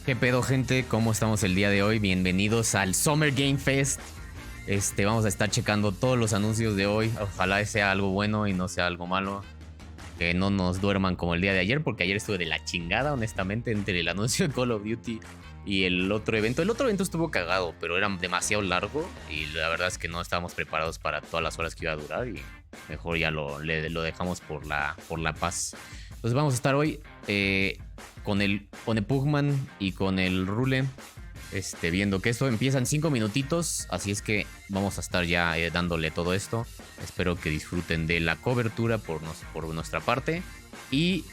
¿Qué pedo, gente? ¿Cómo estamos el día de hoy? Bienvenidos al Summer Game Fest. Vamos a estar checando todos los anuncios de hoy. Ojalá sea algo bueno y no sea algo malo. Que no nos duerman como el día de ayer, porque ayer estuve de la chingada, honestamente, entre el anuncio de Call of Duty y el otro evento. El otro evento estuvo cagado, pero era demasiado largo y la verdad es que no estábamos preparados para todas las horas que iba a durar y mejor ya lo dejamos por la paz. Entonces vamos a estar hoy con el OnePugMan y con el REACCIONA, viendo que esto empieza en 5 minutitos, así es que vamos a estar ya dándole todo esto. Espero que disfruten de la cobertura por nuestra parte y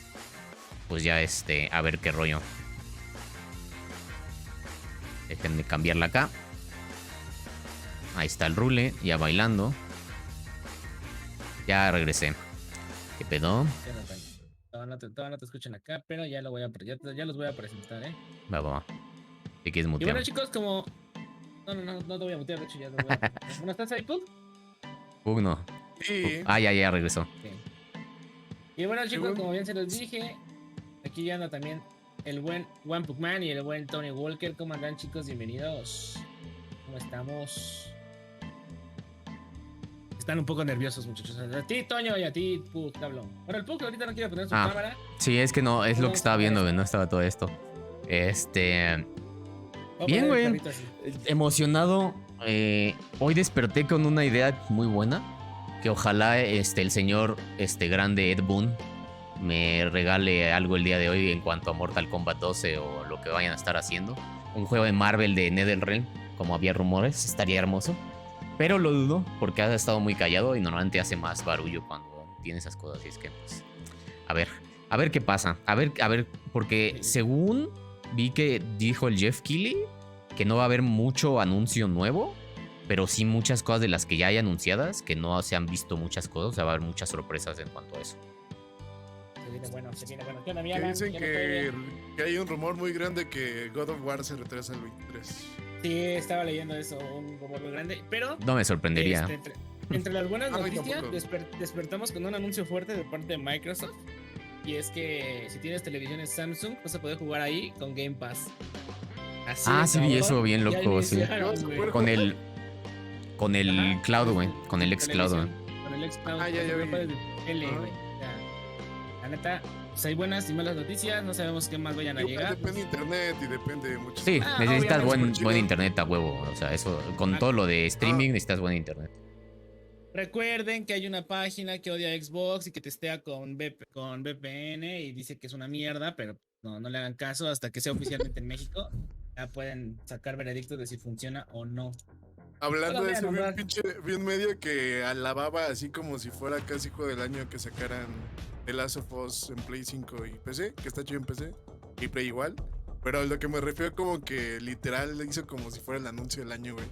pues ya a ver qué rollo. Déjenme cambiarla acá. Ahí está el REACCIONA ya bailando. Ya regresé. ¿Qué pedo? Todavía no te escuchan acá, pero ya, ya los voy a presentar, Va. ¿Te quieres Y mutear? bueno, chicos, como... No te voy a mutear, de hecho ya te voy a presentar. ¿Bueno, estás ahí, Pug? Pug no. Sí. Ya regresó. Okay. Y bueno, chicos, como bien se los dije, aquí ya anda también el buen OnePugMan y el buen Tony Walker. ¿Cómo andan, chicos? Bienvenidos. ¿Cómo estamos? Están un poco nerviosos, muchachos. A ti, Toño, y a ti, Pug, cabrón. Bueno, el Pug ahorita no quiere poner su cámara. Sí, es que no, es lo que estaba viendo, no estaba todo esto. Bien, güey. Emocionado. Hoy desperté con una idea muy buena. Que ojalá el señor grande Ed Boon me regale algo el día de hoy en cuanto a Mortal Kombat 12 o lo que vayan a estar haciendo. Un juego de Marvel de NetherRealm, como había rumores, estaría hermoso. Pero lo dudo porque ha estado muy callado y normalmente hace más barullo cuando tiene esas cosas. Y es que, pues, a ver qué pasa. A ver, porque según vi que dijo el Jeff Keighley que no va a haber mucho anuncio nuevo, pero sí muchas cosas de las que ya hay anunciadas, que no se han visto muchas cosas, o sea, va a haber muchas sorpresas en cuanto a eso. Se viene bueno. ¿Qué onda, Que dicen que hay un rumor muy grande que God of War se retrasa el 23. Sí, estaba leyendo eso, un rumor muy grande, pero... No me sorprendería. Entre las buenas noticias, despertamos con un anuncio fuerte de parte de Microsoft. Y es que si tienes televisiones Samsung, vas a poder jugar ahí con Game Pass. Sí, vi eso bien loco, sí. Con el cloud, güey. Con el xCloud, güey. Con el xCloud. Ya vi. La neta, pues hay buenas y malas noticias. No sabemos qué más vayan a llegar. Depende de internet y depende de muchas cosas. Sí, necesitas buen internet a huevo. O sea, eso, con todo lo de streaming necesitas buen internet. Recuerden que hay una página que odia Xbox y que testea con VPN y dice que es una mierda, pero no le hagan caso hasta que sea oficialmente en México. Ya pueden sacar veredictos de si funciona o no. Hablando de eso, vi un medio que alababa así como si fuera casi juego del año que sacaran The Last of Us en Play 5 y PC, que está chido en PC, y Play igual. Pero a lo que me refiero como que literal le hizo como si fuera el anuncio del año, güey.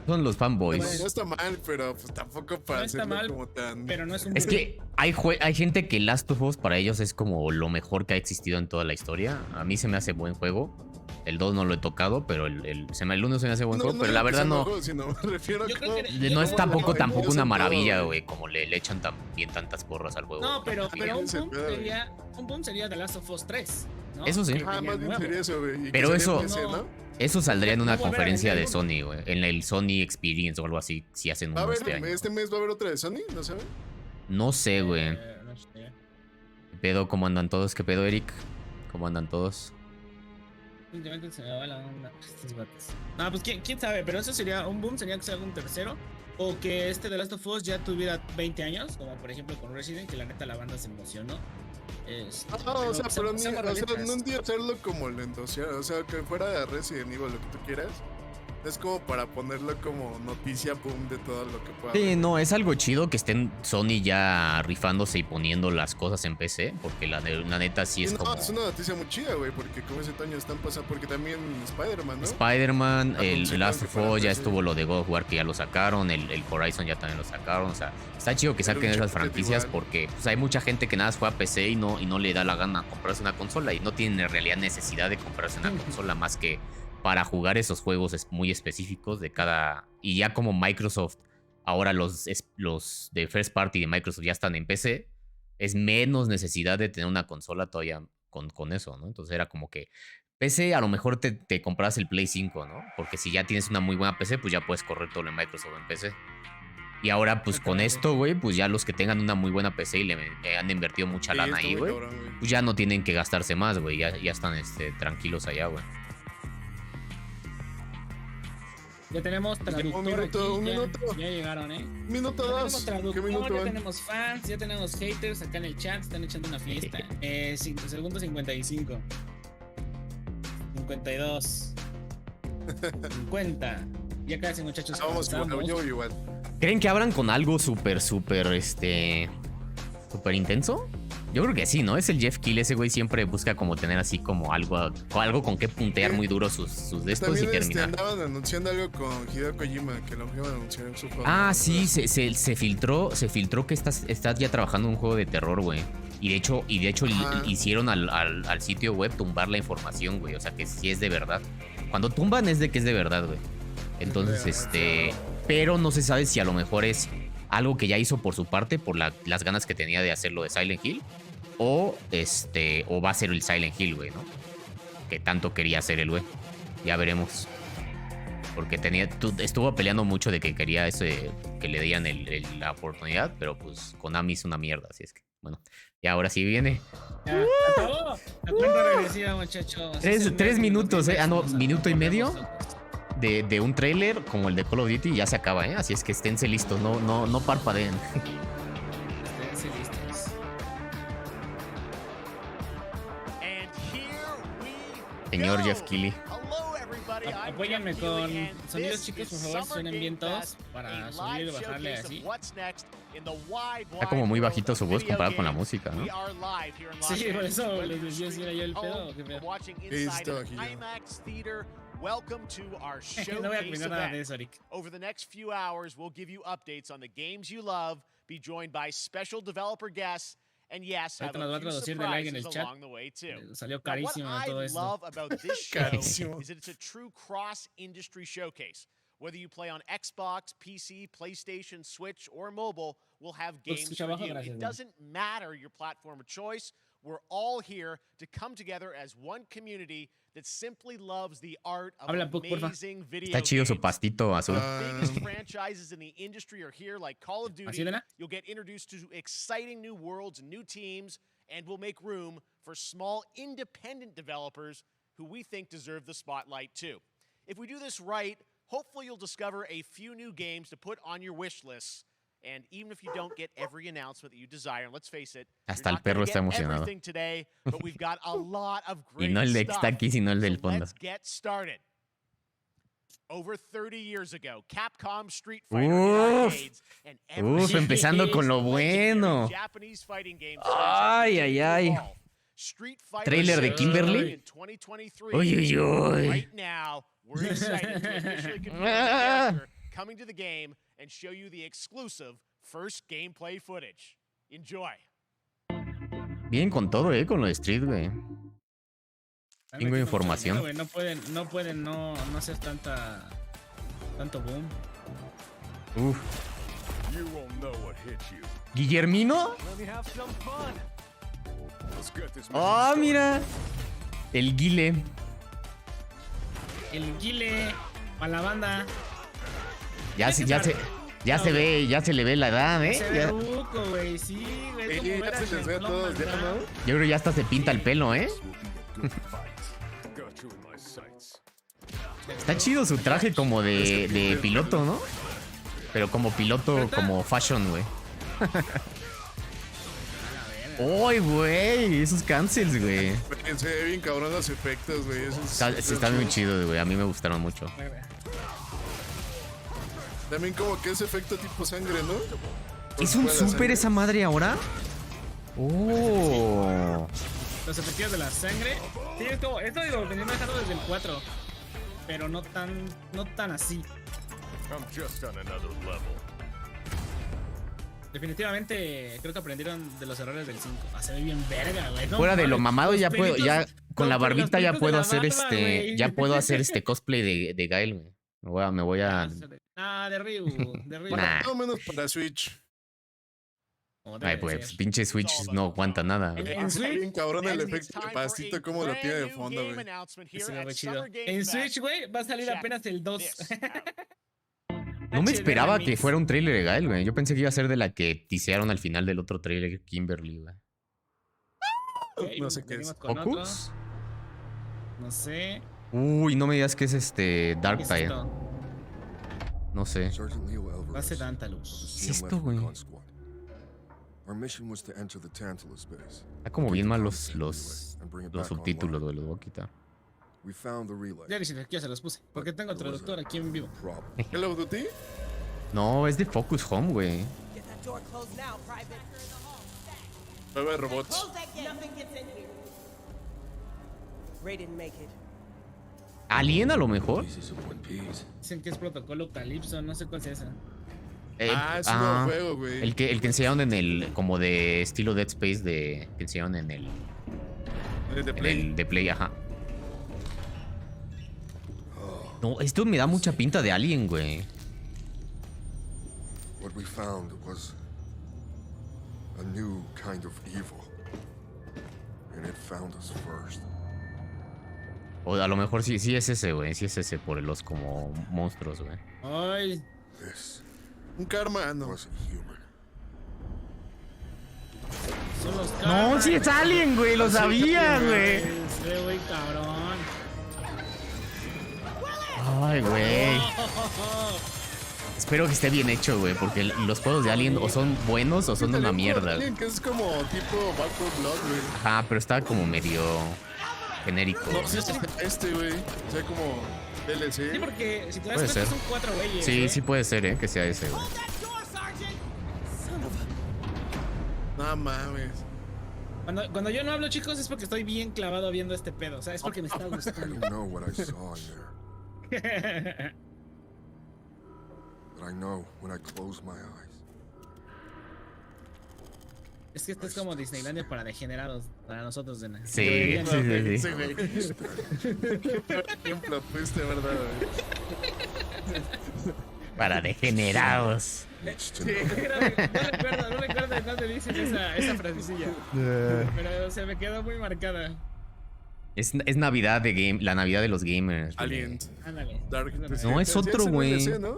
Son los fanboys. Bueno, no está mal, pero pues tampoco para hacerlo como tan... Pero no es un... Es que hay gente que Last of Us para ellos es como lo mejor que ha existido en toda la historia. A mí se me hace buen juego. El 2 no lo he tocado, pero el 1 se me hace buen juego. Pero la verdad no... No es tampoco una maravilla, güey, como le echan también tantas porras al juego. No, pero un boom sería The Last of Us 3, ¿no? Eso sí. Más bien sería eso, güey. Pero eso... PC, ¿no? Eso saldría en una conferencia de Sony, güey. En el Sony Experience o algo así, si hacen uno este año. ¿Este mes va a haber otra de Sony? ¿No saben? No sé, güey. No sé. ¿Qué pedo? ¿Cómo andan todos? ¿Qué pedo, Eric? ¿Cómo andan todos? Últimamente se me va la onda. Estos vatos. No, pues ¿quién sabe, pero eso sería un boom, sería que sea un tercero. O que The Last of Us ya tuviera 20 años, como por ejemplo con Resident, que la neta la banda se emocionó. Pero no un día hacerlo como lento, o sea, que fuera Resident Evil, lo que tú quieras. Es como para ponerlo como noticia boom de todo lo que pueda. Sí, no, es algo chido que estén Sony ya rifándose y poniendo las cosas en PC, porque la neta sí es como... Es una noticia muy chida, güey, porque como ese año están pasando, porque también Spider-Man, ¿no? Spider-Man, el Last of Us, ya estuvo lo de God of War que ya lo sacaron, el Horizon ya también lo sacaron, o sea, está chido que saquen esas franquicias porque pues, hay mucha gente que nada más juega PC y no le da la gana comprarse una consola y no tienen en realidad necesidad de comprarse una consola más que para jugar esos juegos muy específicos de cada... Y ya como Microsoft, ahora los de First Party de Microsoft ya están en PC, es menos necesidad de tener una consola todavía con eso, ¿no? Entonces era como que PC a lo mejor te compras el Play 5, ¿no? Porque si ya tienes una muy buena PC, pues ya puedes correr todo en Microsoft en PC. Y ahora, pues con esto, güey, pues ya los que tengan una muy buena PC y le han invertido mucha Sí, lana está ahí, muy güey, cabrón, güey. pues ya no tienen que gastarse más, güey. Ya están tranquilos allá, güey. Ya tenemos traductor un aquí, minuto. ya llegaron, ¿eh? Minuto Ya 2. tenemos traductor, ¿Qué minuto ya van? tenemos fans, ya tenemos haters acá en el chat, están echando una fiesta. 5 segundos 55. 52. 50. Ya casi, muchachos. Vamos igual, yo igual. ¿Creen que abran con algo súper intenso? Yo creo que sí, ¿no? Es el Jeff Keighley, ese güey siempre busca como tener así como algo con que puntear muy duro sus de estos y También terminar. andaban anunciando algo con Hideo Kojima, que lo iban a anunciar en su juego. Ah, sí, se filtró que estás ya trabajando en un juego de terror, güey. Y de hecho hicieron al sitio web tumbar la información, güey. O sea que sí es de verdad. Cuando tumban es de que es de verdad, güey. Entonces, pero no se sabe si a lo mejor es algo que ya hizo por su parte, por las ganas que tenía de hacerlo de Silent Hill. O va a ser el Silent Hill, güey, ¿no? Que tanto quería hacer el güey. Ya veremos. Porque estuvo peleando mucho de que quería que le dieran la oportunidad, pero pues Konami es una mierda, así es que, bueno, y ahora sí viene. Ya, acabó. La cuenta regresiva, muchachos. 3 minutos, no, minuto y medio Nosotros. de un tráiler como el de Call of Duty y ya se acaba, así es que esténse listos, no parpadeen. Esténse listos. Señor Jeff Keighley. Apóyame con sonidos, chicos, por favor, suenen bien todos para subir y bajarle así. Está como muy bajito su voz comparado con la música, ¿no? Sí, por eso les decía si era yo el pedo o qué pedo. Está bajillo. Welcome to our No voy a opinar nada de eso, Eric. Over the next few hours, we'll give you updates on the games you love, be joined by special developer guests, and yes, have Ahorita nos va a a few traducir de like en el surprises chat. along the way too. Salió Now, what carísimo I todo esto. love about this show Carísimo. is that it's a true cross-industry showcase. Whether you play on Xbox, PC, PlayStation, Switch, or mobile, we'll have games escucha for abajo, you. gracias, It man. doesn't matter your platform of choice. We're all here to come together as one community that simply loves the art of Habla, Puck, porfa. amazing video Está chido su games. pastito azul. The biggest franchises in the industry are here, like Call of ¿Así, Duty. Elena? You'll get introduced to exciting new worlds and new teams, and we'll make room for small independent developers who we think deserve the spotlight too. If we do this right, hopefully you'll discover a few new games to put on your wish lists. And even if you don't get every announcement that you desire, and let's face it, Hasta you're el perro not está gonna get emocionado. everything today, but we've got a lot of Y great no el de que stuff. está aquí, sino el del So fondo. let's get started. Over 30 years ago, Capcom Street Fighter Uf. hit arcades, and every Empezando con lo legendary bueno. Japanese fighting game Ay, series ay, has ay. continued to evolve. Street Fighter Trailer de VI Kimberly. in 2023. Uy, uy, uy. Right now, we're excited to officially confirm the Ah. character coming to the game and show you the exclusive first gameplay footage. Enjoy. Bien con todo, con lo de Street, güey. Han Tengo metido información. mucho dinero, güey. No pueden no hacer tanto boom. Uf. You won't know what hit you. ¿Guillermino? Let me have some fun. Let's get this Ah, mission mira. El Guile. El Guile para la banda. Ya se ve, ya se le ve la edad, Se ve Ya- ruco, güey. Sí, güey. Como Ya ver se a les ve a Shenlong todos, ya, Mandar. ¿no? Yo creo que ya hasta se pinta el pelo, will be good fights. Got you in my sights. Está chido su traje como de piloto, ¿no? Pero como piloto, como fashion, güey. ¡Ay, güey! Esos cancels, güey. Se ve bien cabrón los efectos, güey. Está muy chido, güey. A mí me gustaron mucho. También como que ese efecto tipo sangre, ¿no? ¿Es un Por la super sangre. esa madre ahora? ¡Oh! Los efectivos de la sangre. Sí, esto digo, venía manejando desde el 4. Pero no tan así. I'm just on another level. Definitivamente creo que aprendieron de los errores del 5. Se ve bien verga, güey. No Fuera de lo mames, mamado los ya puedo, ya pelitos- con la los barbita ya pelitos de puedo la hacer barba, güey. ya puedo hacer cosplay de Gael, güey. Me voy a Ah, de Ryu. De Ryu. Nah. No menos para Switch. como debe Ay, de pues, ser. pinche Switch no aguanta nada. En Está Switch, bien cabrón el And it's efecto de time for pastito a como lo tiene de brand new fondo, game güey. announcement here se ve at muy chido. Summer Game En Fest. Switch, güey, va a salir Check apenas el 2. this out. No me HD esperaba que remix. fuera un trailer legal, güey. Yo pensé que iba a ser de la que teasearon al final del otro trailer, Kimberly, güey. Ok, No sé qué venimos es. con otro. ¿Focus? No sé. Uy, no me digas que es ¿Qué Dark es Tide. esto? No sé. Sergeant Leo Alvarez. Base Tantalus. ¿Qué es esto, güey? Our mission was to enter the Tantalus base. Está como bien mal los And bring it los back subtítulos, online. güey. Los voy a quitar. We found the relay. Ya ni siquiera se los puse. Porque tengo traductor aquí en vivo. Problem. ¿Call of Duty? No, es de Focus Home, güey. Get that door closed now, Private. Nueve de robots. Close that gate. Nothing gets in here. Ray didn't make it. Alien a lo mejor. Dicen que es protocolo Calypso, no sé cuál sea esa. Es un nuevo juego, güey. el que enseñaron en el, como de estilo Dead Space, que enseñaron en el, De en Play. el de Play, ajá. No, esto me da mucha pinta de Alien, güey. What we found was a new kind of evil. And it found us first. O a lo mejor sí es ese, güey. Sí es ese por los como monstruos, güey. Ay, This Un karma, no. wasn't human. son los No, Karma. sí es Alien, güey. Lo sabía, güey. Se ve, güey, cabrón. Ay, güey. Espero que esté bien hecho, güey. Porque los juegos de Alien o son buenos o son una mierda, güey. Que es como tipo Back 4 Blood, güey. Ajá, pero está como medio genérico. No, sí es güey. O sea, como DLC. Sí, porque si te das Puede cuenta ser. son 4 güeyes. Sí, sí puede ser, que sea ese, güey. Hold that door, Sergeant. Son of a... No mames. Cuando yo no hablo, chicos, es porque estoy bien clavado viendo este pedo. O sea, es porque me está I gustando. don't know what I saw in there, but I know when I close my eyes. Es que esto es como Disneylandia para degenerados, para nosotros, de nada. Sí, sí, sí, sí. güey. Ejemplo, fuiste, ¿verdad, güey? Para degenerados. Needs to Sí, know. no recuerdo de dónde dicen esa frasecilla. Pero se me quedó muy marcada. Es Navidad la Navidad de los gamers, güey. Alien. Ándale. Dark. No, es otro, Sí, güey. DLC, ¿no?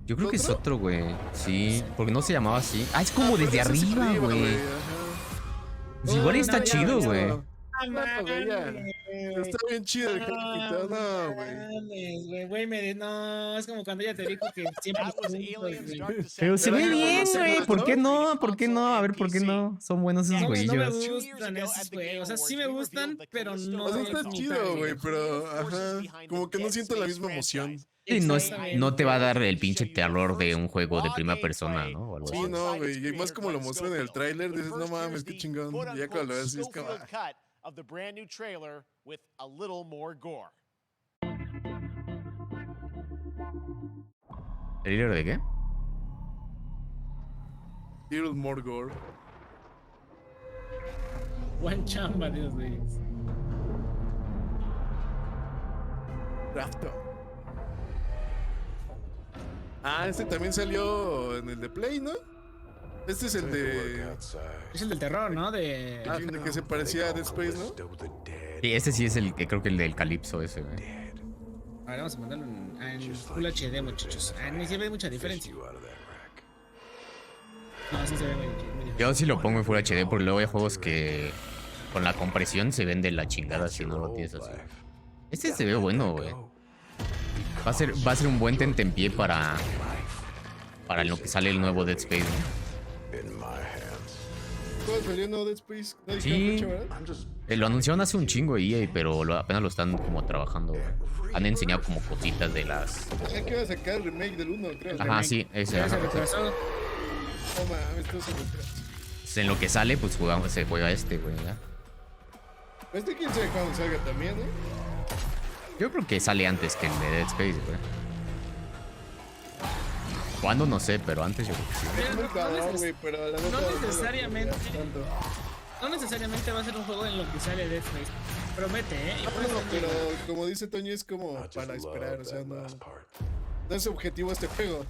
Yo creo que es ¿Otro? otro, güey. Sí, porque no se llamaba así. Ah, es como Pero desde ese es arriba, güey. ajá. Pues igual está no, chido, ya, güey. No, güey, ya. Está bien chido el capitán, no, güey. No, es como cuando ella te dijo que siempre That was juntos, Aliens güey. Dark Pero se ve Pero bien, ¿no? güey. ¿Por qué no? ¿Por qué no? A ver, ¿por qué no? Son buenos esos No me güeyillos. gustan esos juegos. O sea, sí me gustan, pero no. O sea, es está mi chido, target. güey, pero ajá. Como que no siento la misma emoción. Sí, Exactamente. no te va a dar el pinche terror de un juego de primera persona, ¿no? O algo Sí, así. no, güey. Y más como lo mostró en el tráiler, dices, no mames, qué chingón. Y ya cuando lo ves, es como. cut of the brand new trailer with a little more gore. ¿Trailer de qué? Little more gore. Buen chamba, Dios mío. Rafto. Ah, este también salió en el de Play, ¿no? Este es el de. Es el del terror, ¿no? De. Ah, el que se parecía a Dead Space, ¿no? Sí, ese sí es el que creo que el del Calypso ese, güey. A ver, vamos a mandarlo en Full HD, muchachos. Ah, ni se ve mucha diferencia. No, sí se ve muy diferente. Yo sí lo pongo en Full HD porque luego hay juegos que con la compresión se ven de la chingada si no lo tienes así. Este se ve bueno, güey. Va a ser un buen tentempié para lo que sale el nuevo Dead Space, ¿no? ¿Cuál salió no Dead Space? No Sí. dijeron fecha, ¿verdad? Lo anunciaron hace un chingo EA, pero apenas lo están como trabajando, güey. Han enseñado como cositas de las... Ya que iba a sacar el remake del 1, creo. Ajá, sí, ese. Ya se Ajá. retrasó. No mames, esto se retrasa. Pues en lo que sale, pues se juega este, güey, ya. Este quién sabe cuándo salga también, ¿eh? Yo creo que sale antes que el de Dead Space, güey. ¿Cuándo? No sé, pero antes yo creo que sí. Es muy cabrón, güey, pero la neta. No necesariamente. Tanto. No necesariamente va a ser un juego en lo que sale Dead Space. Promete, ¿eh? Y No, puede ser pero muy bueno. como dice Toño, es como para esperar, o sea, no. No es objetivo este juego.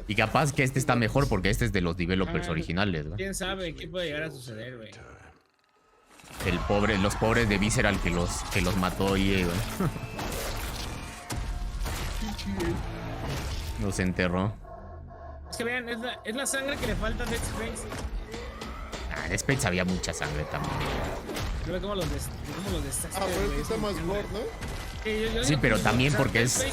Y capaz que este está mejor porque este es de los developers originales, güey. ¿Quién sabe qué puede llegar a suceder, güey? Los pobres de Visceral que los mató EA, güey. Los enterró. Es que vean, es la sangre que le falta a Dead Space. Ah, en Space había mucha sangre también. Ve cómo los desastres. Ah, pero este está más gore, ¿no? Sí, pero también porque es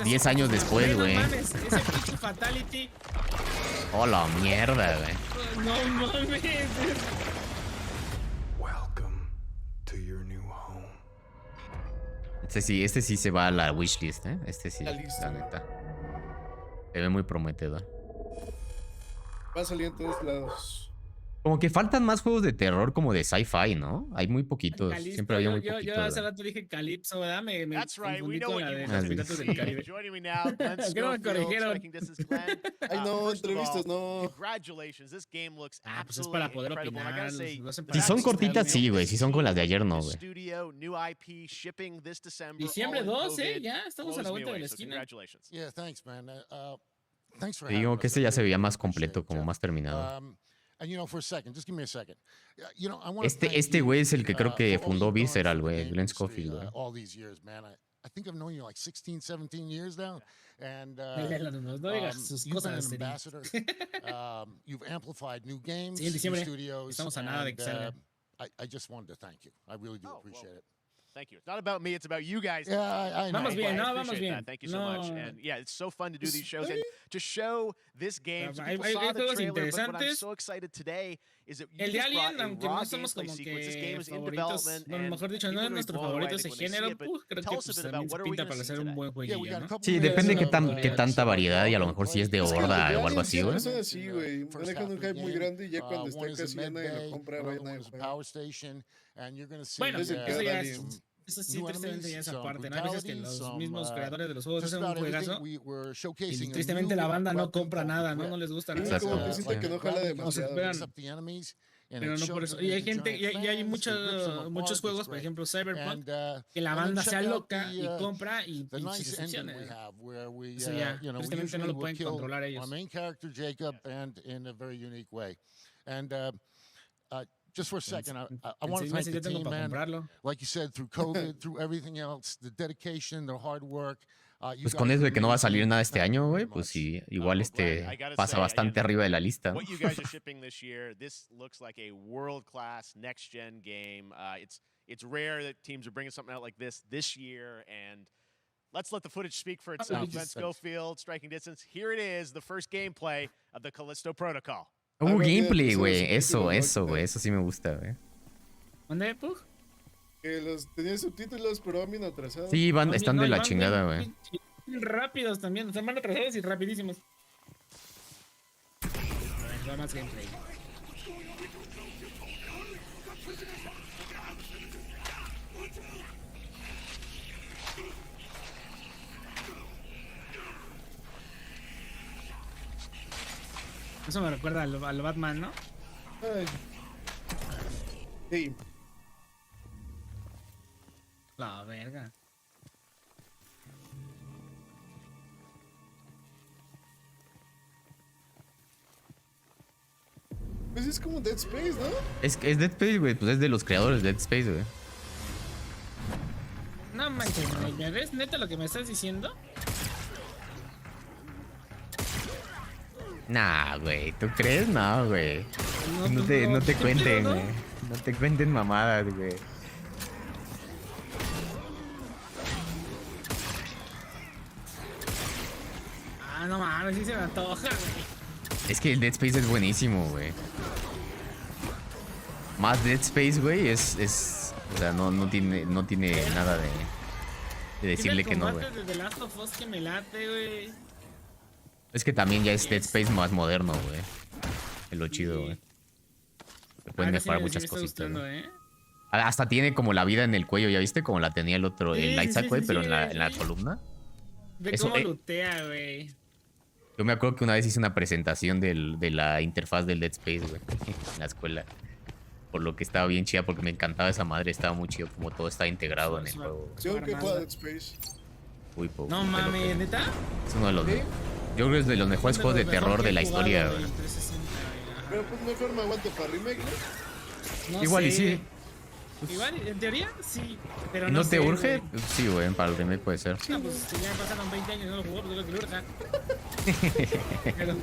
10 años después, güey. No mames, ese pinche Fatality. Oh, la mierda, güey. No mames. Welcome to your new home. Este sí se va a la wishlist, ¿eh? Este sí, La lista. la neta. Se ve muy prometedor. Va a salir en todos lados. Como que faltan más juegos de terror como de sci-fi, ¿no? Hay muy poquitos. Calipso, Siempre había muy yo poquitos. hace güey. rato dije Calipso, ¿verdad? Me That's right. We confundí know con what la you de want. los Piratas del Caribe. Joining me now, Glenn Que no me Schofield, corrigieron. Striking Distance Glenn. Ay, no, First of entrevistas, all, no. Congratulations. This game looks Ah, pues es absolutely para poder incredible. And I opinar. gotta say, Lo hacen Si para son que cortitas, salgan. sí, güey. Si son con las de ayer, no, new güey. studio, new IP, shipping this December. Diciembre all in 2, COVID. ya estamos a la Blows me vuelta de away, la so esquina. Congratulations. Yeah, thanks, man. Thanks for Te having digo us. que este I ya se really veía más appreciate completo, it. como más terminado. And you know, for a second, just give me a second. You know, I want Este güey es el que creo que fundó Visceral, güey. Glenn Schofield, güey. all these years, man. I think I've known you like 16, 17 years now. And No digas sus you've been cosas. an ambassador. You've amplified new games, Sí, en new diciembre. studios. Estamos a nada de que salga. I just wanted to thank you. I really do Oh, appreciate it. Thank you. It's not about me. It's about you guys. Yeah, I know. Vamos bien, I no, vamos appreciate bien. that. Thank you so much. No. And yeah, it's so fun to do these shows and to show this game. So people Hay saw the juegos trailer, but what I'm interesantes. so excited today is that you El de just brought Alien, a aunque raw no somos gameplay como sequence. This game que is in favoritos, development, bueno, and mejor dicho, no people es are nuestro blown away favorito when ese they see género, it, but creo que tell us a pues bit también about se what are we pinta going to para see ser un today. buen Yeah, we jueguillo, got a ¿no? couple Sí, minutes depende of, qué tanta variedad y a lo mejor si es de Es que horda los o algo Aliens así, güey. siempre son así, güey. Manejan un hype muy grande y ya cuando está one is a casi ya med nadie lo bay, compra, another vayan a one is a jugar. power station, and you're going to see Bueno, Es el eso peor ya Alien. es, eso sí, new tristemente ya enemies, es some aparte, ¿no? Hay veces que brutality, los some, mismos creadores de los juegos just hacen un about everything. juegazo We're y showcasing a tristemente new la banda no weapon compra called nada, ¿no? Completo. No les gusta Sí, nada. como que It's siento like que no a jala gravity demasiado. gun that esperan. picks up the enemies, and Pero it no shows por eso. them Y hay into gente, giant y hay flames, it rips them muchos apart, juegos, it's por great. ejemplo Cyberpunk, And, que la and then banda check se out aloca the, y compra y the pinches nice ending we excepciones. have where we, Eso ya, you know, we tristemente no usually lo will pueden kill controlar ellos. our main character Jacob, and in a very unique way. And just for a second, I En want to 6 thank meses the ya tengo team, para man. comprarlo. Like you said, through COVID, through everything else, the dedication, their hard work. You Pues guys con eso de que no va a really salir do nada este thank you año, very güey, pues much. sí, igual well, Glenn, I gotta pasa say, bastante again, arriba de la lista, ¿no? What you guys are shipping this year, this looks like a world-class next-gen game. It's rare that teams are bringing something out like this year, and let's let the footage speak for itself. Thanks. Glenn Schofield, Striking Distance. Here it is, the first gameplay of the Callisto Protocol. Gameplay, Eso, güey, subtítulos, eso, ¿no? güey, eso sí me gusta, güey. ¿Dónde, Pug? Que los tenía subtítulos, pero van bien atrasados. Sí, están No, de y la van chingada, bien güey. rápidos también, o sea, van atrasados y rapidísimos. A ver, va más gameplay. Eso me recuerda al Batman, ¿no? Ay. Sí. La verga. Pues es como Dead Space, ¿no? Es Dead Space, güey, pues es de los creadores de Dead Space, güey. No manches, ¿me ves neta lo que me estás diciendo? Nah, güey, ¿tú crees? No, güey. No te ¿qué cuenten, pedo, no? güey. No te cuenten mamadas, güey. Ah, no mames, sí se me antoja, güey. Es que el Dead Space es buenísimo, güey. Más Dead Space, güey, o sea, no tiene nada de decirle que no, güey. Tiene el combate de The Last of Us que me late, güey. Es que también ya es Dead Space más moderno, güey. Es lo chido, güey. Se pueden Ahora sí mejorar me muchas está cositas, gustando, güey. ¿eh? Hasta tiene como la vida en el cuello, ¿ya viste? Como la tenía el otro, Sí, el sí, Isaac, sí, güey, sí, pero sí, en la sí. columna. Ve Eso, cómo lootea, güey. Yo me acuerdo que una vez hice una presentación de la interfaz del Dead Space, güey, en la escuela. Por lo que estaba bien chida, porque me encantaba esa madre, estaba muy chido como todo está integrado en el juego. Sí, que juega Dead Space. Uy, po, No qué mames, loco. ¿neta? Es uno de los. ¿Sí? Yo creo que es de los mejores juegos de terror de la historia, güey. 360, Pero pues mejor me aguanto para remake, ¿no? No Igual y sé. sí. Igual, en teoría, sí. Pero ¿Y no no te sé, urge? güey. Sí, güey, para el remake puede ser. No, pues si ya pasaron 20 años y no lo jugó, pues es lo que le urge. Pero,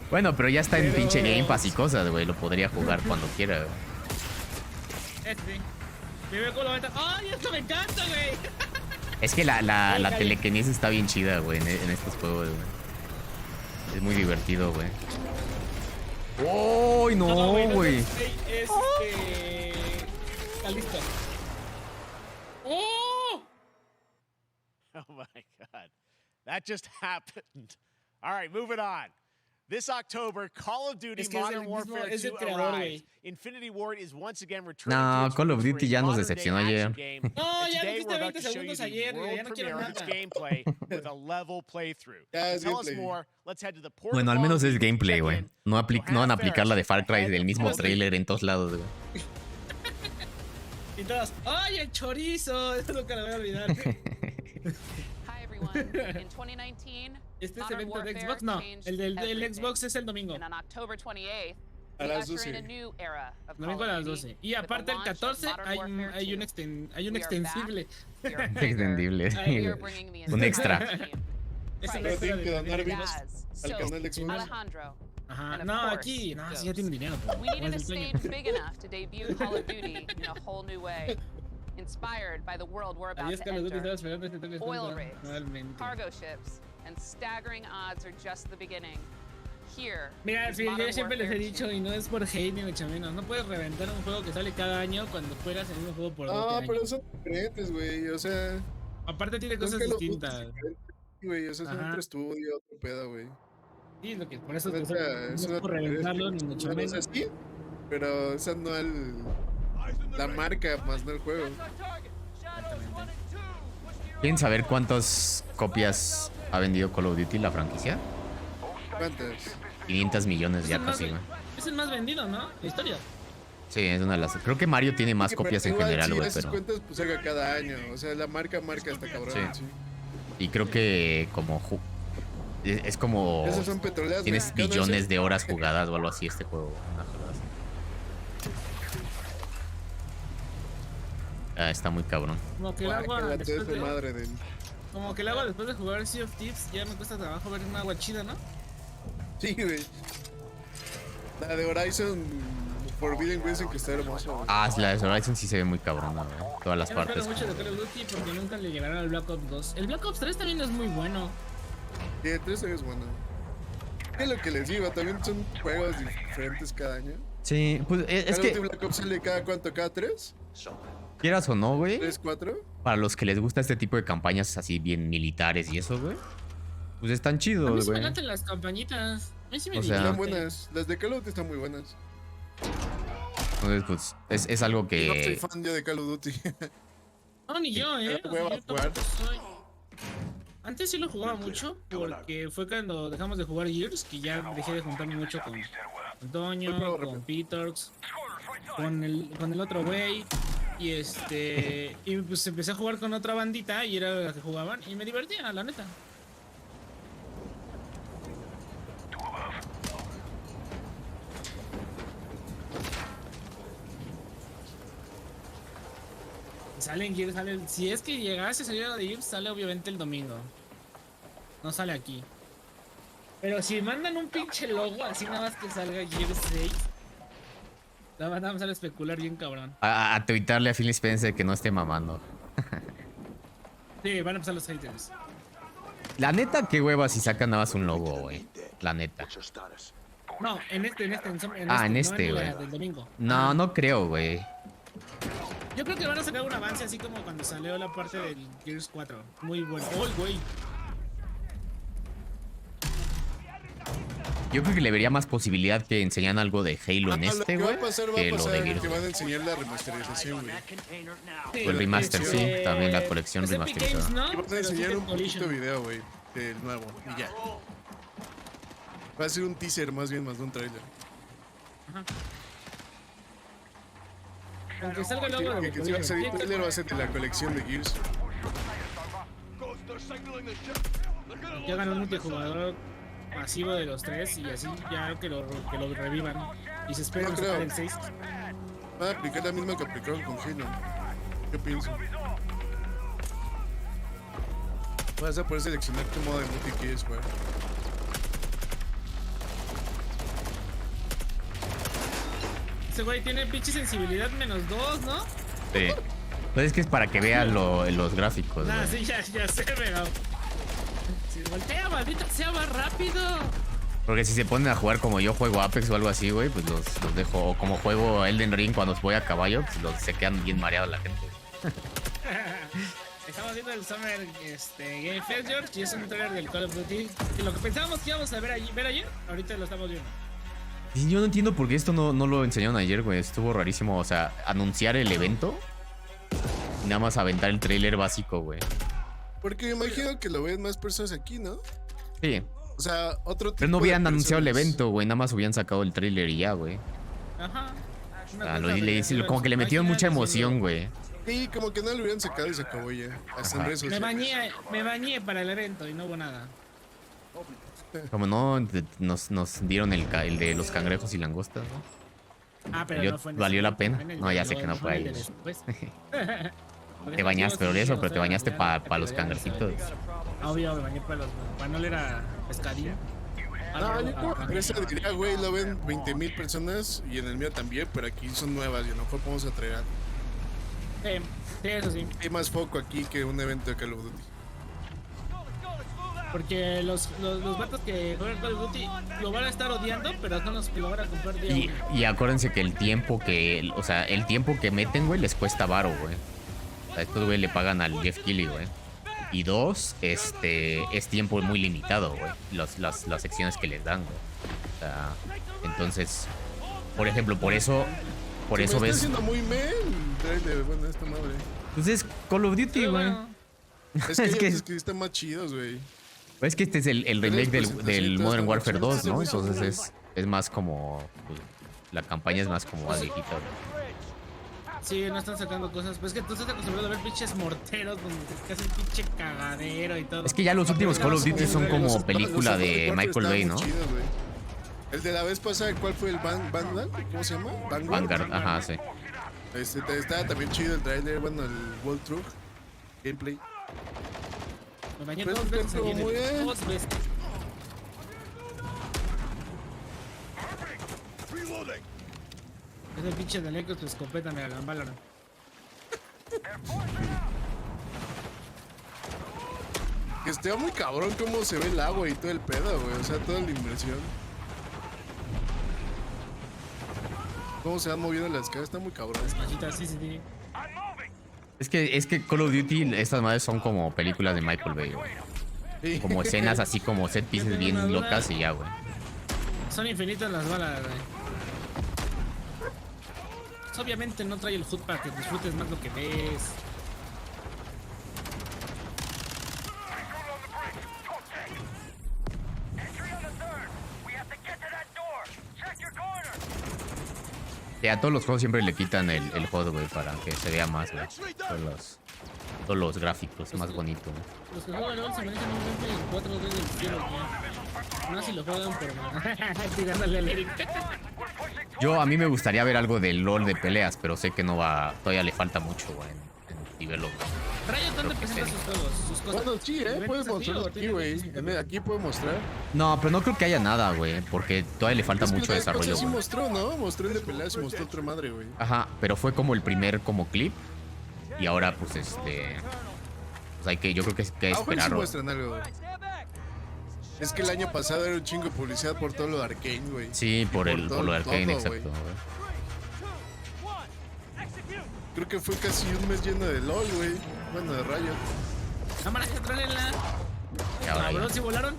Bueno, pero ya está en Pero- pinche Game Pass y cosas, güey. Lo podría jugar cuando quiera, güey. este. Me veo cómo lo meten. ¡Ay, esto me encanta, güey! Es que la telequinesis está bien chida, güey, en estos juegos, güey. Es muy divertido, güey. ¡Uy, no, güey! Está listo. ¡Oh! Oh my God. That just happened. All right, moving on. This October, Call of Duty Es que es Modern el mismo- Warfare es el 2 creador, arrives. güey. Infinity Ward is once again returning No, to its Call of roots for Duty its ya nos modern-day decepcionó action ayer. game. No, And ya today dijiste we're about 20 to show you segundos the ayer, güey, world ya no quiero premiere of its nada. gameplay with a level playthrough. Ya To es tell us gameplay. more, let's head to the port Bueno, of al menos Long es Beach to gameplay, check güey. in. No van a aplicar la de Far Cry del mismo Ferris, trailer en todos lados, güey. Y todos, ¡ay, el chorizo! Eso nunca lo voy a olvidar. Hi everyone. In 2019, Este es Modern evento de Warfare Xbox, no. changed El del everything. Xbox es el domingo. And on October 28th, A we las usher in 12. a new era of Domingo Call a of las Duty 12. Y with the aparte el launch of 14 Modern hay Warfare 2. un We are back. extensible. We are bigger. Extendible, sí, We are güey. bringing the Un entire extra. team. Es el Pero extra tienen que de- donar bits Daz, al Soap, canal de Xbox. Alejandro. Ajá. And of No, course, aquí, no, sí ya Ghost. tienen dinero. Pues. We needed a Es el sueño. stage big enough to debut Call of Duty in a whole new way. Inspired by the world we're about Adiós, to Carlos, Duty, estaba enter. esperando este toque de Oil punta. rigs, Realmente. cargo ships, and staggering odds are just the beginning. Here, Mira, is sí, yo Modern siempre les he Warfare dicho, 2. y no es por hate ni mucho menos, no puedes reventar un juego que sale cada año cuando juegas el mismo juego por 12 No, años. pero son diferentes, güey. O sea, Aparte tiene son cosas Call of Duty distintas. diferentes, güey. O sea, es Ajá. otro estudio, otro pedo, güey. Sí, lo que, por eso O no sea, es una por reventarlo ni mucho o sea, menos. sí, pero esa no la marca, más no el juego. ¿Quieren saber cuántas copias ha vendido Call of Duty la franquicia? ¿Cuántas? 500 millones ya Es el más casi, güey. Es el más vendido, ¿no? La historia. Sí, es una de las. Creo que Mario tiene más Sí, copias pero en igual, general, si güey, haces pero. cuentas, pues haga cada año. O sea, la marca está cabrón. Sí. Sí. Y creo que como. Es como. Esas son petroleras. Tienes güey. Cada billones vez- de horas jugadas o algo así este juego. Una jalada así. Ah, está muy cabrón. Como que el agua La después de, madre del. como que el agua después de jugar Sea of Thieves ya me cuesta trabajo ver un agua chida, ¿no? Sí, güey. La de Horizon Forbidden West que está hermosa, güey. Ah, la de Horizon sí se ve muy cabrona, güey. Todas las Ya no espero partes. mucho de Call of Duty porque nunca le llegarán al Black Ops 2. El Black Ops 3 también es muy bueno. Sí, 3 es bueno. Es lo que les digo, también son juegos diferentes cada año. Sí, pues es Call of Duty que Black Ops sale cada cuánto, cada 3, quieras o no, güey. 3, 4. Para los que les gusta este tipo de campañas así bien militares y eso, güey. Pues están A mí chidos, sí me güey. laten las campañitas. A mí sí me O sea, Están divierte. buenas. Las de Call of Duty están muy buenas. Entonces, pues, es algo No soy que. fan yo de Call of Duty. No, ni yo, Me da O sea, hueva yo jugar. tampoco soy. Antes sí lo jugaba mucho porque fue cuando dejamos de jugar Gears que ya dejé de juntarme mucho con Antonio, con Peterx, con el otro güey. Y y pues empecé a jugar con otra bandita y era la que jugaban y me divertía, la neta. Sale en Gears, si es que llegase a salir de Gears, sale obviamente el domingo. No sale aquí. Pero si mandan un pinche logo así nada más que salga Gears 6, la van a empezar a especular bien cabrón. A tuitarle a Phil Spencer que no esté mamando. Sí, van a empezar los haters. La neta, qué hueva si sacan nada más un logo, güey. La neta. No, en este, Ah, en no este, la güey. del domingo. No, no creo, güey. Yo creo que van a sacar un avance así como cuando salió la parte del Gears 4. Muy bueno. ¡Oh, güey! Yo creo que le vería más posibilidad que enseñan algo de Halo en Lo este, que va güey, a pasar, que lo de Gears. que van a enseñar la remasterización, güey. Sí, O el remaster, sí, también la colección los Epic remasterizada. Games, ¿no? Y van a Pero sí enseñar que un poquito Collision. video, güey, del nuevo, y ya. Va a ser un teaser más bien, más de un trailer. Aunque salga el logo de Que si va a Collision. ser el trailer va a ser de la colección de Gears. Que hagan un multijugador masivo de los 3 y así ya que lo revivan. Y se esperen No sacar creo. el 6. Van a aplicar la misma que aplicaron con Halo. ¿Qué pienso? Vas a poder seleccionar tu modo de multi que quieres jugar. Ese güey tiene pinche sensibilidad -2, ¿no? Sí. Pues es que es para que vean los gráficos, Nah, güey. sí, ya sé, pero. Si voltea, maldita sea más rápido. Porque si se ponen a jugar como yo juego Apex o algo así, güey, pues los dejo. O como juego Elden Ring cuando voy a caballo, pues se quedan bien mareados la gente. Estamos viendo el Summer Game Fest, George, y es un trailer del Call of Duty. Y lo que pensábamos que íbamos a ver ayer, ahorita lo estamos viendo. Y yo no entiendo por qué esto no lo enseñaron ayer, güey. Estuvo rarísimo. O sea, anunciar el evento y nada más aventar el trailer básico, güey. Porque me imagino que lo ven más personas aquí, ¿no? Sí. O sea, otro tipo Pero no de hubieran anunciado el personas. evento, güey. Nada más hubieran sacado el trailer y ya, güey. Ajá. O sea, como que le metieron mucha emoción, güey. Sí, como que no lo hubieran sacado y se acabó ya. Hasta en Ajá. redes Me sociales. bañé para el evento y no hubo nada. Como no, nos dieron el de los cangrejos y langostas, ¿no? Ah, pero ¿Valió- no fue en valió ese la evento, pena? fue en el No, ya de- sé que no fue en el ahí. de después. Te bañaste, pero eso, pero te bañaste para los cangrejitos. Obvio, me bañé para no leer a pescadillo. No, yo creo que esa diría, güey, lo ven 20,000 personas y en el mío también, pero aquí son nuevas y a lo mejor podemos atraer. Sí, eso sí. Hay más foco aquí que un evento de Call of Duty. Porque los vatos que juegan Call of Duty lo van a estar odiando, pero son los que lo van a comprar día Y, uno. y acuérdense que el tiempo que meten, güey, les cuesta varo, güey. O sea, estos güey le pagan al Jeff Keighley, güey. Y dos, es tiempo muy limitado, güey. Las secciones que les dan, güey. O sea, entonces, por ejemplo, por eso Me ves. está haciendo muy el trailer, bueno, esta madre. Pues es Call of Duty, Sí, güey. bueno. Es que Es hay que- otros que están más chidos, güey. Es que este es el remake del presentaciones, Modern están Warfare 2, chidas, ¿no? sí, sí, Entonces sí. es más como. Pues, la campaña es más como más viejita, güey. Sí, no están sacando cosas. Pues es que tú estás acostumbrado a ver pinches morteros donde te hacen pinche cagadero y todo. Es que ya los últimos Call of Duty son como película de Michael Bay, ¿no? El de la vez pasada, ¿cuál fue el Vanguard? ¿Cómo se llama? Vanguard, ajá, sí. Estaba también chido el trailer, bueno, el World Truck gameplay. Me bañé Pues, 2 veces estuvo ayer. muy bien. 2 veces. Es el pinche de Electro, tu escopeta me la embalaron. Que esté muy cabrón cómo se ve el agua y todo el pedo, güey. O sea, toda la inversión. Cómo se van moviendo las casas, está muy cabrón. Machitas, sí, sí, sí. Es que Call of Duty, estas madres son como películas de Michael Bay, güey. Sí. Como escenas así como set pieces bien locas y ya, güey. Son infinitas las balas, güey. Pues obviamente no trae el HUD para que disfrutes más lo que ves. Y a todos los juegos siempre le quitan el HUD, güey, para que se vea más, güey. Todos los gráficos, más bonito, güey. Los que juegan LOL se merecen un gameplay en 4 veces del cielo, güey. No si lo juegan, pero no. Tirándole al Eric. A mí me gustaría ver algo del LOL de peleas, pero sé que no va, todavía le falta mucho, güey, en nivel. Riot, ¿dónde presenta sus juegos? Sus cosas. Bueno, sí, puedes mostrarlo aquí, güey. Aquí puedo mostrar. No, pero no creo que haya nada, güey, porque todavía le falta Es que mucho la vez pasada desarrollo, sí güey. mostró, ¿no? Mostró el de peleas y mostró otra madre, güey. Ajá, pero fue como el primer como clip. Y ahora, pues, pues hay que, yo creo que hay que A lo mejor sí esperarlo. muestran algo, güey. Es que el año pasado era un chingo de publicidad por todo lo de Arcane, güey. Sí, por lo de Arcane, todo, exacto, güey. güey. Creo que fue casi un mes lleno de LOL, güey. Bueno, de Riot. Cámara, trálenla. Y ahora Cabrón, ya. ¿sí volaron?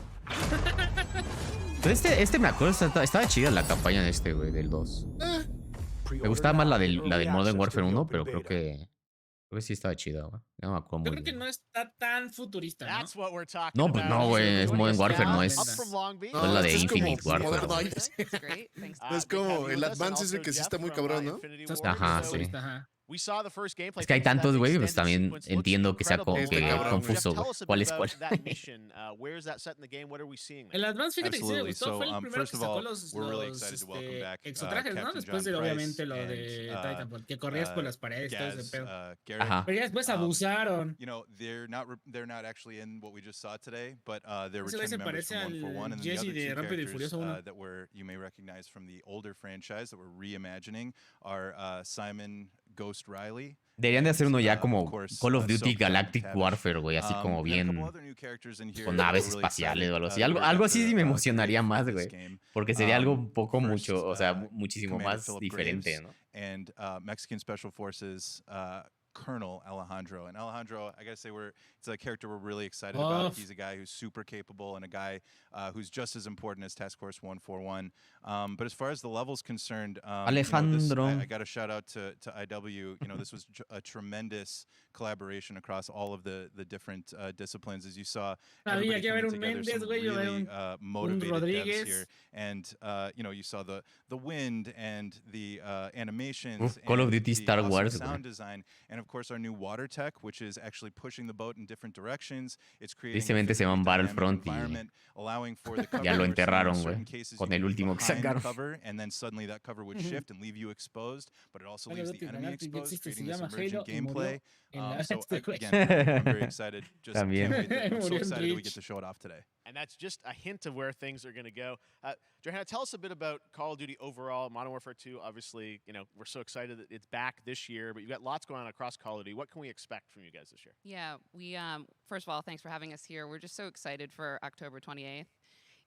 Pero este me acuerdo, estaba chida la campaña de güey, del 2. Me gustaba más la del Modern Warfare 1, pero creo que sí estaba chida, güey. No me acuerdo Yo muy creo que bien. no está tan futurista, ¿no? That's what we're talking No, pues about. no, güey, es Modern Warfare, no es. Up from Long Beach. No es la de este Infinite como Warfare. Modernoid. That's great. Thanks. Es como el Advance ese que sí está muy cabrón, ¿no? Estás Ajá, tan sí. futurista, ajá. We saw the first gameplay. Es que hay footage of that tantos, güey, pues extended también sequence. Looks entiendo que sea incredible. Está cabrón, güey. confuso, Jeff, tell güey. us a ¿Cuál bit es cuál? about that mission. Where is that set in the game? What are we seeing El there? Advance, fíjate que sí me Absolutely. gustó. Fue el So, primero first que of sacó all, los, we're really excited to welcome back exotrajes, ¿no? Captain Después John de, Price obviamente, lo and, de Titanfall, que corrías por las paredes, todo ese Gaz, pedo. Garrett. Ajá. Pero ya después abusaron. You know, they're not actually in what we just saw today, but they're Ese güey se returning members parece from 141, al and then the Jesse other de two Rápido y characters Furioso 1. that you may recognize from the older franchise that we're reimagining are Simon Ghost Riley. Deberían de hacer uno ya Of como course, Call of Duty Soap Galactic Tavish. Warfare, güey, así como And a couple bien other new characters in here con that we're naves really espaciales excited, o algo así. that Algo, we're algo about así to, sí me create emocionaría for más, this güey. game. Porque sería algo un poco First, mucho, o sea, muchísimo Commander más Philip diferente, Graves ¿no? and Mexican Special Forces Colonel Alejandro. And Alejandro, I gotta say, it's a character we're really excited about. He's a guy who's super capable and a guy who's just as important as Task Force 141. But as far as the level's concerned, Alejandro. I got a shout out to IW. You know, this was a tremendous collaboration across all of the different disciplines. As you saw, everybody coming together, some really motivated devs here. And you saw the wind and the animations, Call of and Duty the Star awesome Wars, sound güey. design, and of course our new water tech, which is actually pushing the boat in different directions. It's creating Tristemente se llaman Battlefront y allowing for the cover ya lo where enterraron, in güey, certain cases con you el could be último que behind the sacaron. cover, and then suddenly that cover would shift and leave you exposed, but it also leaves the Galactic enemy Galactic ya exposed, existe, se creating this llama emergent Halo y murió gameplay. en la So güey. again, I'm very excited. Just También. can't wait I'm so Murió en excited that we get Reach. to show it off today. And that's just a hint of where things are going to go. Johanna, tell us a bit about Call of Duty overall. Modern Warfare 2, obviously, we're so excited that it's back this year, but you've got lots going on across Call of Duty. What can we expect from you guys this year? Yeah, we first of all, thanks for having us here. We're just so excited for October 28th.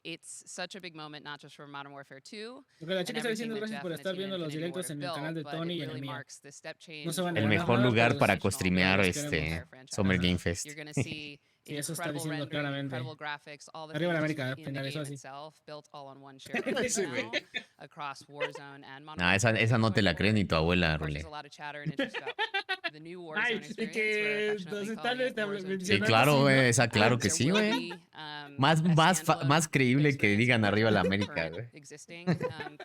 It's such a big moment, not just for Modern Warfare 2. Lo que la chica and está everything diciendo, that gracias Jeff por and the estar team viendo at los Infinity directos Ward en el have canal de built, but Tony it y en el really mío. marks the step change. No se van a El ganar mejor nada, lugar pero para sí, costremear los queremos. Summer Game Fest. You're going to see Sí, eso está incredible diciendo rendering, claramente. incredible graphics, all the Arriba la things América, in the final, eso game así. itself, built all on one shared Sí, now güey. across Warzone and Modern Nah, Warfare esa no te la 2 cree ni tu abuela, Of course, Rule. there's a lot of chatter and interest about the new Warzone Ay, y experience. que We're nos affectionately están calling it Warzone 2. Sí, mencionando claro, así, güey, ¿no? esa claro que There sí, will güey. be, Más, a más, standalone más creíble que experience digan for arriba la the América, current güey. existing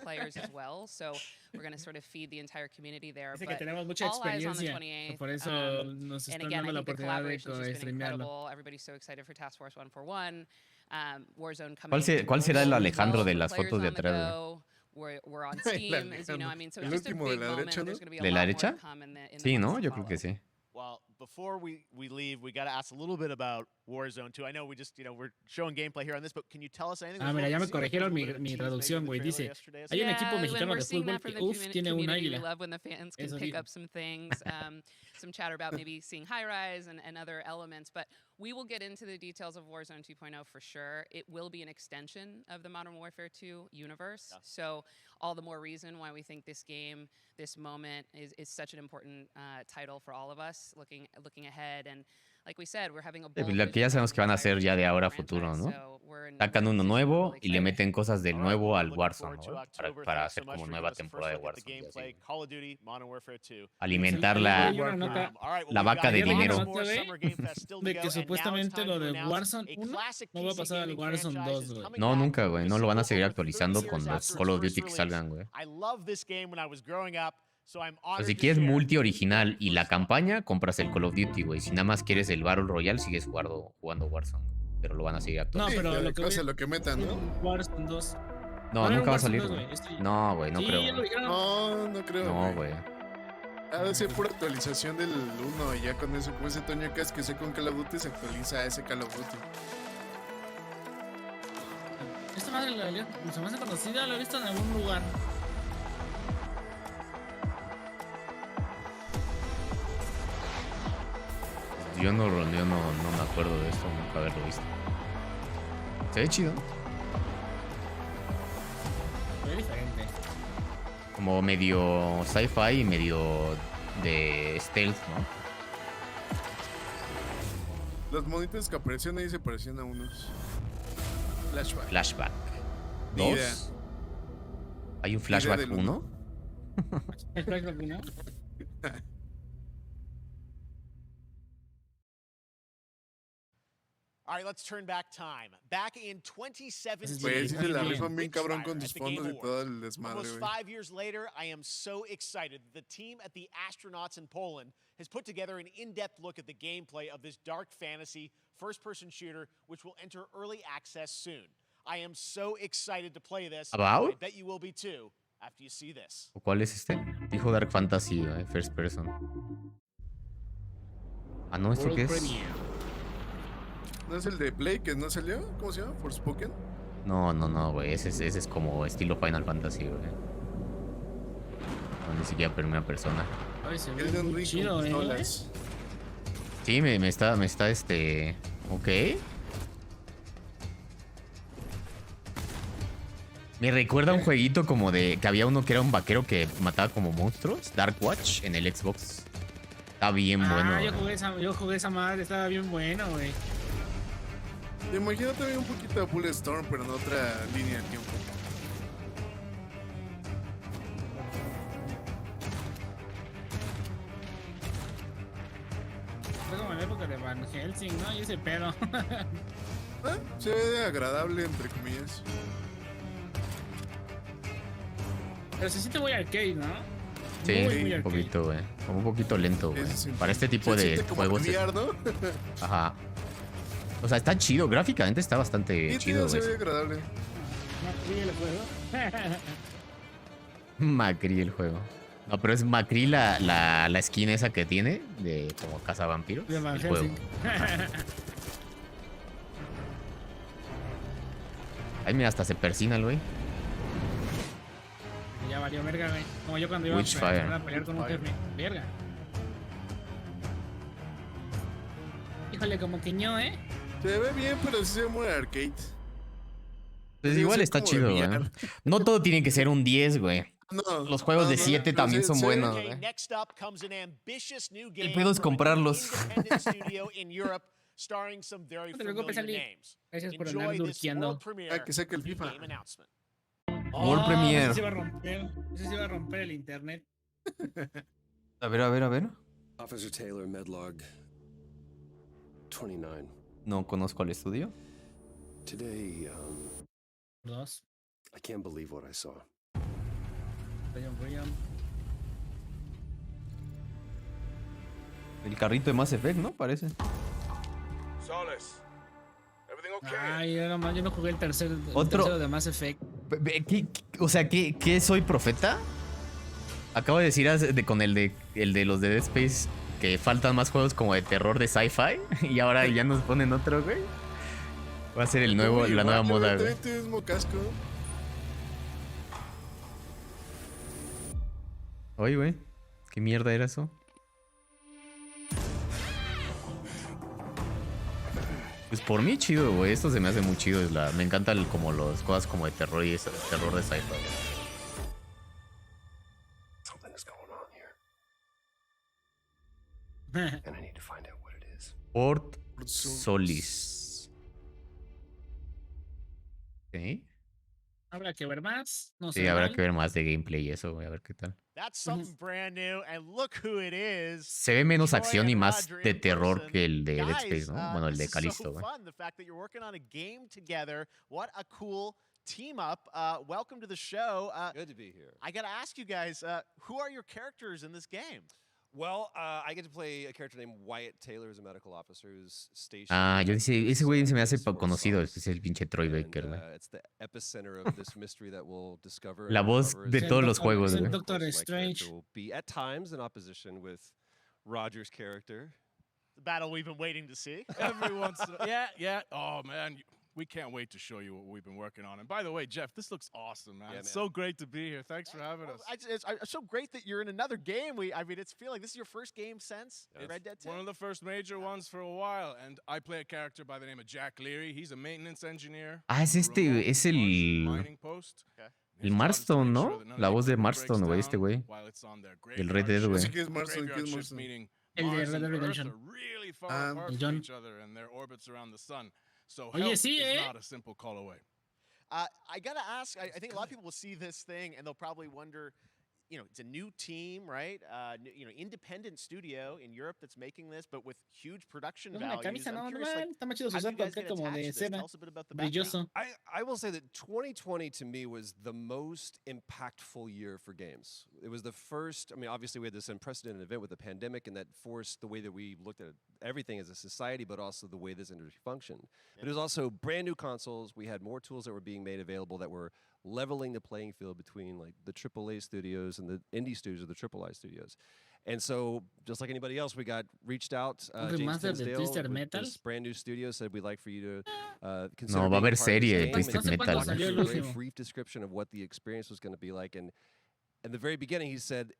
players as well. So we're going to sort of feed the entire community there. Dice que But tenemos mucha all eyes on the experiencia, 28th. por eso nos And están again, dando I la think the oportunidad de collaboration's just been streamearlo. incredible. Everybody's so excited for Task Force 141. Warzone coming ¿Cuál será el as Alejandro well, de with las players fotos de on the atrás, güey? go. We're on Steam, as you know. I mean, so El just a último de big la moment. derecha, ¿no? There's going to be a ¿De la lot more derecha? to come in the Sí, months ¿no? to Yo creo que follow. sí. Well, before we leave, we got to ask a little bit about Warzone 2. I know we just, we're showing gameplay here on this, but can you tell us anything? Ah, mira, ya me corrigieron mi traducción, güey. Dice, hay un equipo when mexicano we're de seeing fútbol that from que, the tiene un community, we águila. love when the fans can Eso pick dijo. up some things, some chatter about maybe seeing high rise and other elements. But we will get into the details of Warzone 2.0 for sure. It will be an extension of the Modern Warfare 2 universe. Yeah. So all the more reason why we think this game, this moment is such an important title for all of us looking ahead. And like we said, we're having a bold Pues lo que ya vision sabemos que van a hacer around the ya de entire ahora a franchise, futuro, ¿no? so we're in Sacan uno season, we're nuevo really y le excited. meten cosas del All right, nuevo well, al looking Warzone, forward to ¿no? October. Para Thanks so hacer much como for nueva giving us the temporada de first look at the Warzone. y así. gameplay, Call of Duty, Modern Warfare 2. Alimentar Hay la, una nota All right, well, la we've vaca got de Ayer leí una dinero. nota, güey, Summer Game Fest still to de go, que and now it's supuestamente time lo to de announce Warzone a 1 classic no va a PC pasar al gaming Warzone franchise 2, is güey. coming No, back nunca, güey. with No a lo van a sequel seguir over 30 actualizando years con los after Call its of Duty first que salgan, release. güey. I love this game when I was growing up, so I'm O honored si to quieres share multi the original y la first look. campaña, compras el Call of Duty, güey. Si nada más quieres el Battle Royale, sigues jugando Warzone. Pero lo van a seguir No, actualizando. pero lo que Pase voy lo que metan, ¿no? Warzone 2. No, era nunca va a Warzone salir, 2, güey. estoy- No, güey, no Sí, creo. ya lo güey. dijeron. No, no creo. No, güey. Ha de ser pura actualización del 1 y ya con eso, como ese Toño que es que sé con Call of Duty se actualiza ese Call of Duty. Esta madre se me hace conocida, la he visto en algún lugar. Yo no me acuerdo de esto, nunca haberlo visto. Se ve chido. Muy diferente. Como medio sci-fi y medio de stealth, ¿no? Los monitos que aparecían ahí se parecían a unos. Flashback. Flashback. Ni idea. ¿Dos? ¿Hay un flashback del 1? ¿Es Flashback 1? All right, let's turn back time. Back in 2017, Güey, sí se la rifan bien Big cabrón Fire con at sus the Game fondos y todo Awards. el desmadre, Almost güey. 5 years later, I am so excited that the team at the Astronauts in Poland has put together an in-depth look at the gameplay of this dark fantasy first-person shooter, which will enter early access soon. I am so excited to play this. About? I bet you will be too after you see this. ¿Cuál es este? Dijo Dark Fantasy, first person. Ah, no, ¿esto World qué es? Premiere. ¿No es el de Play que no salió? ¿Cómo se llama? ¿Forspoken? No, güey. Ese es como estilo Final Fantasy, güey. No, ni siquiera primera persona. Ay, se ve Elden muy Ring chido, con pistolas. Sí, me está Ok. Me recuerda a un jueguito como de... Que había uno que era un vaquero que mataba como monstruos. Dark Watch en el Xbox. Está bien bueno. Yo jugué esa madre, estaba bien bueno, güey. Te imagino también un poquito de Bulletstorm, pero en otra línea de tiempo. Fue como en la época de Van Helsing, ¿no? Y ese pedo. Se ve agradable, entre comillas. Pero se siente muy arcade, ¿no? Sí, Muy un arcade. poquito, güey. Como un poquito lento, güey. Sí, sí, sí. Para este tipo Se de siente como juegos. VR, ¿no? Ajá. O sea, está chido. Gráficamente está bastante Sí, chido, se güey. ve agradable. No, sí, el juego. Macri el juego. No, pero es Macri la skin esa que tiene de como cazavampiros. De Van El juego. Helsing. Ay, mira, hasta se persina el güey. Ya valió verga, güey. Como yo cuando iba Witchfire. a pelear con un jefe. Verga. Híjole, como que no, ¿eh? Se ve bien, pero sí se ve muy arcade. Pues Sí, igual es está como chido, de güey. VR. No todo tiene que ser un 10, güey. No, Los juegos de 7 pero también sí, son sí. buenos, Okay, güey. next up comes an ambitious new game pedo es from a new comprarlos. independent studio in Europe, starring some very No te preocupes, familiar Ali. names. Gracias por andar Enjoy this durqueando. world premiere Ah, que saque el new FIFA. game announcement. World Premiere. Ese se iba a romper. Ese se iba a romper el internet. A ver. Officer Taylor, Medlog 29. No conozco al estudio. Today, Dos. I can't believe what I saw. Brian. El carrito de Mass Effect, ¿no? Parece. Soles. Everything okay? Ay, yo no jugué el tercero de Mass Effect. O sea, ¿qué soy profeta? Acabo de decir con el de los de Dead Space que faltan más juegos como de terror de sci-fi y ahora ya nos ponen otro, güey. Va a ser la nueva moda, güey. Este mismo casco. Oye, güey. ¿Qué mierda era eso? Pues por mí chido, güey. Esto se me hace muy chido. Me encantan como las cosas como de terror y terror de sci-fi, güey. Something is going on here. And I need to find out what it is. Port Solis. ¿Sí? Habrá que ver más. No Sí, sé. habrá que ver más de gameplay y eso, güey. A ver qué tal. That's something brand new, and look who it is. Se ve menos Troy acción y and más Roger de in terror person. que el de Dead Guys, Space, ¿no? Bueno, el de this is Callisto, so güey. fun. The fact that you're working on a game together. What a cool team up. Welcome to the show. Good to be here. I got to ask you guys, who are your characters in this game? Well, I get to play a character named Wyatt Taylor, who's a medical officer who's stationed. Ah, yo decía, ese güey se me hace Source conocido, Office. es el pinche Troy Baker, güey. It's the epicenter of this mystery that we'll discover. La and voz uncover de as todos we los go. juegos, Es el güey. Doctor Of course, my character Strange. will be at times in opposition with Roger's character. The battle we've been waiting to see. Every once in a yeah. Oh, man. We can't wait to show you what we've been working on. And by the way, Jeff, this looks awesome, man. Yeah, It's man. so great to be here. Thanks for having us. It's so great that you're in another game. I mean, it's feeling like this is your first game since Red Dead 2. One of the first major ones for a while. And I play a character by the name of Jack Leary. He's a maintenance engineer. Ah, es Remote es mining post. Okay. el Marston, ¿no? La voz de Marston, güey, este güey. El Red Dead, güey. Sí, que es Marston, que es Marston. El de Red Dead Redemption. El John. Oye, sí, I got to ask, I think a lot of people will see this thing and they'll probably wonder, you know, it's a new team, right? You know, independent studio in Europe that's making this, but with huge production Una values. camisa I'm no, curious, like, está más chido su how do you zapato guys acá get como attached de to this? seda, Tell us a bit about the background. brilloso. I will say that 2020 to me was the most impactful year for games. It was the first, I mean, obviously we had this unprecedented event with the pandemic, and that forced the way that we looked at everything as a society, but also the way this industry functioned. But it was also brand new consoles. We had more tools that were being made available that were leveling the playing field between like the AAA studios and the indie studios or the AAA studios. And so, just like anybody else, we got reached out. James Tinsdale, with this brand new studio, said we'd like for you to consider No, va a being a haber part of this serie de game. Twisted And Metal. walked us through a very brief description of what the experience was going to be like. And in the very beginning, he said,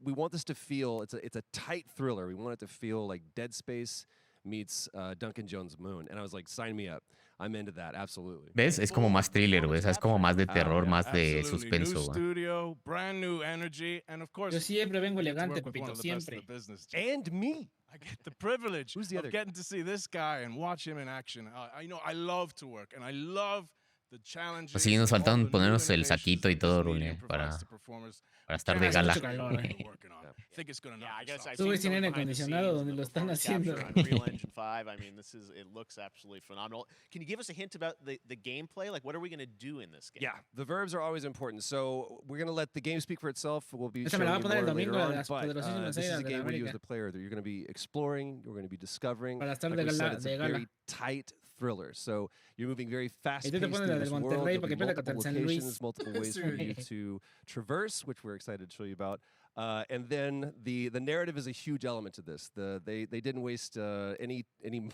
we want this to feel, it's a tight thriller. We want it to feel like Dead Space meets Duncan Jones' Moon. And I was like, sign me up. I'm into that, absolutely. ¿Ves? Es como más thriller, güey. O sea, es como más de terror, más de suspenso, New güey. studio, brand new energy, and of course, Yo siempre vengo I get to elegante, work with one Pepito, of the best in siempre. the business. And me. I get the privilege Who's the other of getting to see this guy and watch him in action. I know I love to work, and I love the challenges. Pues sí, nos and all faltan the ponernos new el innovations saquito y that todo, this medium Rule, provides to performers. para estar Can't de ask gala. much more what you're working on. I think it's gonna knock I guess us out. I've Tú, güey, seen sin some aire behind the acondicionado scenes, donde the lo están performance haciendo. capture on Unreal Engine 5. I mean, it looks absolutely phenomenal. Can you give us a hint about the gameplay? Like, what are we gonna do in this game? Yeah, the verbs are always important. So we're going to let the game speak for itself. We'll be Esa me la showing va a you poner el more later domingo de on. las But poderosísimas this is a águilas de la game where you as América. the player, you're going to be exploring, you're going to be discovering. Para estar Like de we said, gala, it's de a gala. very tight thriller. So you're moving very Y fast-paced tú te through pones la this del world. Monterrey There'll para be que pierda multiple contra el San Luis. locations, multiple ways for you to traverse, which we're excited to show you about. And then the narrative is a huge element to this. They didn't waste any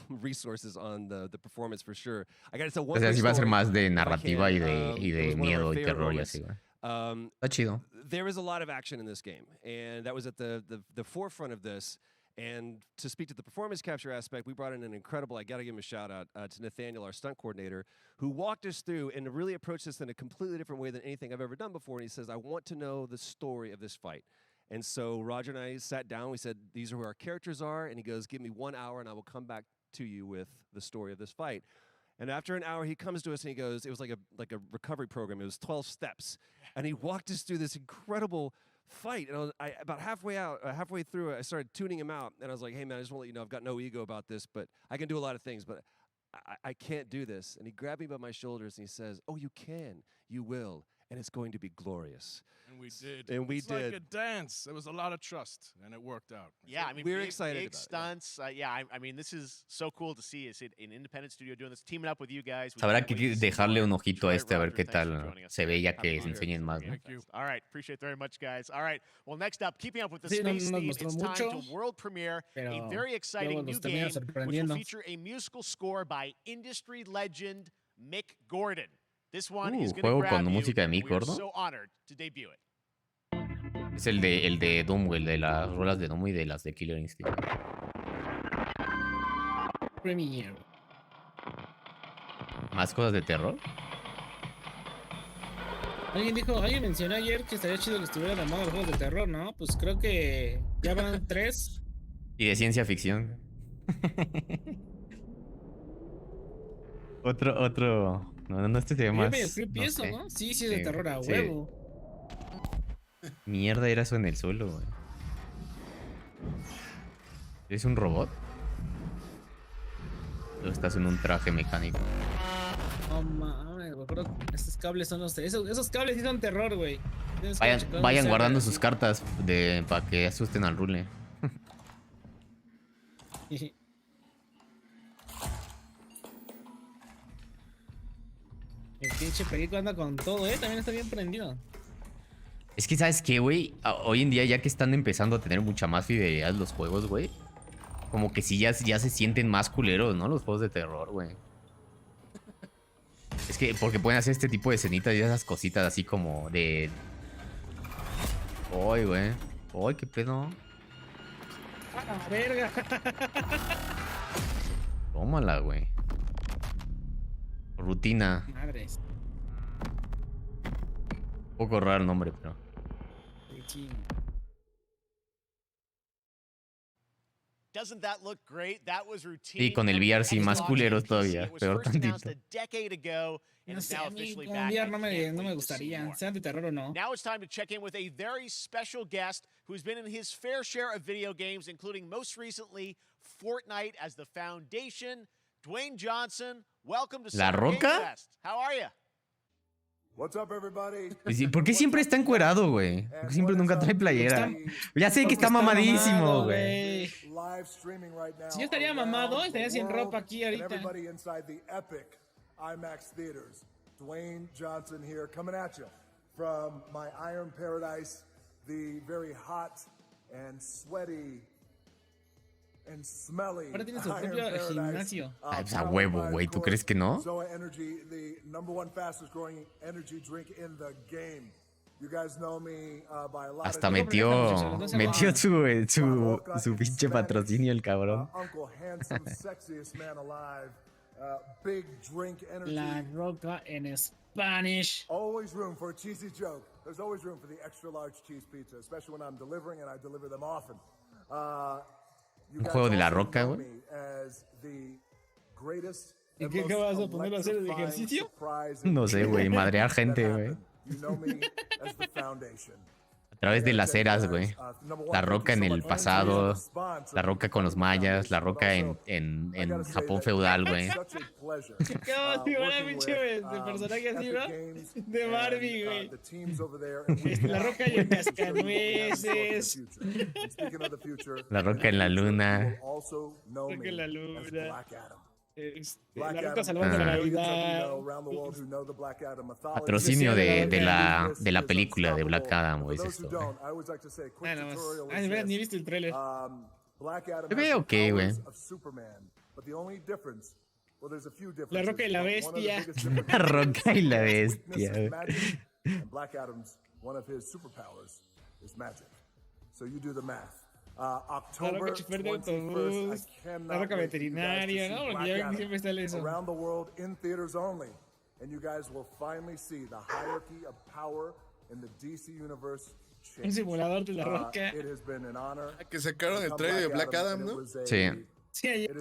resources on the performance for sure. I got to tell one O sea, sí va a ser story, más de if I narrativa can. y It de was one of our miedo y favorite terror y moments. así, güey. Está chido. There is a lot of action in this game, and that was at the forefront of this. And to speak to the performance capture aspect, we brought in an incredible, I got to give him a shout out to Nathaniel, our stunt coordinator, who walked us through and really approached this in a completely different way than anything I've ever done before. And he says, I want to know the story of this fight. And so Roger and I sat down, we said, these are who our characters are. And he goes, give me 1 hour and I will come back to you with the story of this fight. And after an hour, he comes to us and he goes, it was like a recovery program. It was 12 steps. And he walked us through this incredible fight. And about halfway through it, I started tuning him out. And I was like, hey, man, I just want to let you know I've got no ego about this, but I can do a lot of things, but I can't do this. And he grabbed me by my shoulders and he says, oh, you can. You will. And it's going to be glorious. And we did. And we it's did. like a dance. There was a lot of trust, and it worked out. Yeah, I mean, we're big, excited big about stunts. Yeah, I mean, this is so cool to see. It's an independent studio doing this, teaming up with you guys. We Habrá can't que wait to see dejarle more. un ojito a Detroit este a ver Roger, qué thanks for tal joining us se today. ve ya Happy que to se be here. enseñen más, ¿no? Thank you. All right, appreciate it very much, guys. All right, well, next up, keeping up with the Sí, no space nos theme, mostró it's time mucho, to world premiere a pero very exciting luego new nos game, termina which will sorprendiendo. feature a musical score by industry legend Mick Gordon. This one is going to Juego grab con you. música de Mick We are Gordon. so honored to debut it. Es el de Doom, güey, el de las rolas de Doom y de las de Killer Instinct. Premiere. ¿Más cosas de terror? Alguien mencionó ayer que estaría chido que estuviera de moda los juegos de terror, ¿no? Pues creo que ya van 3. Y de ciencia ficción. Otro. No, este se ve más. medio creepy No eso, sé. ¿no? Sí, es de terror a sí. huevo. Mierda, era eso en el suelo, güey. ¿Es un robot? ¿O estás en un traje mecánico? No mames, güey. Estos cables son los. Esos cables sí son terror, güey. Vayan guardando sus cartas para que asusten al Rule. El pinche perico anda con todo, también está bien prendido. Es que, ¿sabes qué, güey? Hoy en día, ya que están empezando a tener mucha más fidelidad los juegos, güey. Como que sí ya se sienten más culeros, ¿no? Los juegos de terror, güey. Es que porque pueden hacer este tipo de escenitas y esas cositas así como de... ¡Ay, güey! ¡Ay, qué pedo! ¡Ah, verga! Tómala, güey. Rutina. Madres. Un poco raro el nombre, pero... Doesn't that look great? That was routine. Sí, con el VR sí, más culeros todavía, peor tantito. No sé, a mí con VR no me gustaría, sea de terror o no. Now it's time to check in with a very special guest who's been in his fair share of video games, including most recently Fortnite as the foundation. Dwayne Johnson, welcome to ¿La Summer Game Roca? Fest. How are you? What's up, everybody? ¿Por qué siempre está encuerado, güey? ¿Por qué siempre nunca trae playera? Ya sé que está mamadísimo, güey. Si yo estaría mamado, estaría sin ropa aquí ahorita. IMAX theaters. Dwayne Johnson here, coming at you from my Iron Paradise, the very hot and sweaty and smelly Ahora tiene su propio gimnasio. Ay, pues a huevo, güey. ¿Tú crees que no? Zoa Energy, the #1 fastest growing energy drink in the game. You guys know me by a lot. Hasta metió su pinche patrocinio el cabrón. Uncle Handsome, sexiest man alive. Big drink energy. La Roca en Spanish. Always room for a cheesy joke. There's always room for the extra large cheese pizza, especially when I'm delivering, and I deliver them often. Un juego de la Roca, güey. ¿Y qué vas a poner a hacer de ejercicio? No sé, güey. Madrear gente, güey. A través de las eras, güey. La Roca en el pasado, la Roca con los mayas, la Roca en Japón feudal, güey. ¿Qué vas a una pinche de personaje así, ¿no? De Barbie, güey. La Roca y el cascanueces. La Roca en la luna. La Roca en la luna. La Roca salvando la Navidad. Patrocinio de la película de Black Adam, güey. Es esto, güey. De verdad, ni he visto el trailer. Se ve ok, güey. La Roca y la Bestia. La Roca y la Bestia, güey. La Roca chofer de autobús, la Roca veterinaria, ¿no? Porque ya ven que siempre sale eso. Un simulador de la Roca. Que sacaron el trailer de Black Adam, ¿no? Sí.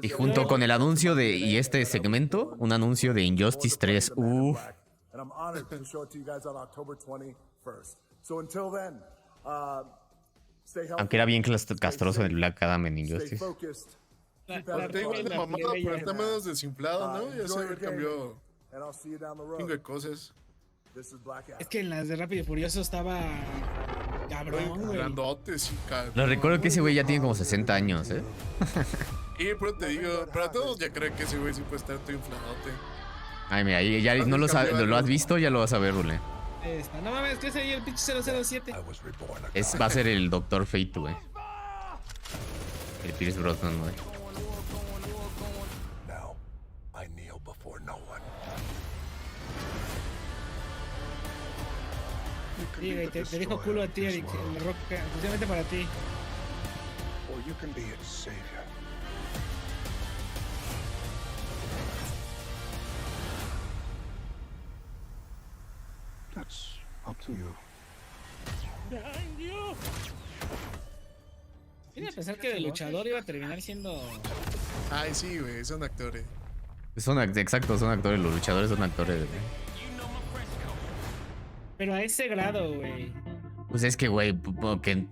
Y junto con el anuncio y este segmento, un anuncio de Injustice 3. Aunque era bien castroso el Black Adam en Injustice. Tengo de mamada, pero está menos desinflado, ¿no? Ya se cambió un chingo de cosas. Es que en las de Rápido y Furioso estaba cabrón, güey. Grandote, sí, cabrón. Lo recuerdo que ese güey ya tiene como 60 años, ¿eh? Y pero te digo, para todos ya creo que ese güey sí puede estar todo infladote. Ay, mira, ya no lo has visto, ya lo vas a ver, Rule. No mames, ¿qué es ahí el pinche 007? Va a ser el Dr. Fate, güey. El Pierce Brosnan, güey. Sí, güey, te dijo culo a ti, Eric, el Rock, especialmente para ti. That's up to you. Quería pensar que el luchador iba a terminar siendo... Ay, sí, güey, son actores. Exacto, son actores, los luchadores son actores, güey. Pero a ese grado, güey. Pues es que, güey,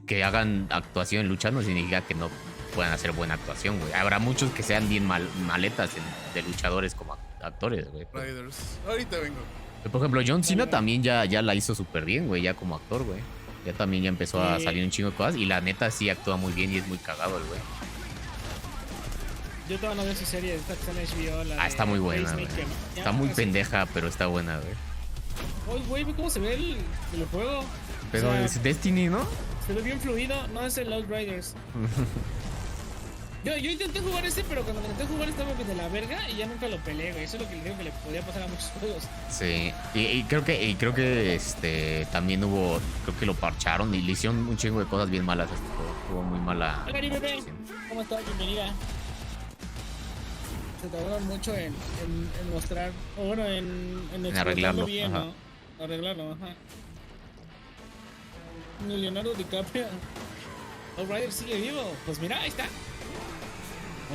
que hagan actuación en lucha no significa que no puedan hacer buena actuación, güey. Habrá muchos que sean bien maletas de luchadores como actores, güey. Riders. Ahorita vengo. Por ejemplo, John Cena también ya la hizo súper bien, güey, ya como actor, güey. Ya también empezó a salir un chingo de cosas y la neta sí actúa muy bien y es muy cagado el güey. Yo todavía no veo su serie, esta que está en HBO. Está muy buena, güey. Está muy pendeja, pero está buena, güey. Oye, güey, ¿cómo se ve el juego? Pero es Destiny, ¿no? Se ve bien fluido, no es el Outriders. Yo intenté jugar pero cuando me intenté jugar estaba de la verga y ya nunca lo peleé, güey. Eso es lo que le digo que le podía pasar a muchos juegos. Sí, y creo que también creo que lo parcharon y le hicieron un chingo de cosas bien malas. Tuvo muy mala. Hola, bebé. ¿Cómo estás? Bienvenida. Se tardaron mucho en mostrar, o bueno, en arreglarlo bien, ajá. ¿No? Arreglarlo, ajá. Leonardo DiCaprio. Outrider sigue vivo. Pues mira, ahí está.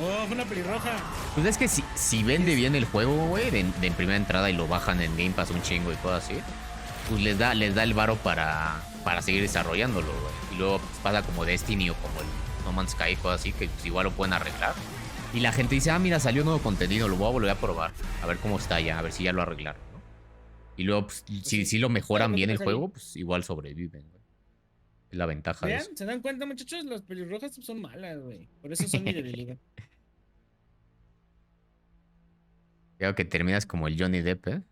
Oh, fue una pelirroja. Pues es que si vende bien el juego, güey, de primera entrada y lo bajan en Game Pass un chingo y cosas así, pues les da el varo para seguir desarrollándolo, güey. Y luego pues, pasa como Destiny o como el No Man's Sky y cosas así, que pues, igual lo pueden arreglar. Y la gente dice, mira, salió nuevo contenido, lo voy a volver a probar, a ver cómo está ya, a ver si ya lo arreglaron, ¿no? Y luego, pues, si lo mejoran bien el juego, pues igual sobreviven, güey. Es la ventaja de Vean, eso. ¿se dan cuenta, muchachos? Las pelirrojas son malas, güey. Por eso son mi debilidad. Creo que terminas como el Johnny Depp, ¿eh?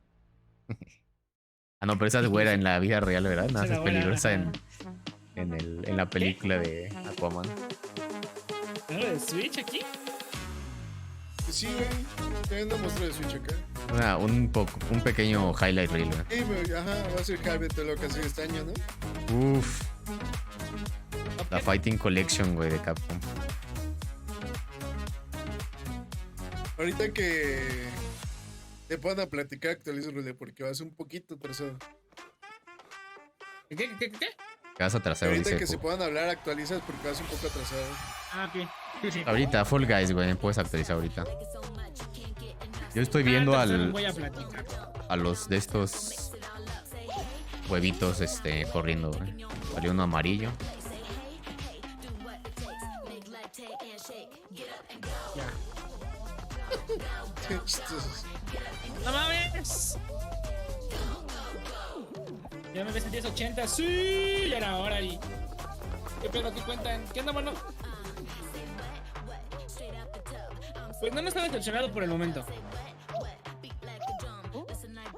No, pero esa es güera en la vida real, ¿verdad? No, es peligrosa en la película de Aquaman. ¿Algo de Switch aquí? Sí, güey. También no mostró de Switch acá. Un pequeño highlight reel, güey. Sí, güey, ajá, va a ser Javier lo que hace este año, ¿no? Uf. La Fighting Collection, güey, de Capcom. Ahorita que te puedan a platicar, actualiza Rule, porque vas un poquito atrasado. ¿Qué? Que vas atrasado, Ahorita dice. que se puedan hablar, actualizas porque vas un poco atrasado. Ah, ok. Ahorita, Fall Guys, güey, puedes actualizar ahorita. Yo estoy viendo a los de estos huevitos corriendo, güey. Salió uno amarillo. ¡No mames! Ya me ves en 1080. ¡Sí! Ya era hora y... ¿Qué pedo? ¿Qué cuentan? ¿Qué onda, mano? Pues no estaba decepcionado por el momento.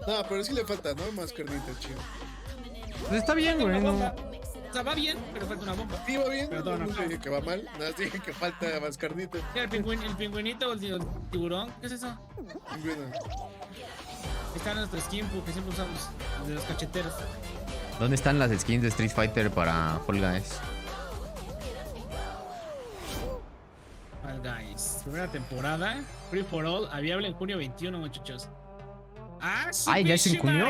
No, pero sí le falta, ¿no? Más carnita, chido. Pues está bien, güey. No. O sea, va bien, pero falta una bomba. Sí, va bien. Pero no dije que va mal. Nada, dije que falta más carnita. Mira, el pingüinito o el tiburón. ¿Qué es eso? Pingüino. Está nuestro skin que siempre usamos. De los cacheteros. ¿Dónde están las skins de Street Fighter para Fall Guys? Fall Guys. Primera temporada. Free for All. Viable en junio 21, muchachos. Ay, ¿ya es en junio?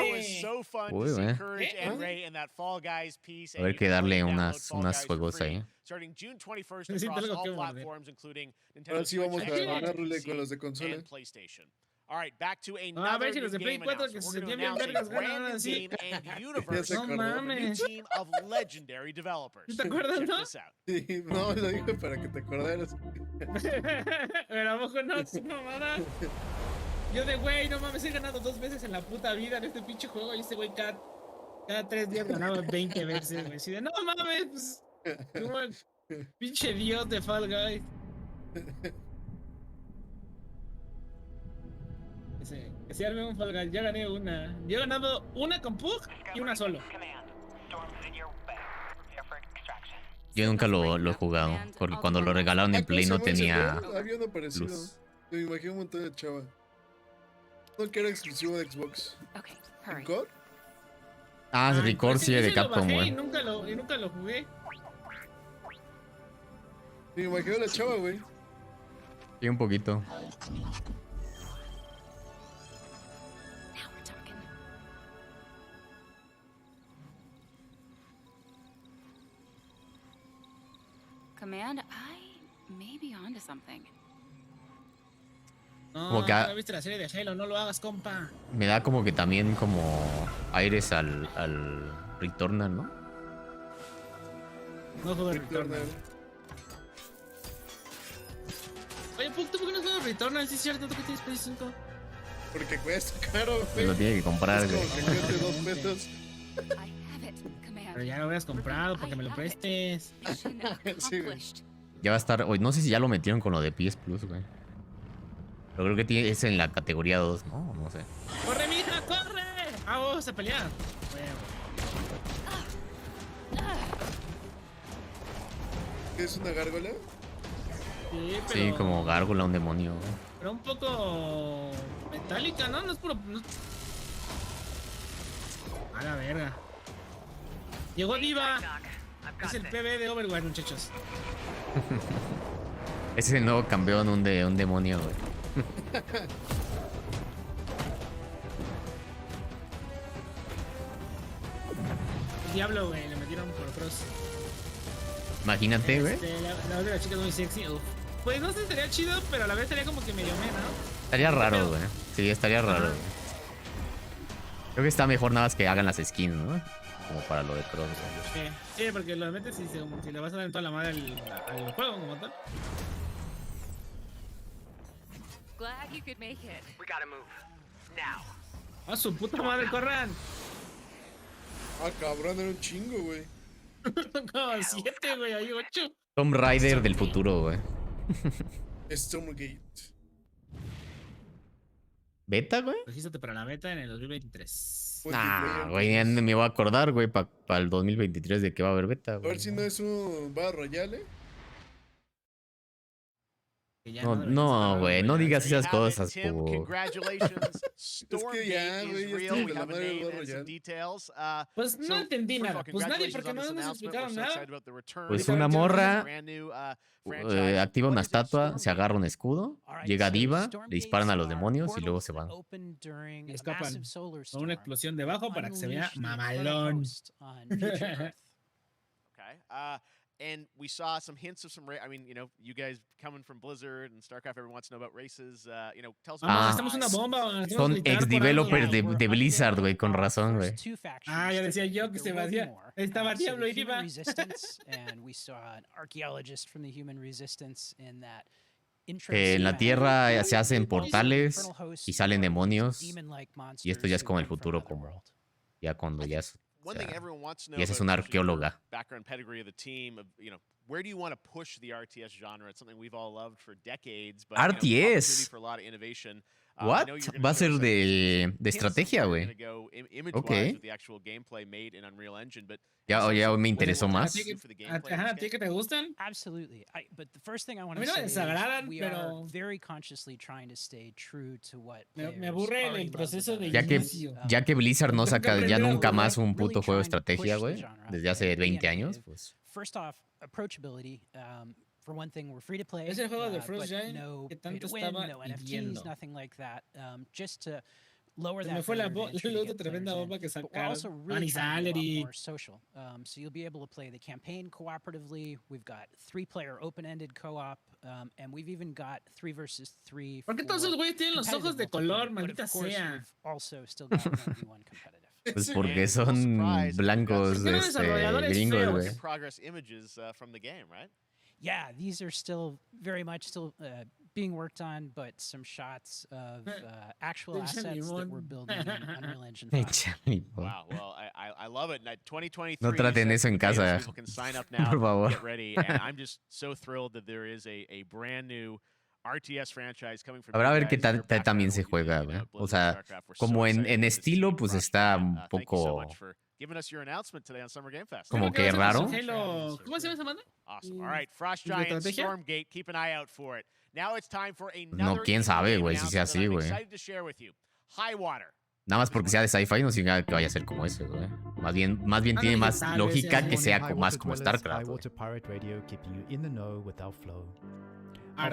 Uy, güey. A ver que darle unas juegos ahí. Ahora sí vamos a ganar Rule con los de consola. A ver si los de Play 4 que se sentían bien vergas ganan así. No mames. ¿Te acuerdas, no? Sí, no, lo dije para que te acordaras. Pero a poco no, es mamada. Yo de güey, no mames, he ganado 2 veces en la puta vida en este pinche juego. Y este güey cada 3 días ganaba 20 veces, güey. Así de, no mames, pues, como el pinche dios de Fall Guys. Que se arme un Fall Guys. Ya gané una. Yo he ganado una con Pug y una solo. Yo nunca lo he jugado. Porque cuando lo regalaron en Play no tenía. Había uno parecido. Me imagino un montón de chava. No, que era exclusivo de Xbox. ¿Record? Record sí, de Capcom, güey. Y nunca lo jugué. Me imagino la chava, güey. Sí, un poquito. Command, I may be onto something. No, no viste la serie de Halo, no lo hagas, compa. Me da como que también como aires al Returnal, ¿no? No juego Returnal. Oye, Pug, ¿tú por qué no juegas Returnal? Sí es cierto, ¿tú que tienes Play 5? Porque cuesta caro, güey. Pues lo tiene que comprar, güey. güey. Es como que cueste 2 pesos. Pero ya lo hubieras comprado porque me lo prestes. Sí, güey. Ya va a estar. Hoy no sé si ya lo metieron con lo de PS Plus, güey. Pero creo que es en la categoría 2, ¿no? No sé. ¡Corre, mija, corre! Vamos a pelear. ¿Qué es una gárgola? Sí, pero... Sí, como gárgola, un demonio, güey. Pero un poco metálica, ¿no? No es puro... No... A la verga. Llegó Diva. Es el PB de Overwatch, muchachos. Ese es el nuevo campeón, un demonio, güey. El diablo, güey, le metieron por cross. Imagínate, güey. La otra chica es muy sexy. Uf. Pues no sé, estaría chido, pero a la vez estaría como que medio mena, ¿no? Estaría raro, güey. Sí, estaría raro, güey. Creo que está mejor nada más que hagan las skins, ¿no? Como para lo de Cross, güey. Sí, porque lo metes y como si le vas a dar en toda la madre al juego como tal. Glad you could make it. We gotta move. Now. ¡A su puta madre, corran! Ah, cabrón, era un chingo, güey. Como 7, güey, hay 8. Tomb Raider del futuro, güey. Stormgate. ¿Beta, güey? Regístrate para la beta en el 2023. Nah, güey, ya me voy a acordar, güey, para el 2023 de que va a haber beta, A güey. ver si no es un Battle Royale. No, güey, no digas esas cosas, Tim, po. congratulations. Stormgate ya, is güey, real. We la have a madre del name Battle and some Royale. details. Pues no entendí nada. Pues nadie, porque no nos explicaron nada. Pues una morra activa una estatua, se agarra un escudo, llega Diva, le disparan a los demonios y luego se van. Escapan con una explosión debajo para que se vea mamalón. Okay. And we saw some hints of some, I mean, you know, you guys coming from Blizzard and StarCraft, everyone wants to know about races. You know, tell us hacemos una bomba. Son ex-developers de Blizzard, güey, con razón, güey. Ah, ya decía yo que se vacía. Estaba Diablo y Diva. Que en la Tierra se hacen portales y salen demonios. Y esto ya es como el futuro, como ya cuando ya es... One thing everyone wants to know y esa es about una your arqueóloga. background pedigree of the team, of, you know, where do you want to push the RTS genre? It's something we've all loved for decades, but RTS. you know, opportunity for a lot of innovation. What? Va a ser de estrategia, güey. Ok. Ya me interesó más. Ajá, ¿a ti que te gustan? Absolutely. But the first thing I want A mí to no me say desagradan, is we pero are very consciously trying to stay true to what me aburre el proceso de inicio. Ya que Blizzard no saca ya nunca más un really puto juego de trying to push estrategia, the güey, genre desde hace and be 20 años, innovative. pues. First off, approachability. For one thing, we're free to play. Es el juego de but Frost Giant no que pay tanto to win, estaba no pidiendo. NFTs, nothing like that. Just to lower Se that me fue la barrier to entry to otra get tremenda players in. bomba que But we're sacaron. also really Money trying to be a salary. lot more social. So you'll be able to play the campaign cooperatively. We've got 3-player open-ended co-op, and we've even got 3 versus 3. ¿Por qué todos esos güeyes tienen los ojos de color, maldita sea? Also still got 1v1 competitive. Pues porque son blancos, gringos, güey. Progress images from the game, right? Yeah, these are still very much still being worked on, but some shots of actual assets that we're building in Unreal Engine 5. Wow, well, I love it. 2023. No traten eso en casa, people can sign up now, por favor. get ready, and I'm just so thrilled that there is a brand new RTS franchise coming from. Habrá a ver qué tal también se juega, güey. O sea, como en estilo, pues está un poco... Giving us your announcement today on Summer Game Fest. Como que raro. ¿Cómo se llama esa banda? Awesome. All right, Frost Giant, Stormgate, keep an eye out for it. Now it's time for another. No, quién sabe, güey, si sea así, güey. Excited to share with you. High Water. Nada más porque sea de sci-fi no significa que vaya a ser como ese, güey. Más bien tiene más lógica que sea más como StarCraft.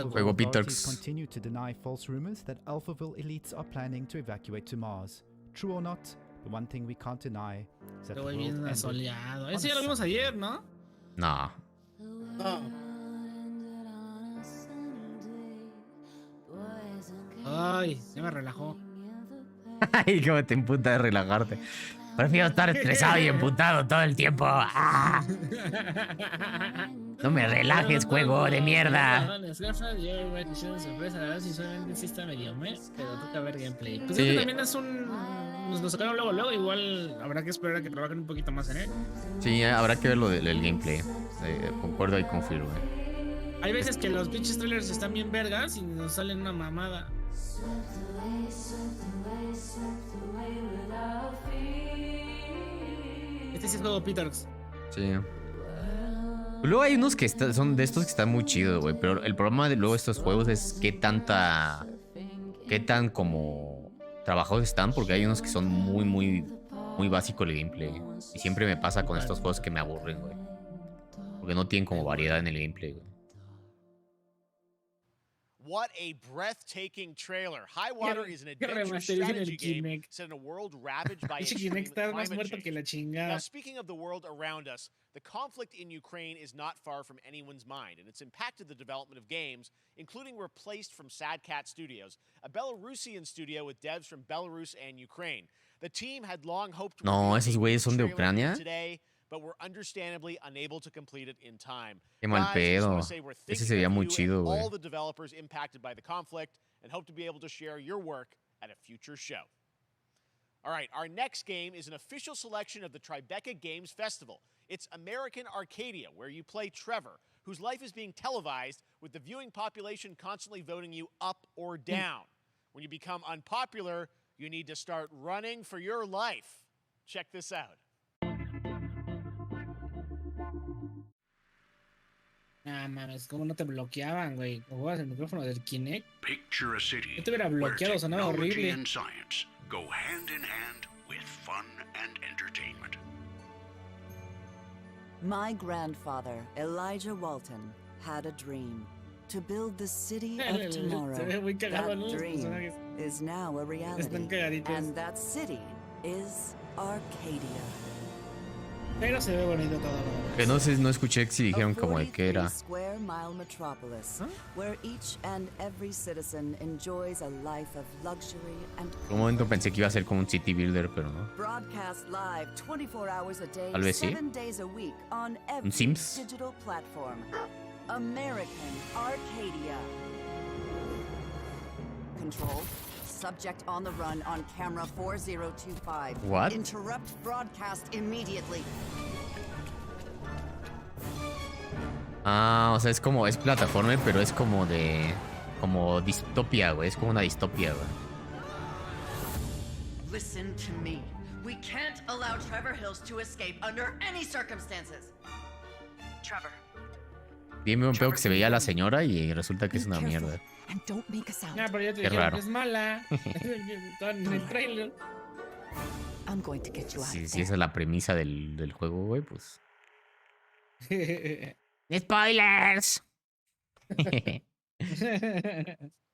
Juego Pitox. Continue to deny false rumors that Alphaville elites are planning to evacuate to Mars. True or not, the one thing we can't deny is that the Estoy world bien ended asoleado. on Ese ya lo vimos ayer, ¿no? No. Ay, ya me relajó. Ay, cómo te emputa de relajarte. Prefiero estar estresado y emputado todo el tiempo. ¡Ah! No me relajes, juego de mierda. Pero toca ver gameplay. Pues Sí. también es un... Nos lo sacaron luego. Igual habrá que esperar a que trabajen un poquito más en él. Sí, habrá que ver lo del gameplay. Concuerdo y confirmo. Hay veces que los pinches trailers están bien vergas y nos salen una mamada. Este sí es juego Pitox. Sí. Luego hay unos que son de estos que están muy chidos, güey. Pero el problema de luego estos juegos es qué tan como trabajados están. Porque hay unos que son muy básico el gameplay. Y siempre me pasa con estos juegos que me aburren, güey. Porque no tienen como variedad en el gameplay, güey. What a breathtaking trailer. High Water is an adventure strategy game set in a world ravaged by extreme climate change. Now, speaking of the world around us, the conflict in Ukraine is not far from anyone's mind, and it's impacted the development of games, including Replaced from Sad Cat Studios, a Belarusian studio with devs from Belarus and Ukraine. The team had long hoped to No, esos güeyes son de Ucrania. Today, but were understandably unable to complete it in time. Qué mal pedo. Ese se veía muy chido, güey. All the developers impacted by the conflict, and hope to be able to share your work at a future show. All right, our next game is an official selection of the Tribeca Games Festival. It's American Arcadia, where you play Trevor, whose life is being televised with the viewing population constantly voting you up or down. When you become unpopular, you need to start running for your life. Check this out. Ah, mames, ¿cómo no te bloqueaban, güey? ¿Jugabas el micrófono del Kinect? Picture a city Yo te hubiera bloqueado, sonaba horrible. and science go hand in hand with fun and entertainment. My grandfather, Elijah Walton, had a dream to build the city of tomorrow. That dream is now a reality, and that city is Arcadia. Pero se ve bonito todo. Que no sé, no escuché si dijeron como de qué era. Square mile metropolis, where each and every citizen enjoys a life of luxury and. Por un momento pensé que iba a ser como un city builder, pero no. Broadcast live 24 hours a day, Tal vez sí. 7 days a week on every Sims? digital platform. American Arcadia. Control. Subject on the run on camera 4025. What? Interrupt broadcast immediately. Ah, o sea, es plataforma, pero es como distopia, güey. Es como una distopia, güey. Listen to me. We can't allow Trevor Hills to escape under any circumstances. Trevor. Bien un pedo que se veía a la señora y resulta que es una mierda. Nah, pero ya te Qué dijeron raro. que es mala. En el trailer. Si esa es la premisa del juego, güey, pues. ¡Spoilers!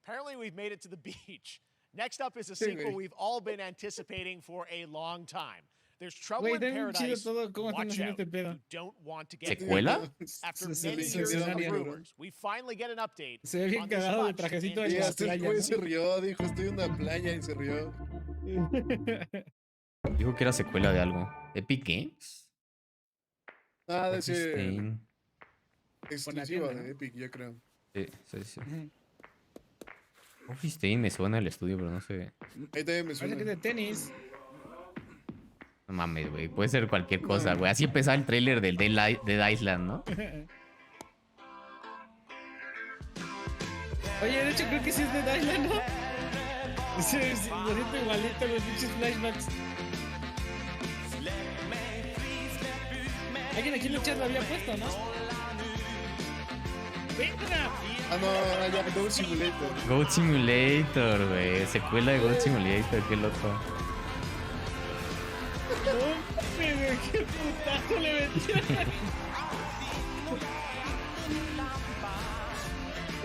Apparently, we've made it to the beach. Next up is a sequel we've all been anticipating for a long time. There's Trouble in Paradise. Watch out. You don't want to get ¿Secuela? After many years of rumors, we finally get an update. Se ve bien cagado de trajecito de la playa. Güey se rió, dijo, estoy en una playa y se rió. Dijo que era secuela de algo. ¿Epic Games? Ah, de ese Stein. exclusiva de Epic, yo creo. Sí. Office Stein me suena el estudio, pero no sé. Ahí también me suena. Parece que es de tenis. No mames, güey. Puede ser cualquier cosa, güey. Así empezaba el tráiler del Dead Island, ¿no? Oye, de hecho creo que sí es de Island, ¿no? Sí, bonito igualito los pinches flashbacks. Alguien aquí en el chat lo había puesto, ¿no? ¡Venga! Ah, no, ya, Goat Simulator. Goat Simulator, güey. Secuela de Goat Simulator, qué loco. ¡Qué putazo le metieron!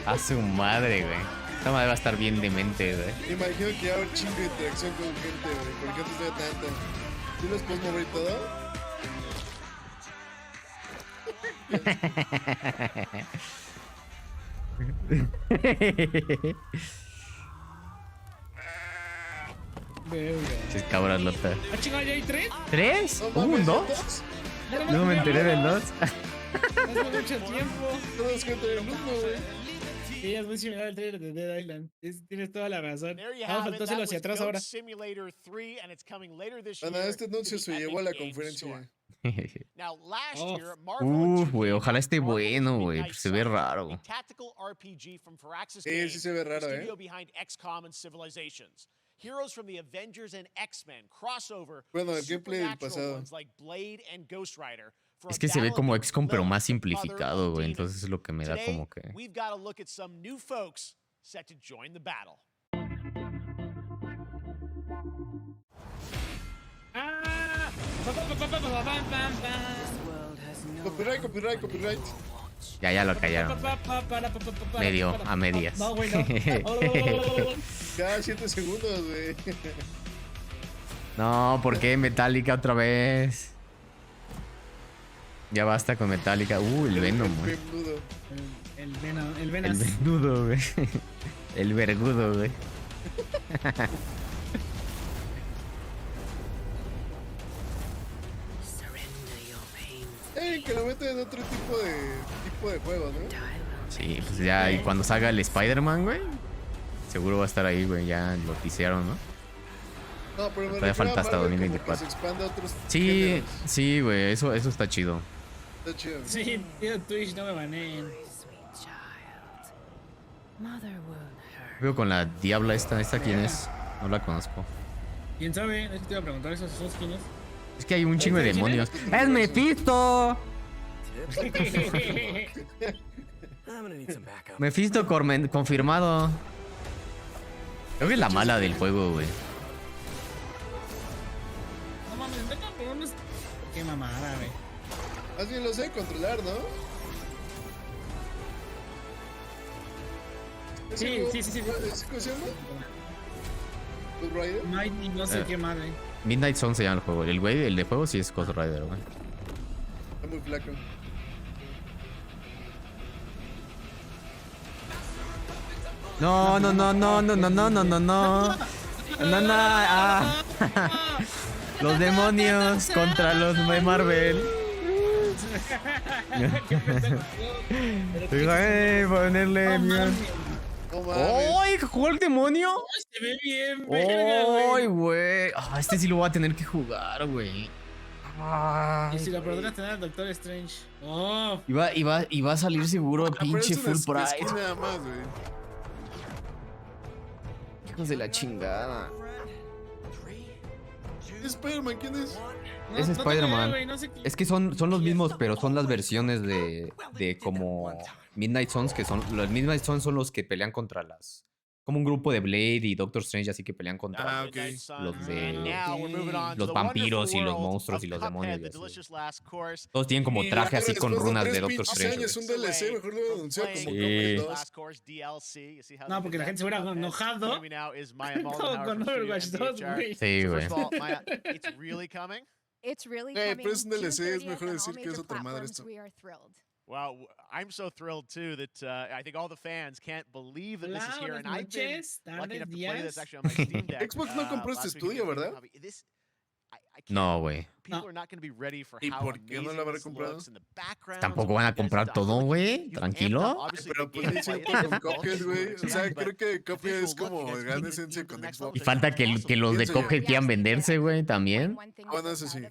A su madre, güey. Esta madre va a estar bien demente, güey. Me imagino que hay un chingo de interacción con gente, güey. ¿Por qué antes no había tanta? ¿Tú los puedes mover y todo? Verga. Es cabra lota. ¿Ah, chingada, ya hay 3? ¿3? No, ¿Un mames, 2? No me enteré del 2. Hace mucho tiempo. Todos gente del mundo, güey. Sí, es muy similar al trailer de Dead Island. Tienes toda la razón. There you Vamos a have it. faltárselo That hacia was atrás Goat ahora. Simulator 3, and it's coming later this Bueno, year este anuncio to se the llevó a la Epic Games conferencia. Store. Now, last year, Marvel Uf, güey, ojalá esté bueno, güey. Se ve raro. a tactical RPG from Firaxis Sí, Games, sí se ve raro, the studio behind XCOM and Civilizations. Heroes from the Avengers and X-Men crossover. Bueno, el gameplay del supernatural pasado. ones like Blade and Ghost Rider. For Es a que se ve battle como against XCOM, pero Lilith, más mother simplificado, of güey. demons. Entonces es lo que me da Today, como que. we've got to look at some new folks set to join the battle. ¡Ah! Copyright. Ya lo callaron. Medio, a medias. No, güey, no. Cada 7 segundos, güey. No, ¿por qué Metallica otra vez? Ya basta con Metallica. El Venom, güey. El Venas. El venudo, güey. El vergudo, güey. Que lo meten en otro tipo de juego, ¿no? Sí, pues ya, y cuando salga el Spider-Man, güey, seguro va a estar ahí, güey. Ya lo tisearon, ¿no? No, pero me todavía falta hasta Marvel 2024. como que se expande a otros Sí, géneros. sí, güey, eso está chido. Está chido. Sí, tío, Twitch, no me baneen. Veo con la diabla esta quién es, no la conozco. ¿Quién sabe? Es que te iba a preguntar esos quién es. Es que hay un chingo de demonios. ¡Es Mephisto! Mephisto confirmado. Creo que es la mala del juego, güey. No mames, no cabrones. Qué mamada, güey. Más bien lo sé controlar, ¿no? Sí. ¿Cómo se llama? ¿Ghost Rider? Mighty, no sé qué madre. Midnight Sun se llama el juego. El güey, el de juego sí es Ghost Rider, güey. Está muy flaco. No. Los demonios contra los de Marvel. Ponerle miedo. ¡Ay! ¿Jugó el demonio? Se ve bien, verga, ¡Ay, güey! Este sí lo voy a tener que jugar, güey. Y si lo podrás tener al Doctor Strange. Oh. Iba a salir seguro pinche full price. Nada más, güey. Hijos de la chingada. Spider-Man, ¿quién es? Es Spider-Man. Es que son los mismos, pero son las versiones de como Midnight Suns, que son los Midnight Suns son los que pelean contra las como un grupo de Blade y Doctor Strange, así que pelean contra los de los vampiros y los monstruos y los demonios. Todos tienen como traje así con runas de Doctor Strange. Es un DLC, mejor lo anunció como No, porque la gente se hubiera enojado con Overwatch 2, güey. Sí, güey. Pero es un DLC, es mejor decir que es otra madre esto. Well, I'm so thrilled too that I think all the fans can't believe that this is here, and I've been lucky enough to play this actually on my Steam Deck. Xbox no compró este estudio, ¿verdad? No, güey. People are not going to be ready for ¿Y how por qué no lo habrá amazing this comprado? looks in the background. Tampoco van a comprar todo, güey. Tranquilo. Pero pues dicen con Cuphead, güey. O sea, creo que Cuphead es como gran esencia con Xbox. Y falta que los de Cuphead quieran venderse, güey, también. Bueno, eso sí.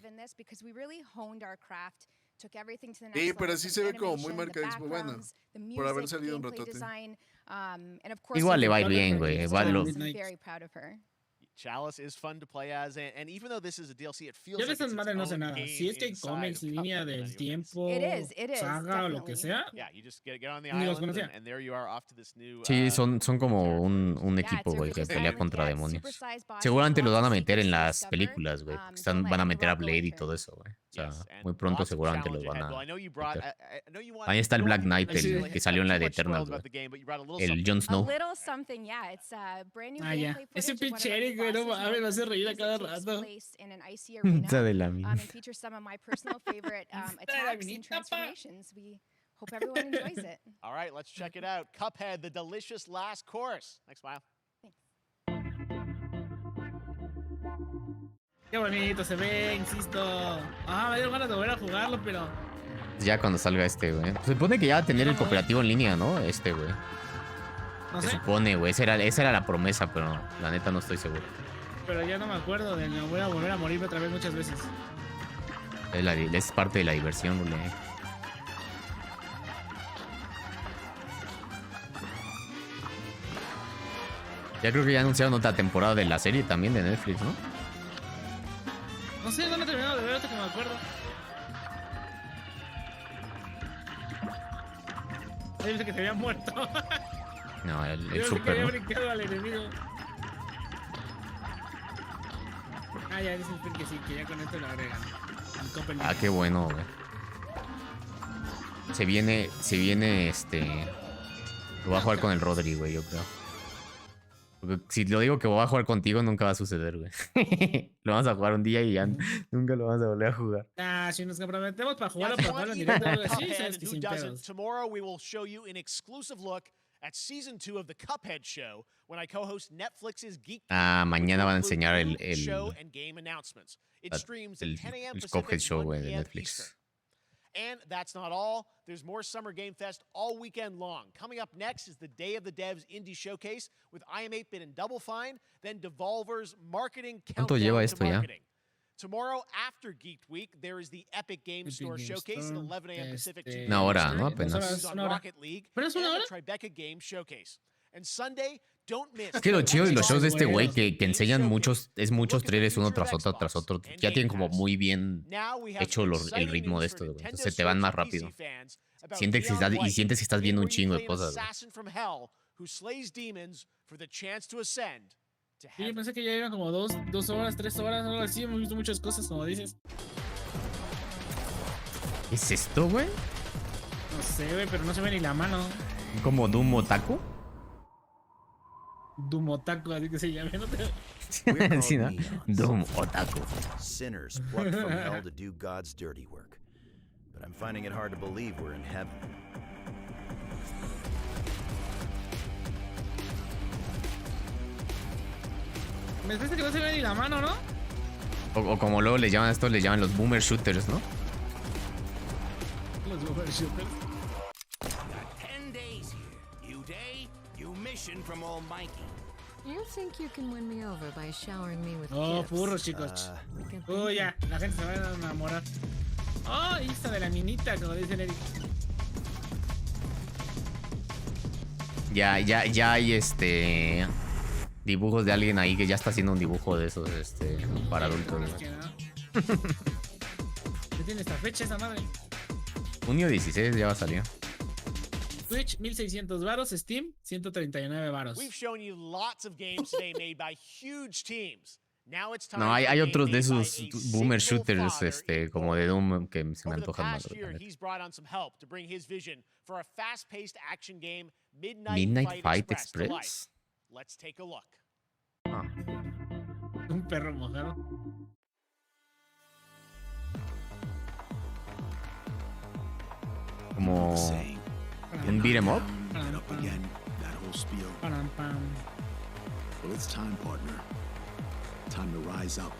Sí, pero sí se ve como muy marca Xbox. Bueno, por haber salido un ratote. Igual le va a ir bien, güey. Chalice is fun to play as, and even though this is a DLC, it feels Yo de like esas madres no sé nada. Si es que hay cómics, línea del tiempo, saga o lo que sea. Ni los conocía. Sí, son como un equipo, güey, que pelea contra demonios. Seguramente los van a meter en las películas, güey. Van a meter a Blade y todo eso, güey. O sea, muy pronto seguramente los van a meter. Ahí está el Black Knight, el que salió en la de Eternals, güey. El Jon Snow. Ah, ya. Ese pinche Eric, güey, no mames, me hace reír a cada rato. Está de la mina. Hope everyone enjoys it. All right, let's check it out. Cuphead, the delicious last course. Next Smile. Qué bonito se ve, insisto. Me dio ganas de volver a jugarlo, pero... Ya cuando salga este, güey. Se supone que ya va a tener el cooperativo en línea, ¿no? Este, güey. No Se sé. supone, güey. Esa era la promesa, pero la neta no estoy seguro. Pero ya no me acuerdo de no voy a volver a morirme otra vez muchas veces. Es parte de la diversión, güey. Ya creo que ya anunciaron otra temporada de la serie también de Netflix, ¿no? No sé, no me he terminado de ver hasta que me acuerdo. Yo pensé que se había muerto. No, el Yo super, que había ¿no? brincado al enemigo. Ya dicen que sí, que ya con esto lo agregan. Ah, qué bueno, güey. Se viene, lo voy a jugar con el Rodri, güey, yo creo. Porque si lo digo que voy a jugar contigo, nunca va a suceder, güey. Lo vamos a jugar un día y ya nunca lo vamos a volver a jugar. Si nos comprometemos para jugarlo en directo o algo así, sabes que sin pedos. Tomorrow we will show you an exclusive look at season 2 of the Cuphead show when I co-host Netflix's Geek. Mañana van a enseñar el show and game announcements. It streams at 10 a.m. Cuphead show, 1 güey, de p.m. Netflix. Eastern. And that's not all. There's more Summer Game Fest all weekend long. Coming up next is the Day of the Devs Indie Showcase with IM8-Bit and Double Fine, then Devolver's Marketing Countdown to Marketing. Tomorrow, after Geek Week, there is the Epic Game Store Showcase at 11 a.m. Pacific. Una hora, ¿no? Apenas. On Rocket League and the Tribeca Game Showcase. And Sunday, don't miss. Es que lo chido de los shows de este güey que enseñan muchos trailers uno tras otro. Ya tienen como muy bien hecho el ritmo de esto, güey. Entonces te van más rápido. Sientes que estás viendo un chingo de cosas, güey. Sí, yo pensé que ya iban como 2 horas, 3 horas, algo así. Hemos visto muchas cosas, como dices. ¿Qué es esto, güey? No sé, güey, pero no se ve ni la mano. ¿Como Doom Otaku? Doom Otaku, así que se llama. Sí, ¿no? Doom Otaku. Sinners plucked from hell to do God's dirty work. But I'm finding it hard to believe we're in heaven. Me parece que no se ve ni la mano, ¿no? O como luego le llaman esto, le llaman los boomer shooters, ¿no? Los boomer shooters. 10 days here. New day, new mission from Almighty. You think you can win me over by showering me with gifts? Furros, chicos. Ya, la gente se va a enamorar. Hija de la minita, como dice Eric. Ya hay dibujos de alguien ahí que ya está haciendo un dibujo de esos para adultos, ¿no? ¿Qué tiene esta fecha esa madre? Junio 16 ya va a salir. Twitch 1600 varos, Steam 139 varos. We've shown you lots of games today made by huge teams. Now it's time. No, hay otros de esos boomer shooters como de Doom que se me antojan más. He's brought on some help to bring his vision for a fast-paced action game, Midnight Fight Express. Let's take a look. Un perro mojado. Como un beat 'em up. Well, it's time, partner. Time to rise up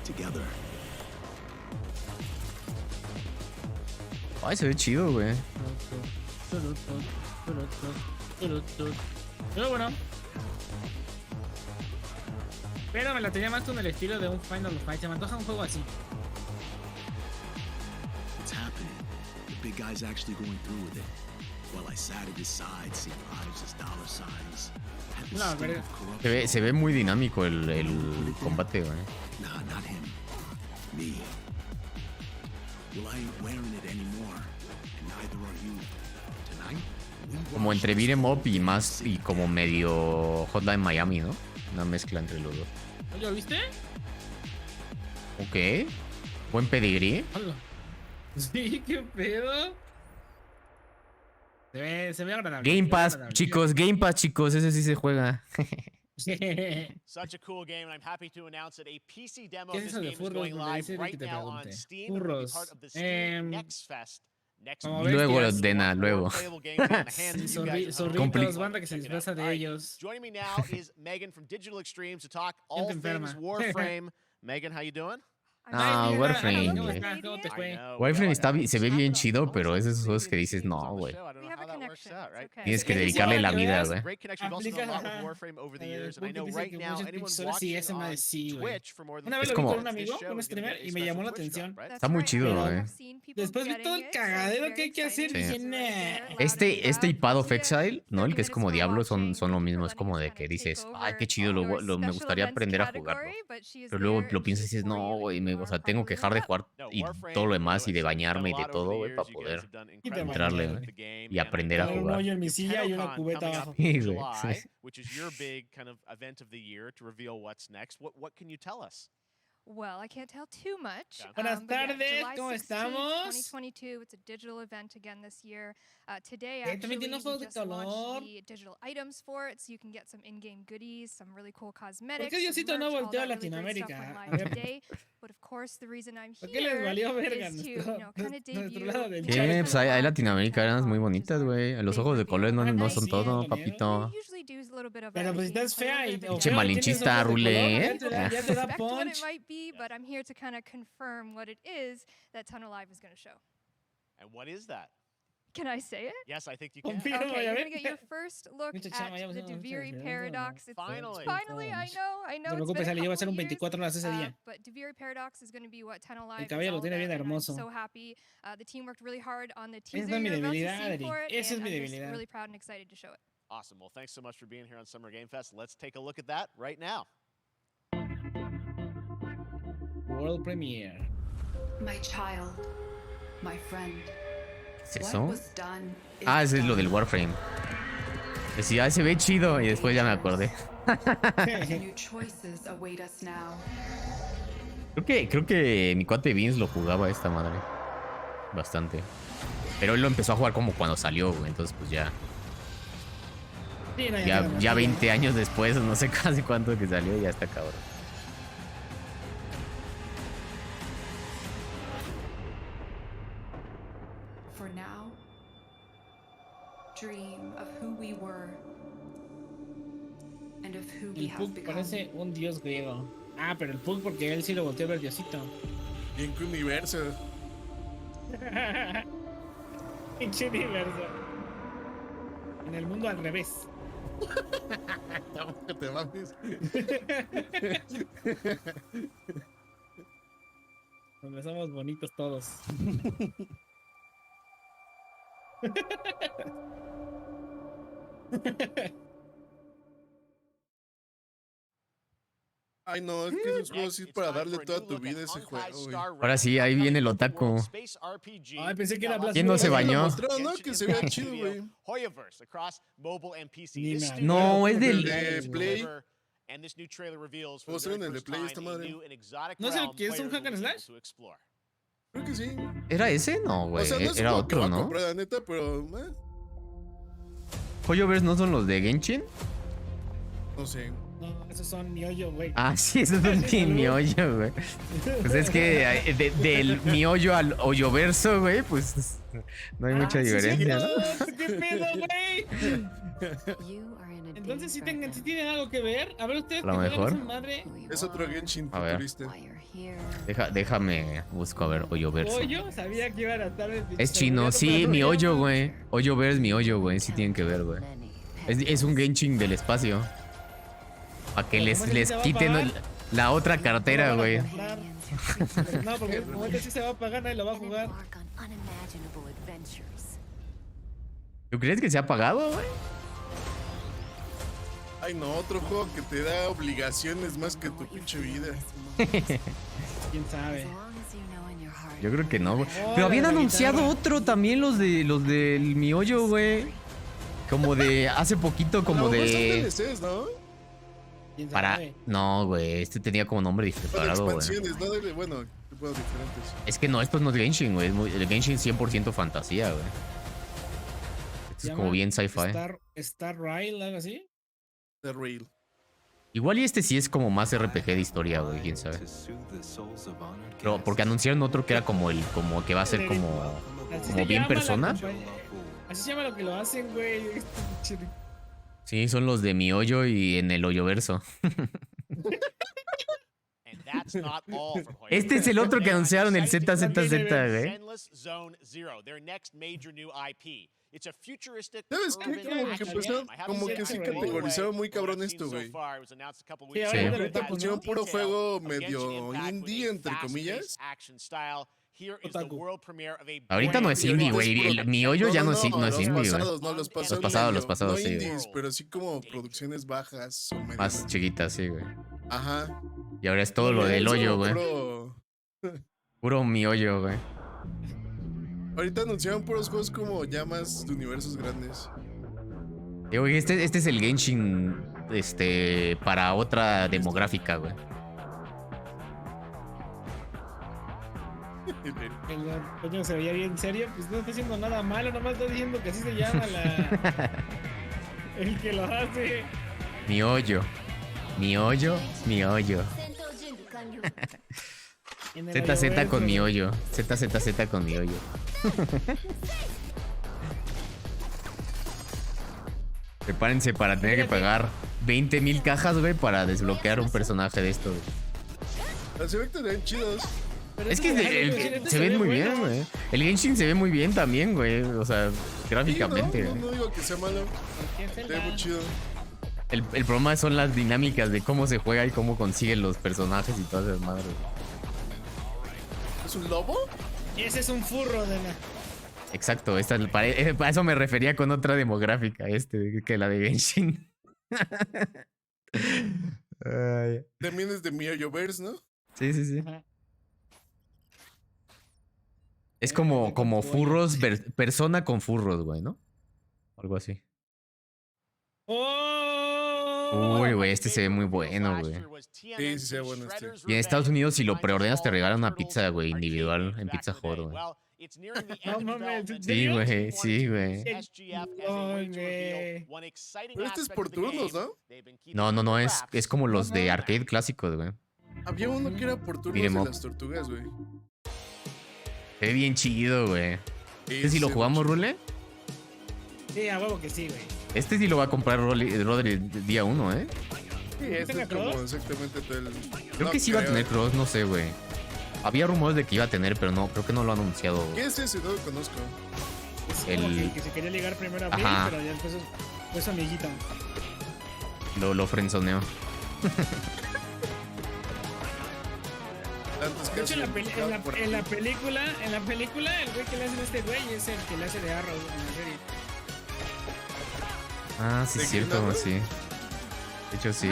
together. Ay, se ve chido, güey. Pero bueno. Pero me la tenía más con el estilo de un Final Fight. Se me antoja un juego así. It's happening. The big guy's actually going through with it. While I sat at his side, seeing lives as dollar signs. No, pero se ve muy dinámico el combate, güey. Nah, not him. Me. Well, I ain't wearing it anymore. And neither are you. Tonight? Como entre beat 'em up y como medio Hotline Miami, ¿no? Una mezcla entre los dos. ¿Lo viste? Ok. Buen pedigrí. Sí, qué pedo. Se ve agradable. Game Pass, chicos, ese sí se juega. Such a cool game, and I'm happy to announce that a PC demo of this game is going live right now on Steam. It'll be part of the Steam Next Fest. Luego, Dena, luego. Zorritos, banda que se disfraza de ellos. Joining me now is Megan from Digital Extremes to talk all things Warframe. Megan, how you doing? Warframe. Warframe se ve bien chido, pero es esos juegos que dices, no, güey. Tienes que dedicarle la vida, güey. Una vez lo vi con un amigo, un streamer, y me llamó la atención. Está muy chido, güey. Después vi todo el cagadero que hay que hacer y dije, nah. Este y Path of Exile, ¿no? El que es como Diablo, son lo mismo. Es como de que dices, ay, qué chido, me gustaría aprender a jugarlo. Pero luego lo piensas y dices, no, güey, o sea, tengo que dejar de jugar y todo lo demás y de bañarme y de todo, güey, para poder entrarle, güey, y aprender a jugar. Un hoyo en mi silla y una cubeta abajo. Sí, güey. Which is your big kind of event of the year to reveal what's next. What can you tell us? Well, I can't tell too much. Buenas tardes, July ¿cómo 16th, estamos? 2022. It's a digital event again this year. Today, También actually, tiene we ojos de just launched color. the digital items for it, so you can get some in-game goodies, some really cool ¿Por cosmetics. qué Diosito some no merch, all volteó a that really great stuff Latinoamérica? went A live ver. today. But of course, the reason I'm ¿Por qué les here valió verga is to, nuestro, kind of nuestro debut lado del Sí, chat? pues hay latinoamericanas muy bonitas, güey. Los ojos de colores no son sí, todo, la neta. papito. usually do a little bit of Pero a pues si estás fea y o Pinche feo y tienes malinchista, ojos de Rule, color, ¿eh? ya te da suspect what it punch. might be, but I'm here to kind of confirm what it is that TONNY is going to show. And what is that? Can I say it? Yes, I think you can. Okay, you're going to get your first look Mucha at chama, ya the vamos a Duviri hacer, paradox. It's Finally. Finally, I know. No te It's preocupes, been Ali, a yo voy a hacer couple un years, 24 horas ese día. but Duviri paradox is going to be what TONNY El is cabello lo all tiene bien about, and I'm hermoso. so happy. The team worked really hard on the Esa teaser. es mi You're about to debilidad, see Adri. for it, Esa es and mi I'm just debilidad. really proud and excited to show it. Awesome. Well, thanks so much for being here on Summer Game Fest. Let's take a look at that right now. World Premiere. My child, my friend. ¿Qué es What eso? was done is Ah, ese es lo done. del Warframe. Decía, se ve chido y después ya me acordé. New choices await us now. Creo que mi cuate Vince lo jugaba esta madre. Bastante. Pero él lo empezó a jugar como cuando salió, güey. Entonces pues ya. Sí, no, Ya 20 años después, no sé casi cuánto que salió, ya está cabrón. For now, dream of who we were and of who we El have Pug become. parece un dios griego. Ah, pero el Pug porque él sí lo volteó a ver Diosito. ¿Y en qué universo? Pinche universo. En el mundo al revés. Tampoco te mames. Donde somos bonitos todos. Ay, no, es que esos juegos sí es para darle toda tu vida a ese juego, güey. Ahora sí, ahí viene el otaku. Ay, pensé que era ¿Quién no se bañó? Mostraron, ¿no? Que se vea chido, güey. Hoyoverse across mobile and PC. Ni This nada. studio No, es El del... de Play. And this new trailer reveals for the Mostraron very el de first Play time esta a madre. new and exotic ¿No es el realm que es un players hack and will be able slash? to explore. Creo que sí. ¿Era ese? No, güey. O sea, no es Era como que otro, va a ¿no? comprar, la neta, pero ¿Hoyoverse no son los de Genshin? no sé. No, esos son miollo, güey. Ah, sí, esos son Team Miollo, güey. Pues es que del Miollo al Hoyoverso, güey, pues no hay mucha diferencia, ¿no? ¿Qué pedo, güey? Entonces sí tienen algo que ver. A ver ustedes A lo que juegan mejor. esa madre. Es otro Genshin A ver. futurista. Déjame, busco a ver Hoyoverso. Pollo, sabía que iban a estar. Es chino, sí, Miollo, güey. Hoyoverse, Miollo, güey, sí tienen que ver, güey. Es un Genshin del espacio. Para que les quiten la otra cartera, güey. No, porque como este sí se va a pagar, nadie lo va a jugar. ¿Tú crees que se ha pagado, güey? Ay, no, otro juego que te da obligaciones más que tu pinche vida. ¿Quién sabe? Yo creo que no, güey. Pero habían anunciado otro también los del Miollo, güey. Como de hace poquito, como No, de... son DLCs, ¿no? ¿Quién Para... sabe? No, güey, este tenía como nombre Son separado, güey. expansiones, ¿no? Bueno, juegos diferentes. Es que no, esto no es Genshin, güey. El Genshin es 100% fantasía, güey. Esto es como bien sci-fi. Star Rail, algo así. The Real. Igual y este sí es como más RPG de historia, güey, quién sabe. Pero porque anunciaron otro que era como que va a ser como bien persona. Así se llama lo que lo hacen, güey. Sí, son los de Miollo y en el Hoyoverso. And that's not all from Hoyoverse. Este es el otro que anunciaron, el ZZZ, güey. Zenless Zone Zero, their next major new IP. It's a futuristic ¿Sabes qué? urban Como que action empezaron, game. I haven't como seen que it sí right away. categorizaron muy What I've cabrón seen esto, so güey. far, it was announced a couple Sí, weeks ahora ago. de Ahorita repente pusieron puro Detail juego of Genshin medio Impact indie, with a entre fast-paced comillas. action style. Here is the Otaku. world premiere of a Ahorita no es indie, güey. El Miollo ya no es indie, güey. Los pasados, Los pasados, sí. indies, pero sí como producciones bajas o medias. Más chiquitas, sí, güey. Ajá. Y ahora es todo lo del hoyo, güey. Puro Miollo, güey. Ahorita anunciaron puros juegos como ya más de universos grandes. Güey, este es el Genshin para otra demográfica, güey. Coño, se veía bien serio, pues no está haciendo nada malo, nomás está diciendo que así se llama el que lo hace. Mi hoyo. Mi hoyo, mi hoyo. ZZ con mi hoyo. ZZZ con mi hoyo. Prepárense para tener que pagar 20,000 cajas, güey, para desbloquear un personaje de esto, güey. Los efectos se ven chidos. Es que se ven muy bien, güey. El Genshin se ve muy bien también, güey. O sea, gráficamente. Sí, no digo que sea malo. Se ve muy chido. El problema son las dinámicas de cómo se juega y cómo consiguen los personajes y todas esas madres. ¿Es un lobo? Ese es un furro de la... Exacto, a eso me refería con otra demográfica, que la de Genshin. También es de Miyoverse, ¿no? Sí, sí, sí. Es como furros, persona con furros, güey, ¿no? Algo así. Uy, güey, este se ve muy bueno, güey. Sí, se ve bueno este. Y en Estados Unidos, si lo preordenas, te regalan una pizza, güey, individual en Pizza Hut, güey. No mames, Sí, güey, sí, güey. Pero este es por turnos, ¿no? No, es como los de arcade clásicos, güey. Había uno que era por turnos de las tortugas, güey. Se ve bien chido, güey. ¿Este sí lo jugamos, Rule? Sí, a huevo que sí, güey. Este sí lo va a comprar Rodri día 1, ¿eh? Sí, este es como exactamente todo el... Creo que sí iba a tener cross, no sé, güey. Había rumores de que iba a tener, pero no, creo que no lo ha anunciado. ¿Qué es ese? No lo conozco. Es como que se quería ligar primero a Bill, pero ya después fue su amiguita. Lo frenzoneó. De hecho, en la película, el güey que le hacen a este güey es el que le hace de Arrow en la serie. Ah, sí, es cierto, sí. De hecho, sí.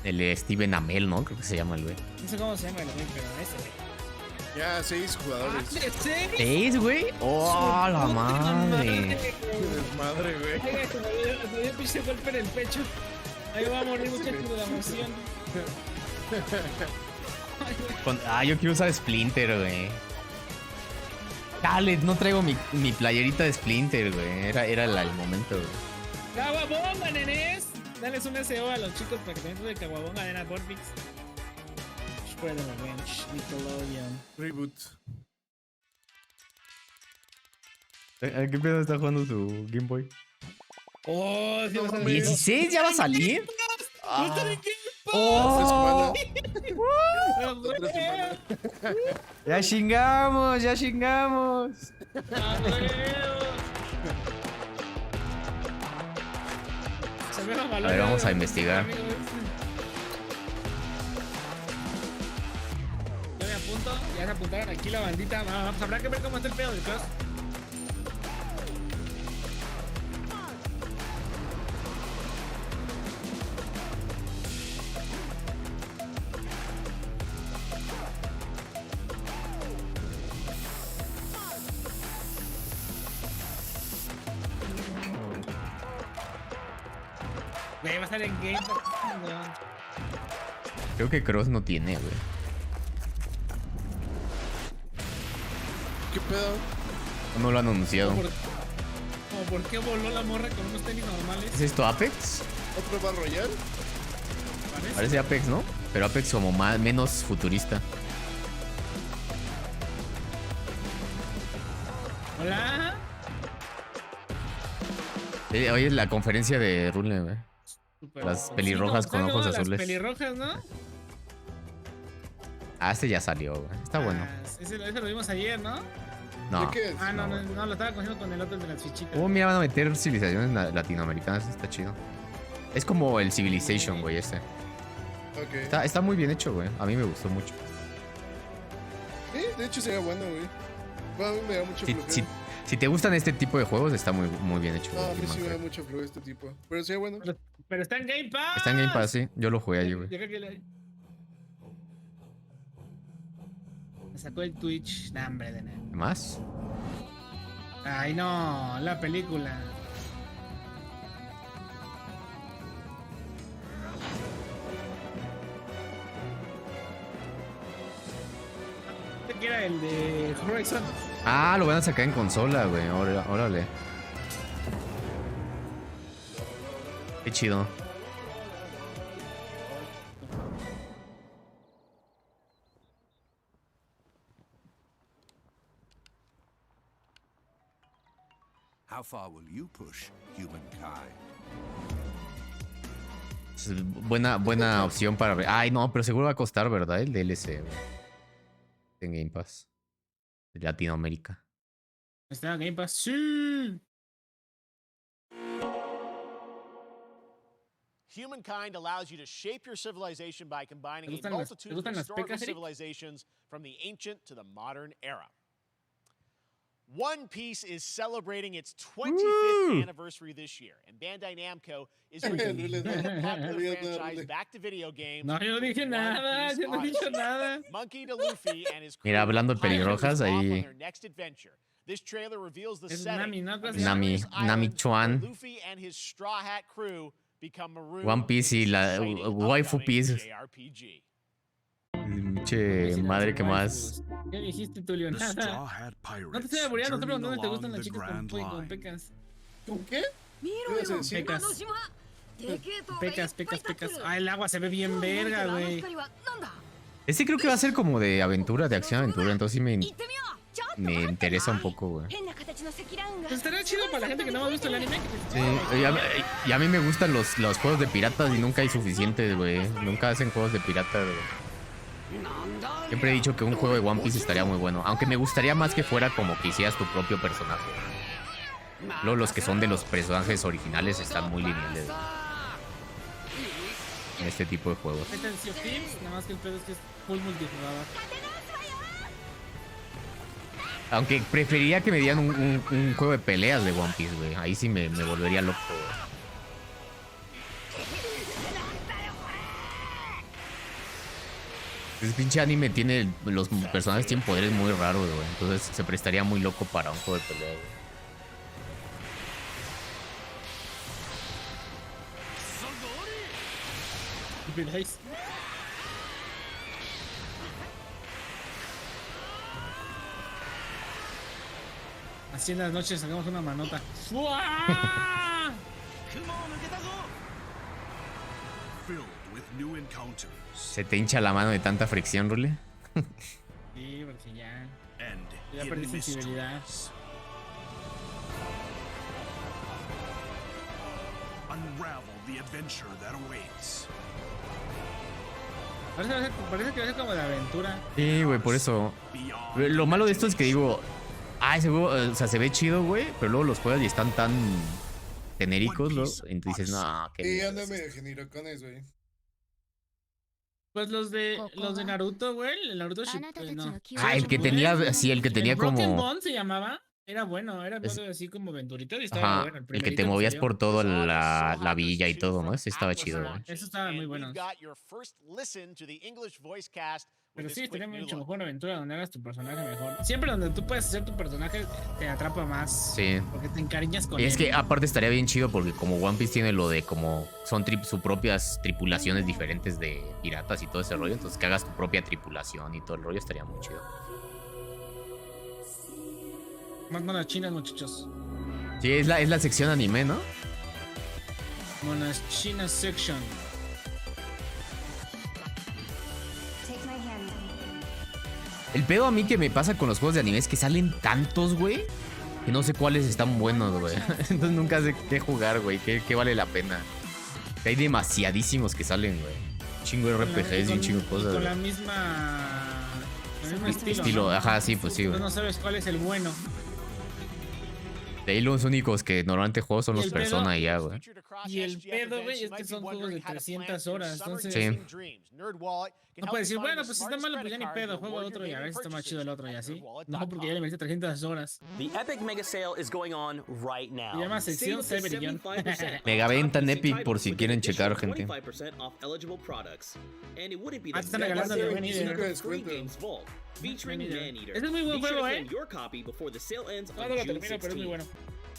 El Steven Amell, ¿no? Creo que se llama el güey. No sé cómo se llama el güey, pero ese güey. Ya, 6 jugadores. ¿6, güey? ¡Oh, la madre! Madre, güey. Ay, me dio pinche golpe en el pecho. Ahí va a morir muchacho de la emoción. Yo quiero usar Splinter, güey. Dale, no traigo mi playerita de Splinter, güey. Era el momento, güey. ¡Caguabonga, nenes! Dales un SEO a los chicos para que tengan de Caguabonga de Natborpix. Spread the revenge, Nickelodeon. Reboot. ¿A qué pedo está jugando su Game Boy? ¡Oh, sí va a salir! ¿16 ya va a salir? ¡Oh! ¡Ya chingamos! ¡Ya chingamos! A ver, vamos a investigar. Yo me apunto, ya se apuntaron aquí la bandita. Vamos, habrá que ver cómo está el pedo del cross. Güey, va a estar en Game Pass. Creo que Cross no tiene, güey. ¿Qué pedo? No lo han anunciado. ¿Por qué voló la morra con unos tenis normales? ¿Es esto Apex? ¿Otro Battle Royale? Parece Apex, ¿no? Pero Apex como menos futurista. Hola. Hoy es la conferencia de Rule, güey. Las pelirrojas con ojos azules. Las pelirrojas, ¿no? Ah, este ya salió, güey. Está bueno. Ese lo vimos ayer, ¿no? No. ¿De qué es? No, lo estaba cogiendo con el otro de las fichitas. Mira, van a meter civilizaciones latinoamericanas. Está chido. Es como el Civilization, güey, este. Okay. Está muy bien hecho, güey. A mí me gustó mucho. Sí, de hecho sería bueno, güey. Bueno, a mí me da mucho flojera. Si te gustan este tipo de juegos, está muy bien hecho. No, a mí sí me da mucho flojera este tipo. Pero sería bueno. Pero está en Game Pass. Está en Game Pass, sí. Yo lo jugué allí, güey. Me sacó el Twitch. Nah, hombre, de nada. ¿Más? Ay, no. La película. que era el de Horizon. Ah, lo van a sacar en consola, güey. Órale. Qué chido. How far will you push humankind? Es buena opción para ver. Ay, no, pero seguro va a costar, ¿verdad? El DLC, güey. En Game Pass. De Latinoamérica. Está en Game Pass. Sí. Humankind allows you to shape your civilization by combining a ¿Te multitude of gustan las historical pecas, Eric? civilizations from the ancient to the modern era. One Piece is celebrating its 25th anniversary this year, and Bandai Namco is bringing the popular franchise back to video games. No, yo no dije nada, yo no dije nada. Monkey D. Luffy and his crew Mira, hablando de pelirrojas, off on ahí. their next adventure. This trailer reveals the Es setting Nami, ¿no? of Nami Island Chuan. where Luffy and his Straw Hat crew become marooned One Piece y in la this exciting waifu upcoming piece. JRPG. Che, madre que más. ¿Qué dijiste, Tulio? The Straw Nada. Hat No te Pirates estoy aburriendo, estoy journeying preguntando si te along gustan las the chicas Grand con Line. pecas. ¿Con qué? ¿Qué ibas a decir? Pecas. Ah, el agua se ve bien verga, güey. Ese creo que va a ser como de aventura, de acción-aventura. Entonces sí me interesa un poco, güey. Pues estaría chido para la gente que no ha visto el anime. Sí, y a mí me gustan los juegos de piratas y nunca hay suficientes, güey. Nunca hacen juegos de piratas, güey. Siempre he dicho que un juego de One Piece estaría muy bueno. Aunque me gustaría más que fuera como que hicieras tu propio personaje. Luego los que son de los personajes originales están muy lineales, güey, en este tipo de juegos. Nada más que el pedo es que es full multijugador. Aunque preferiría que me dieran un juego de peleas de One Piece, güey. Ahí sí me volvería loco, güey. Ese pinche anime tiene... Los personajes tienen poderes muy raros, güey. Entonces se prestaría muy loco para un juego de pelea, güey. Así en las noches sacamos una manota. ¿Se te hincha la mano de tanta fricción, Rule? Sí, porque ya perdí sensibilidad. Unravel the adventure that awaits. Parece que va a ser como de aventura. Sí, güey, por eso. Lo malo de esto es que digo... ese juego, o sea, se ve chido, güey, pero luego los juegas y están tan genéricos, ¿no? Y dices, no, qué Sí, anda medio genericones, güey. Pues los de Naruto, güey, el Naruto no. El que tenía, sí, el que tenía como... Broken Bond se llamaba. Era bueno, era así como aventurito y estaba bueno. El que te movías por toda la villa y todo, ¿no? Ese estaba chido, güey. Eso estaba muy bueno. Pero sí, tenía mucho mejor una aventura donde hagas tu personaje mejor. Siempre donde tú puedes hacer tu personaje te atrapa más. Sí. Porque te encariñas con él. Y es que aparte estaría bien chido porque como One Piece tiene lo de como son sus propias tripulaciones diferentes de piratas y todo ese rollo, entonces que hagas tu propia tripulación y todo el rollo estaría muy chido. Más monas chinas, muchachos. Sí, es la sección anime, ¿no? Monas chinas section. El pedo a mí que me pasa con los juegos de anime es que salen tantos, güey, que no sé cuáles están buenos, güey. Entonces nunca sé qué jugar, güey, qué vale la pena. Hay demasiadísimos que salen, güey. Un chingo de RPGs y un chingo de cosas. Con la misma... el mismo estilo, ¿no? Ajá, sí, pues sí, güey. Tú no sabes cuál es el bueno. De ahí los únicos que normalmente juego son los Persona y ya, güey. Y el pedo, güey, es que son juegos de 300 horas, entonces... Sí. No puedes decir, bueno, pues si está malo, pues ya ni pedo, juego otro y a ver si está más chido el otro y así. No, porque ya le metí 300 horas. The Epic Mega Sale is going on right now. Se llama sección Severillón. Megaventa en Epic por si quieren checar, gente. Te están regalando el Maneater. Ese es muy buen juego, ¿eh? No lo termino, pero es muy bueno.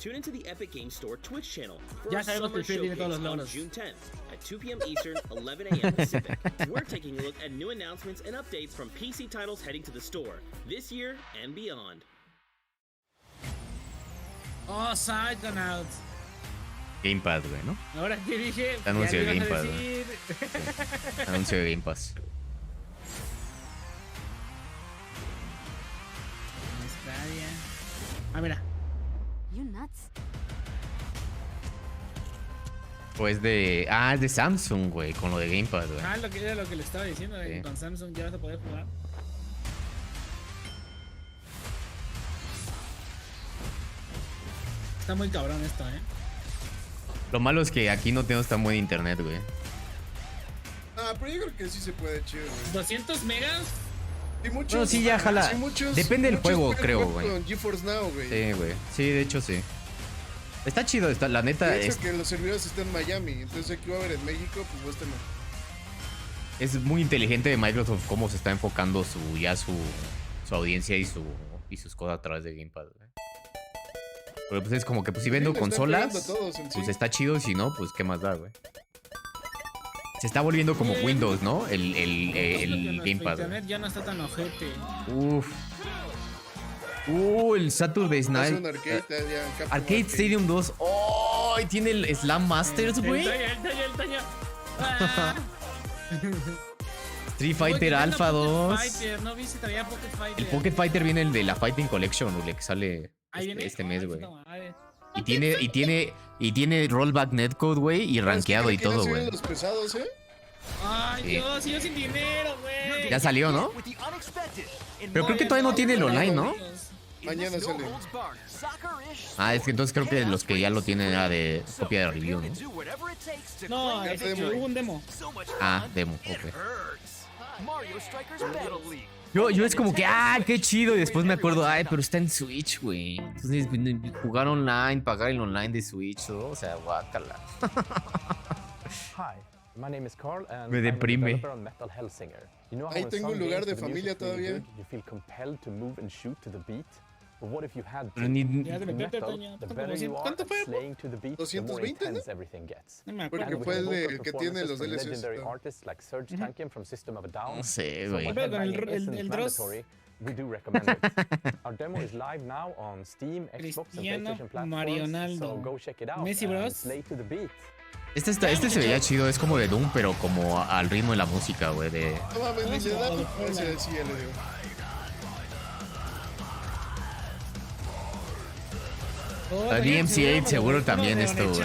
Tune into the Epic Games Store Twitch channel for Ya our sabemos que summer el Phil tiene todos showcase los on logros. June 10th at 2 p.m. Eastern, 11 a.m. Pacific. We're taking a look at new announcements and updates from PC titles heading to the store this year and beyond. Oh, Psychonauts. Gamepad, güey, ¿no? Ahora que dije. Anuncio de ya le ibas a Gamepad, decir. Anuncio de Game Pass. Australia. Ah, mira. You nuts. Pues de. Ah, es de Samsung, güey, con lo de Gamepad, güey. Ah, era lo que le estaba diciendo. Sí. Con Samsung ya vas a poder jugar. Está muy cabrón esto, ¿eh? Lo malo es que aquí no tenemos tan buen internet, güey. Ah, pero yo creo que sí se puede, chido, güey. 200 megas. Y muchos, Bueno, sí, ya jala. sí, Depende del juego, pueden creo, jugar güey. Con GeForce Now, güey. Sí, güey. Sí, de hecho, sí. Está chido, está, la neta. De hecho, que los servidores están en Miami. Entonces aquí va a haber en México, pues va a estar en... Es muy inteligente de Microsoft cómo se está enfocando su audiencia y sus cosas a través de Gamepad, güey. Pero pues es como que pues si vendo le están consolas, pegando a todos en sí. pues está chido, y si no, pues qué más da, güey. Se está volviendo como Windows, ¿no? El Gamepad. Internet güey. ya no está tan ojete. Uf. El Saturday Es Night. un arcade, ya, Capcom Arcade Stadium 2. ¡Oh! Y tiene el Slam Masters, güey. El Toño. Ah. Street Fighter Alpha 2. Fighter, no vi si traía Pocket Fighter. El Pocket Fighter viene el de la Fighting Collection, güey, que sale Ahí viene. este mes, güey. Puta madre. Y tiene rollback netcode, güey, y rankeado y todo, güey. Los pesados, ¿eh? Ay, Sí. Dios, yo sin dinero, güey. Ya salió, ¿no? Pero creo que todavía no tiene el online, ¿no? Mañana sale. Ah, es que entonces creo que los que ya lo tienen era de copia de review, ¿no? No, hubo un demo. Ah, demo, ok. Yo es como que, qué chido. Y después me acuerdo, pero está en Switch, güey. Entonces, jugar online, pagar el online de Switch, ¿no? O sea, guácala. Hi, my name is Carl and Me I'm a deprime. developer on Metal Hellsinger. You know how Ahí in tengo some un lugar games de the music familia is really todavía. good, you feel compelled to move and shoot to the beat. But what if you had to? Pero ni- Ya te In metiste, metal, Toño. the better you are ¿Cuánto at fue? slaying to the beat, the more 220, ¿no? intense everything gets. No me acuerdo. Porque And fue with el the de- vocal que tiene los performances from DLCs. legendary ¿no? artists like Serge Tankian from System of a Down. No sé, So güey. when Pero con headbanging el isn't Dross. mandatory, we do recommend it. Our demo is live now on Steam, Xbox, and Cristiano PlayStation platforms. Marionaldo. So go check it out Messi and Bros. slay to the beat. Este se veía chido, es como de Doom, pero como al ritmo de la música, güey. No mames, ni le da. Ese sí, ya le digo. La DMCA seguro también esto, güey.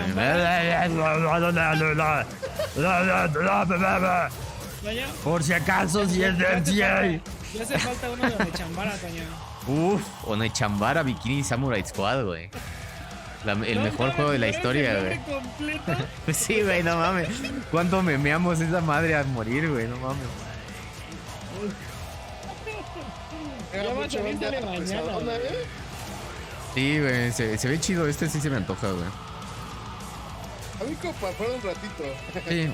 Por si acaso, si es DMCA. Le hace falta uno de Chambara, Toño. Uf, Onechambara Bikini Samurai Squad, güey. El mejor juego de la historia, güey. Pues sí, güey, no mames. ¿Cuánto memeamos esa madre a morir, güey? No mames. Ya va a salir sale mañana. güey. Sí, güey, se ve chido. Este sí se me antoja, güey. A mí como para jugar un ratito. Sí.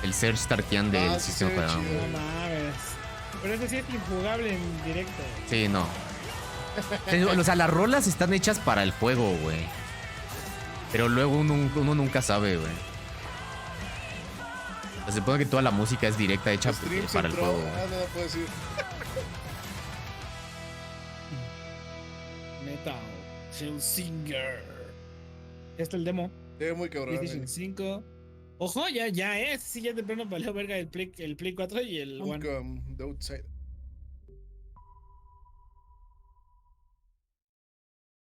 El Serge Tarkian del sí sistema se ve operativo. chido. No mames. Pero ese sí es injugable en directo. Sí, no. O sea, las rolas están hechas para el juego, güey. Pero luego uno nunca sabe, güey. Se supone que toda la música es directa, hecha Streams para el entró. juego, güey. No puedo decir. Metal Hellsinger. Ya está el demo. Se ve muy cabrón. PlayStation 5. Ojo, ya sí, ya de plano valió verga el Play 4 y el One. The Outside.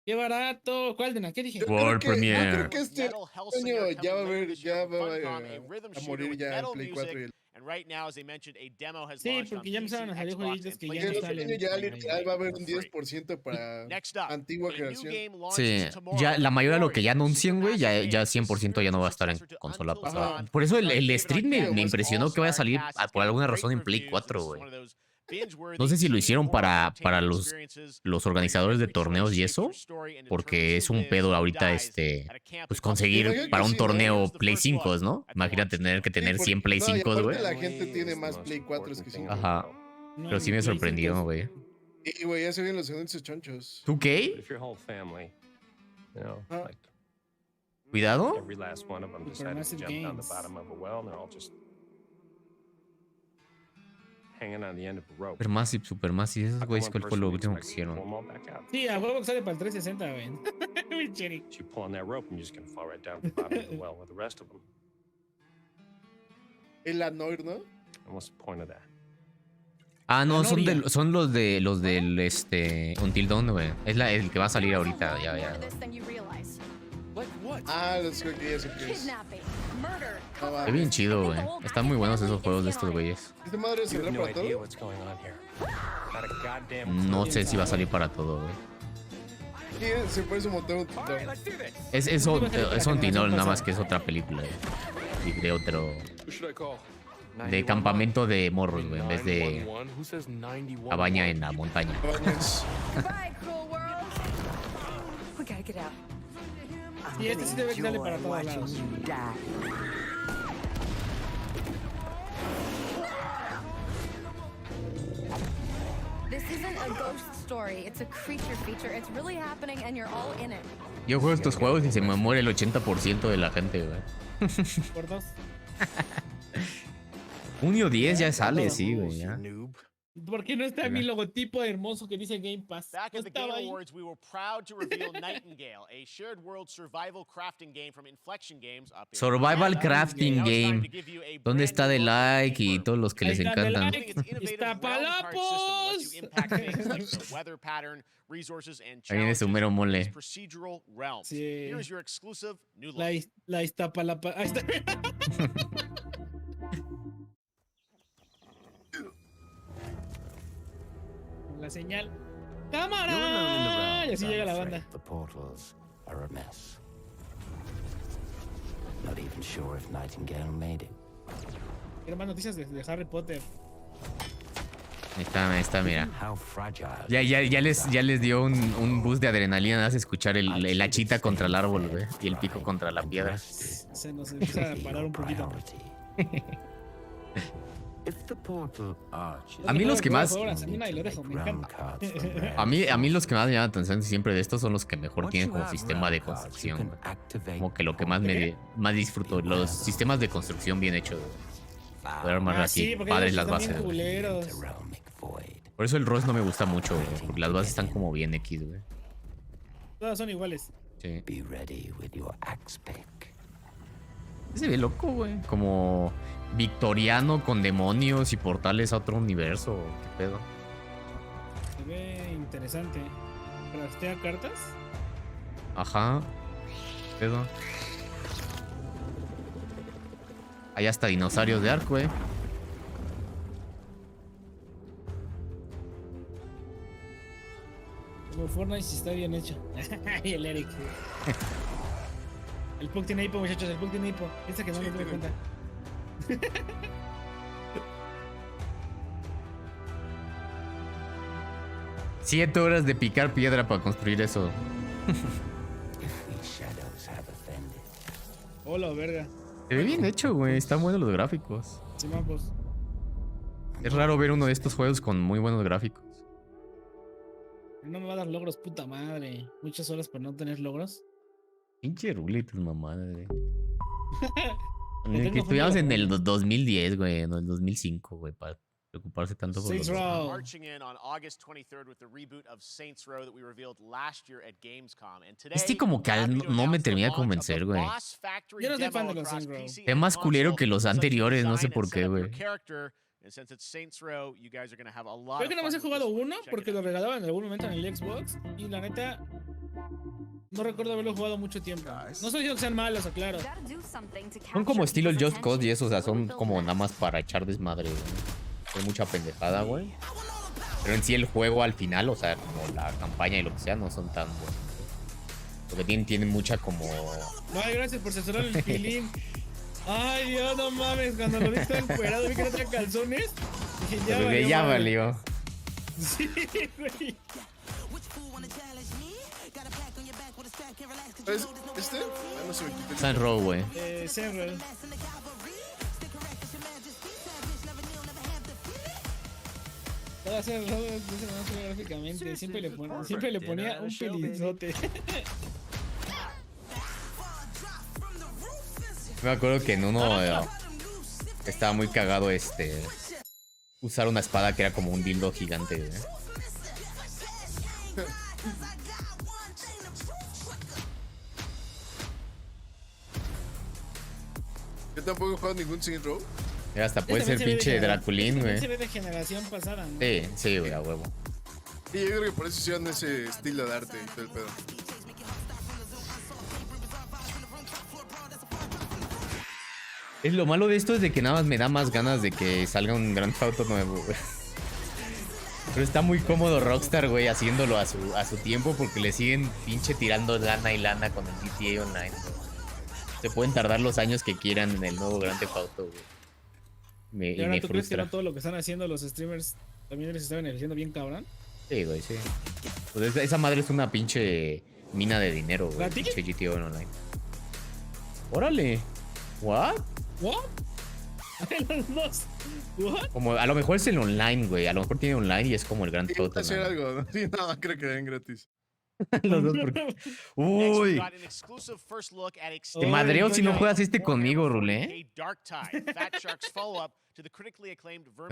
¡Qué barato! ¿Cuál de la? ¿Qué dije? World Premiere. Yo creo que este año ya va a ver, ya va a morir ya el Play 4 y el... And right now, as I mentioned, a demo has Sí, launched on porque ya empezaron a PC, salir Xbox, jueguitos and que ya no Este salen. año ya literal va a haber un 10% para Next up, antigua a new generación. game launches Sí, tomorrow. ya la mayoría de lo que ya Warriors, anuncien, güey, ya Supermassive 100% ya no va a estar en successor to consola Until pasada. Dawn. Por eso el stream me All impresionó que vaya a salir Star Cast, por alguna great razón en Play reviews. 4, It's güey. one of those binge-worthy, No sé si lo hicieron para entertaining los experiences organizadores de where you torneos y shape eso, your story and porque determine es who un lives pedo and ahorita dies at a camp pues in conseguir Imagino que para un sí, ¿no? torneo It's the Play first 5, look ¿no? at Imagínate tener que tener 100 Play No, y 5, aparte güey. la gente tiene más Play 4 que 5. Ajá. Pero sí me sorprendió, güey. Y güey, ya se vienen los anuncios chonchos. ¿Tú qué? If your whole family You know, like Cuidado. every last one of them decided to jump down the bottom of a well, and they're all just hanging on the end of a rope. Supermassive, esos güeyes, ¿cuál fue lo último que hicieron? Sí, a huevo que sale para el 360, güey. Muy cherry. You pull on that rope, and you're just gonna fall right down to the bottom of the well with the rest of them. El Anoir, ¿no? And what's the point of that? Ah, no, son los del Until Dawn, güey. Es el que va a salir ahorita, ya. Ah, los creo que ya sé qué es. Es bien chido, güey. Están muy buenos esos juegos de estos güeyes. ¿Esta madre saldrá para todo? No sé si va a salir para todo, güey. Sí, se parece un montón. Es Until nada más que es otra película, güey. De otro... De campamento de morros, güey, en vez de cabaña en la montaña. Sí, este sí debe que sale para todos lados. Yo juego estos juegos y se me muere el 80% de la gente, güey. Por dos. Junio 10 ya sale, sí, güey, ya. ¿Por qué no está mi logotipo hermoso que dice Game Pass? Back at the Game Awards, we were proud to reveal Nightingale, a shared world survival crafting game from Inflection Games. Survival Crafting Game. ¿Dónde está de like y todos los que les encantan? ¡Iztapalapos! Ahí viene su mero mole. Sí. La Iztapalapa. Ahí está. La señal. ¡Cámara! Y así llega la banda. The portals are a mess. Not even sure if Nightingale made it. Quiero más noticias de Harry Potter. Ahí está, mira. Ya les dio un boost de adrenalina. Nada más escuchar el hachita contra el árbol, güey. Y el pico contra la piedra. Se nos empieza a parar un poquito. A mí los que más... A mí los que más me llaman atención siempre de estos son los que mejor tienen como sistema de construcción. Como que lo que más disfruto. Los sistemas de construcción bien hechos. Poder armar así, padres las bases. Por eso el Ross no me gusta mucho, güey, porque las bases están como bien X, güey. Todas son iguales. Sí. Se ve loco, güey. Como victoriano con demonios y portales a otro universo. ¿Qué pedo? Se ve interesante. ¿Craftea cartas? Ajá. ¿Qué pedo? Hay hasta dinosaurios de arco, güey. Como Fortnite sí está bien hecho. Y el Eric. El Pug tiene hipo, muchachos. El Pug tiene hipo. Piensa que no me doy cuenta. 7 horas de picar piedra para construir eso. Hola, verga. Se ve bien hecho, güey. Están buenos los gráficos. Sí, mapos. Es raro ver uno de estos juegos con muy buenos gráficos. No me va a dar logros, puta madre. Muchas horas por no tener logros. Pinche Rule, tus mamadas, güey. Que estudiamos en el 2010, güey, no, en el 2005, güey, para preocuparse tanto por los... Este como que no me termina de convencer, güey. Yo no soy fan de los Saints Row. Es más culero que los anteriores, no sé por qué, güey. Creo que nada más he jugado uno porque lo regalaban en algún momento en el Xbox. Y la neta, no recuerdo haberlo jugado mucho tiempo. No estoy diciendo que sean malos, aclaro. Son como estilo el Just Cause y eso, o sea, son como nada más para echar desmadre, güey. Hay mucha pendejada, güey. Pero en sí el juego al final, o sea, como la campaña y lo que sea, no son tan buenos. Porque tienen mucha como... Ay, gracias por censurar el pilín. Ay, Dios, no mames. Cuando lo vi todo encuerado, vi que no traía calzones. Dije, ya valió. Sí, güey. ¿Este? Ah, no se me quita. Saints Row, güey. Saints Row. Todo Saints Row no se me gráficamente. Siempre le ponía un pelinzote. Me acuerdo que en uno estaba muy cagado usar una espada que era como un dildo gigante, güey. Yo tampoco he jugado ningún xRuule. Hasta puede ser pinche Draculín, güey. Se ve de generación pasada, ¿no? Sí, sí, güey, a huevo. Sí, yo creo que por eso hicieron ese estilo de arte y todo el pedo. Es lo malo de esto es de que nada más me da más ganas de que salga un Grand Theft Auto nuevo, güey. Pero está muy cómodo Rockstar, güey, haciéndolo a su tiempo porque le siguen pinche tirando lana y lana con el GTA Online, güey. Se pueden tardar los años que quieran en el nuevo Grand Theft Auto, güey. ¿Y ahora me tú crees que frustra. no todo lo que están haciendo los streamers también les está beneficiando bien cabrón? Sí, güey, sí. Pues esa madre es una pinche mina de dinero, güey. Pinche GTA Online. Órale. ¿What? ¿What? Los dos. ¿What? Como, a lo mejor es el online, güey. A lo mejor tiene online y es como el Grand Theft Auto. Hacer algo, ¿no? Sí, no, creo que den gratis. Los dos porque... Uy. Te madreo si no juegas conmigo, Rule. Me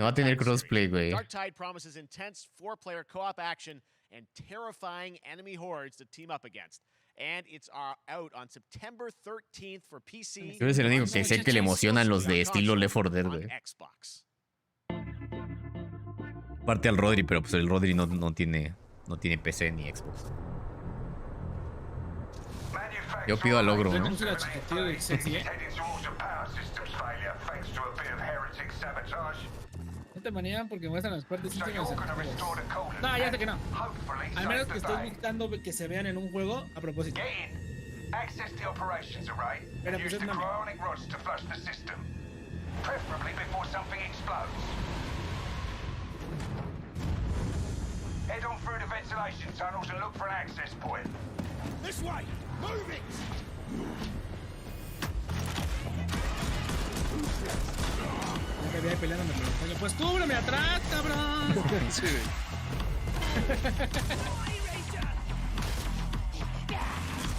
va a tener crossplay, güey. Darktide promises intense 4-player co-op action and terrifying enemy hordes to team up against. And it's out on September 13th for PC. Tú eres el único que sé que le emocionan los de estilo Left 4 Dead, güey. Aparte al Rodri, pero pues el Rodri no tiene PC ni Xbox. Yo pido al ogro, ¿no? No te manejan porque muestran las partes íntimas en los juegos. No, ya sé que no. Al menos que estoy buscando que se vean en un juego a propósito. Pero pues es mame. Head on through the ventilation tunnels and look for an access point. This way! Move it! Me voy peleándome con el coño. Pues cúbreme atrás, cabrón. Sí.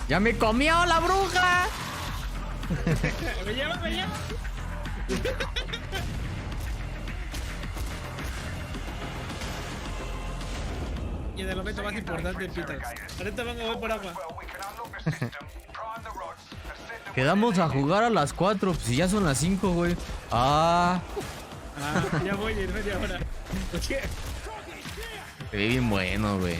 ¡Ya me comió la bruja! Me lleva. Y de lo momento más importante, Peter. Ahorita voy por agua. Quedamos a jugar a las 4, pues si ya son las 5, güey. Ya voy en media hora. Se ve bien bueno, güey.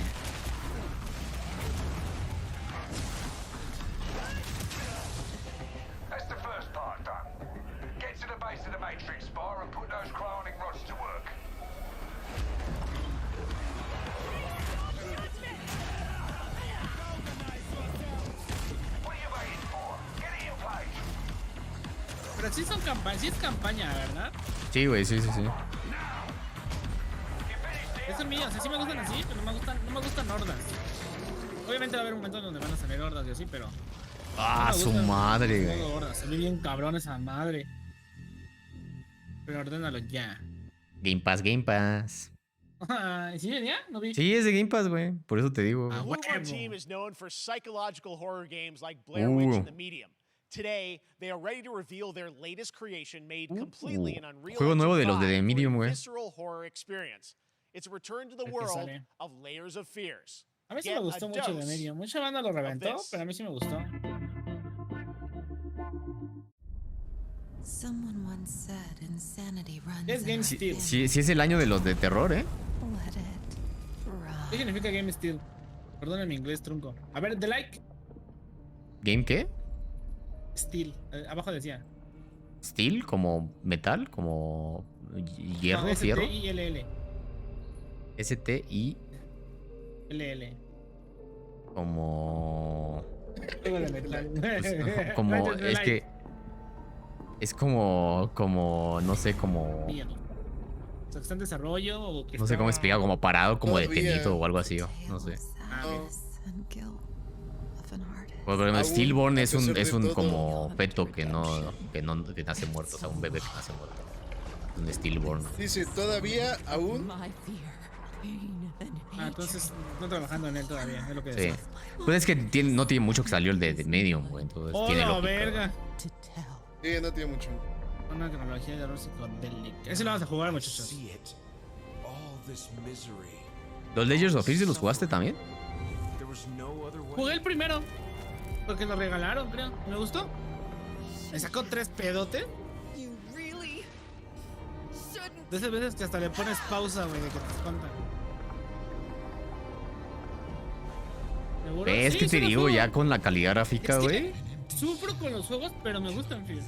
Pero sí es campaña, ¿verdad? Sí, güey, sí. Esos míos, sí me gustan así, pero no me gustan hordas. Obviamente va a haber momentos donde van a salir hordas y así, pero... Su madre, güey. Se ve bien cabrón esa madre. Pero ordénalo ya. Game Pass. ¿Sí venía? ¿No vi? Sí, es de Game Pass, güey. Por eso te digo. The Bluebird team is known for psychological horror games like Blair Witch and The Medium. Today, they are ready to reveal their latest creation made completely in Unreal Juego nuevo de los de The Engine Medium, 5 güey. visceral horror experience. It's a return to the world of layers of fears. A mí sí me gustó mucho The Medium. Mucha banda lo reventó, pero a mí sí me gustó. Someone once said insanity runs. Es Game Steel. Sí, es el año de los de terror, ¿eh? ¿Qué significa Game Steel? Perdona mi inglés trunco. A ver, The Like. ¿Game qué? Steel. Abajo decía. ¿Steel? ¿Como metal? ¿Como hierro? No, ¿Fierro? S-T-I-L-L. S-T-I... L-L. Como... Juego de metal. Como... Es que... Es como... No sé, como... Miedo. O sea, que está en desarrollo o que No sé cómo explicar, como parado, como detenido o algo así, no sé. Bueno, Stillborn es un como feto que nace muerto, o sea, un bebé que nace muerto. Un Stillborn. Dice, todavía, aún. Entonces no trabajando en él todavía, es lo que decía. Sí. Pues es que no tiene mucho que salió el de Medium, güey. Entonces tiene lógica. Verga. Sí, no tiene mucho. Una cronología de horror psicodélica. Ese lo vamos a jugar, muchachos. ¿Los Layers of Fear los jugaste también? Jugué el primero. Porque lo regalaron, creo. ¿Me gustó? Me sacó 3 pedotes. De esas veces que hasta le pones pausa, güey, de que te espantan. Es que te digo, ya con la calidad gráfica, güey. Sufro con los juegos, pero me gustan, Phil.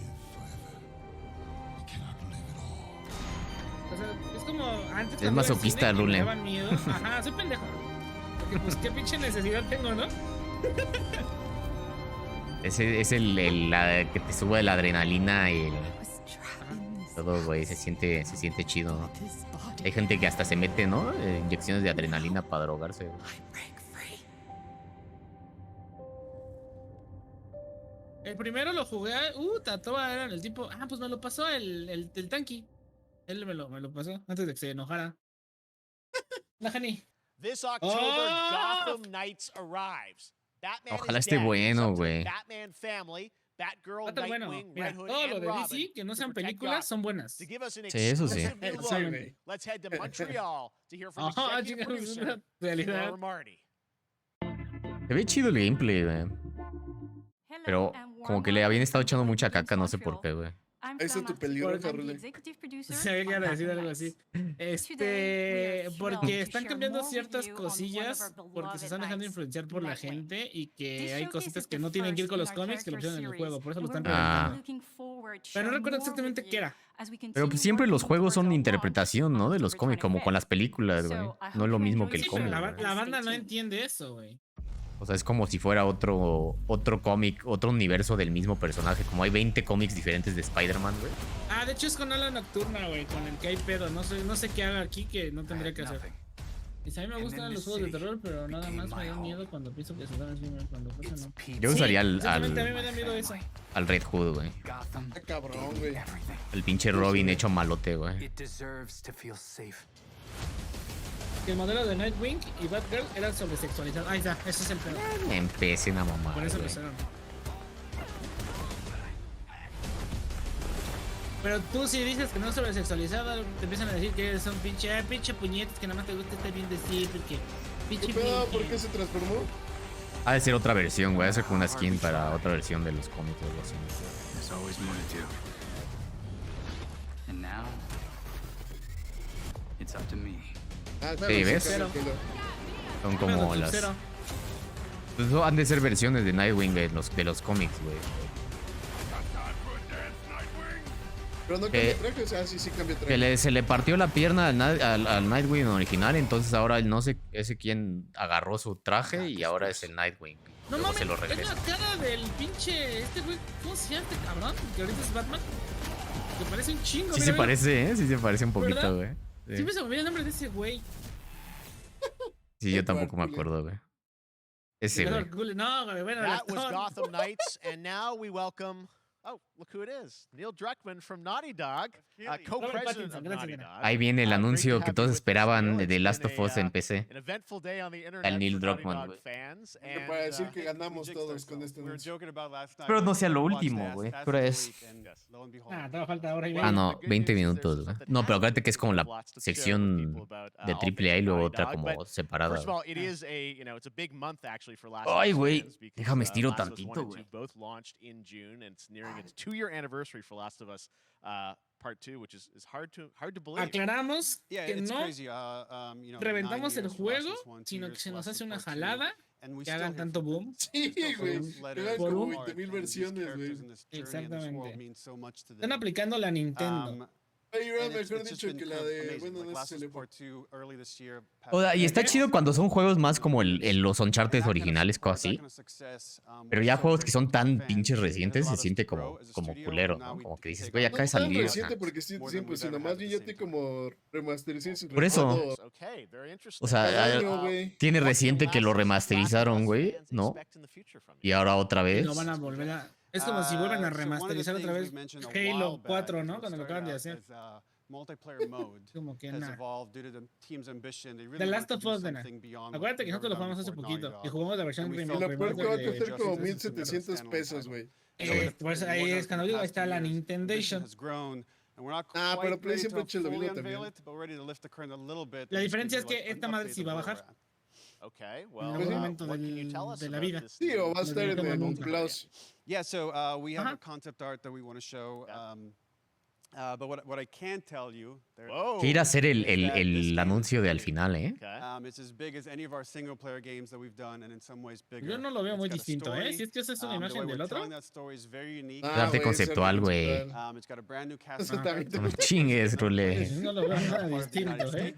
O sea, es como antes. Es masoquista, Rule. Me daban miedo. Ajá, soy pendejo. Porque pues qué pinche necesidad tengo, ¿no? Ese es la que te sube la adrenalina y todo, güey. Se siente chido, ¿no? Hay gente que hasta se mete, ¿no? Inyecciones de adrenalina para drogarse, güey. El primero lo jugué. Tatoa era el tipo. Ah, pues me lo pasó el tanqui. Él me lo pasó antes de que se enojara. La Jani. This October, Gotham Knights arrives. Batman Ojalá is esté dead. bueno, It's up to güey. Batman family, Batgirl, Está bueno. Nightwing, Mira, Red Hood, todo lo and de Robin DC que no to sean protect películas Gotham. son buenas. To give us an Sí, eso sí. exclusive new look, let's head to Montreal to hear from executive producer Laura Marty. Se ve chido el gameplay, güey. Pero como que le habían estado echando mucha caca, no sé por qué, güey. Ahí está tu pelirroja, Rule. Se ve que iban a decir algo así. Porque están cambiando ciertas cosillas porque se están dejando influenciar por la gente y que hay cositas que no tienen que ir con los cómics que lo pusieron en el juego, por eso lo están reventando. Pero no recuerdo exactamente qué era. Pero pues siempre los juegos son interpretación, ¿no? De los cómics, como con las películas, güey. No es lo mismo que el Sí, pero cómic. la banda no entiende eso, güey. O sea, es como si fuera otro cómic, otro universo del mismo personaje. Como hay 20 cómics diferentes de Spider-Man, güey. De hecho es con ala nocturna, güey, con el que hay pedo. No sé qué haga aquí que no tendría que hacer. Dice, a mí me gustan los juegos de terror, pero nada más me da miedo cuando pienso que se dan así, cuando pasa no. Yo usaría a mí me da miedo eso. al Red Hood, güey. Está cabrón, güey. El pinche Robin hecho malote, güey. Que el modelo de Nightwing y Batgirl eran sobresexualizados. Ahí está, ese es el pedo. Empiecen a mamar, Por eso güey. empezaron. Pero tú si dices que no es sobresexualizado, te empiezan a decir que son pinche puñetas que nada más te gusta estar bien decir porque pinche. ¿Qué pedo? ¿Por qué se transformó? Ha de ser otra versión, güey. Ha de ser como una skin para otra versión de los cómics o algo así. There's always more to do. And now, it's up to me. Sí, ¿ves? Son como las... Pues han de ser versiones de Nightwing de los cómics, güey. Pero no cambia traje, o sea, sí cambia traje. Que se le partió la pierna al Nightwing original, entonces ahora no sé ese quién agarró su traje y ahora es el Nightwing. No Luego mames, se lo es regresa. la cara del pinche güey. ¿Cómo se llama este cabrón? Que ahorita es Batman. Que parece un chingo. Sí se parece, ¿eh? Sí se parece un poquito, güey. Sí. Siempre se me olvida el nombre de ese güey. Sí, yo tampoco me acuerdo, güey. Ese, güey. No, güey, bueno. That was Gotham Knights, and now we welcome. Oh, look who it is. Neil Druckmann from Naughty Dog, co-president of Naughty Dog. Ahí viene el anuncio que todos esperaban de The Last of Us en PC. El Neil Druckmann, güey. Para decir que ganamos todos con este anuncio. Pero no sea lo último, güey. Pero es... Todavía falta hora y media. no, 20 minutos, güey. No, pero acuérdate que es como la sección de AAA y luego otra como separada. Ay, güey. Déjame estiro tantito, güey. Its 2-year anniversary for Last of Us Part 2, which is hard to believe. Aclaramos que no reventamos el juego, sino que se nos hace una jalada que hagan tanto boom. Sí, güey. Por como 20,000 versiones, güey. Exactamente. Están aplicando la Nintendo. Era mejor dicho que la de... Bueno, no sé si O sea, y está chido cuando son juegos más como los Uncharted originales, cosas así. Pero ya juegos que son tan pinches recientes se siente como culero, ¿no? Como que dices, güey, acá de salir. No es reciente porque siempre, sino más bien ya te como remasterización. Por eso. O sea, tiene reciente que lo remasterizaron, güey, ¿no? Y ahora otra vez. No van a volver a... Es como si vuelven a remasterizar otra vez Halo 4, ¿no? Cuando lo acaban de hacer. Como que nada. The Last of Us, nena. Acuérdate que nosotros lo jugamos hace poquito. Y jugamos la versión remake. Lo peor que va a costar como 1,700 pesos, güey. Pues ahí es cuando digo, ahí está la Nintendation. Pero Play siempre ha hecho lo mismo también. La diferencia es que esta madre sí va a bajar. Okay, En algún momento de la vida. Sí, o va a estar en un Plus. Yeah, so we have a concept art that we want to show. But what I can tell you, Quiere hacer el anuncio de al final, ¿eh? It's as big as any of our single player games that we've done, and in some ways bigger. Yo no lo veo muy distinto, ¿eh? Si es que esa es una imagen del otro. Arte conceptual, güey. It's got a brand new cast. No chingues, Rule. No lo veo nada distinto, ¿eh?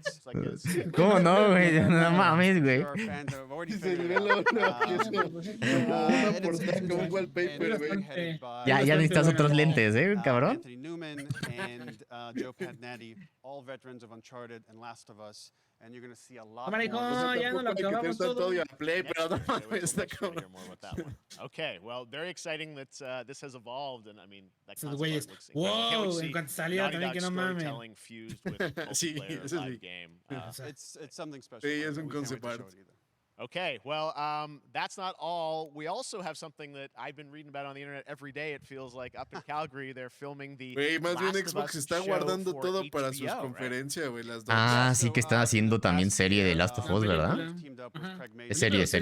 ¿Cómo no, güey? No mames, güey. Ya necesitas otros lentes, ¿eh, cabrón? Joe Patnati, all veterans of Uncharted and Last of Us, and you're going to see a lot more. Ya no lo acabamos todo. Okay, well, very exciting that this has evolved, and I mean, that güeyes, wow, en cuanto salía también que no mames. Live game. It's something special. Sí, es un concept art. Okay, well, that's not all. We also have something that I've been reading about on the internet every day. It feels like up in Calgary, they're filming the más bien Xbox está guardando todo para sus conferencias, güey, las dos. Ah, sí que están haciendo también serie de Last of Us, ¿verdad? Es serie. Sí.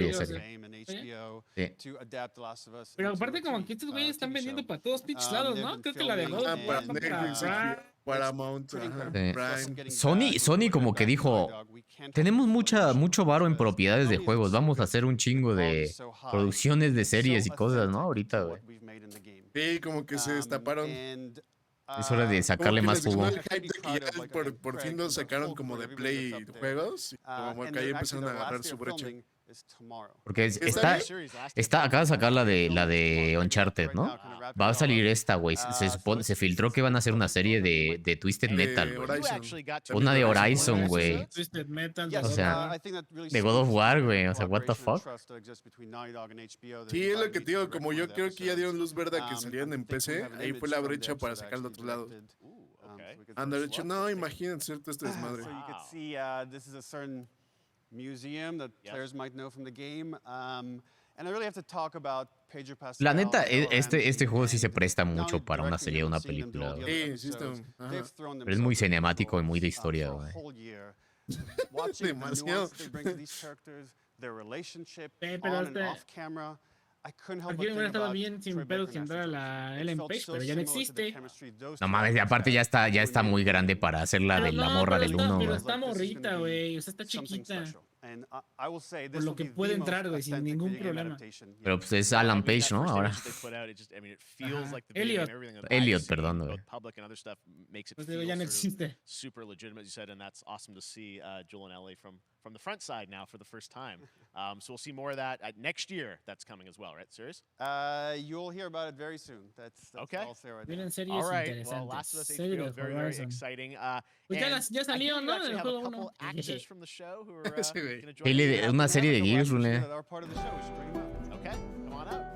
Pero aparte como que estos güeyes están vendiendo para todos pinches lados, ¿no? Creo que la de para Netflix, Paramount, Prime. Sony como que dijo, tenemos mucho varo en propiedades de juegos, vamos a hacer un chingo de producciones de series y cosas, ¿no? Ahorita, güey. Sí, como que se destaparon. Es hora de sacarle más jugo. Por fin lo sacaron como de Play juegos, como que ahí empezaron a agarrar su brecha. Porque acaba de sacar la de Uncharted, ¿no? Va a salir esta, güey. Se filtró que van a hacer una serie de Twisted Metal, güey. Una de Horizon, güey. Twisted Metal. O sea, de God of War, güey. O sea, what the fuck. Sí, es lo que te digo. Como yo creo que ya dieron luz verde a que salieran en PC, ahí fue la brecha para sacar al otro lado. Han dicho, no, imagínense cierto este desmadre. Museum that players might know from the game. And I really have to talk about Pedro Pascal. La neta, este juego sí se presta mucho para una serie o una película, güey. Sí, Pero es muy cinemático y muy de historia, güey. Demasiado. Aquí hubiera estado bien sin pedos que entrara la Ellen Page, pero ya no existe. No mames, aparte ya está muy grande para hacer la de la morra del 1, pero güey. está morrita, güey. O sea, está chiquita. Por lo que puede entrar, güey, sin ningún problema. Pero pues es Alan Page, ¿no? Ahora. Elliot, perdón, güey. Pues digo, ya no existe. Super legitimate, you said, and that's awesome to see Joel and Ellie from the front side now for the first time. So we'll see more of that next year. That's coming as well, right? Serious? You'll hear about it very soon. That's okay. All Sarah did. All right. Well, Last of Us HBO, very exciting. Pues ya salió, ¿no? We have a couple actors from the show who are Una serie de Gears, Rule. Okay, come on out.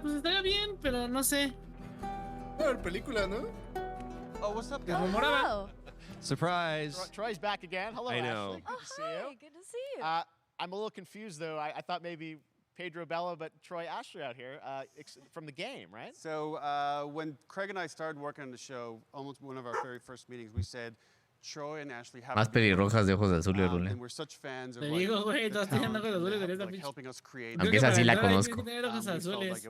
Pues estaría bien, pero no sé. A ver, película, ¿no? Oh, what's up, guys? Rumoraba. Surprise. Troy's back again. Hello, I know. Ashley. Good to see you. Good to see you. I'm a little confused, though. I thought maybe Pedro Bella, but Troy Ashley out here from the game, right? So when Craig and I started working on the show, almost one of our very first meetings, we said, Troy and Ashley have más pelirrojas de ojos azules, Rule. And we're such fans of Te digo, güey, todos tienen ojos azules en esta helping us create. Aunque esa sí la conozco. Tiene ojos azules.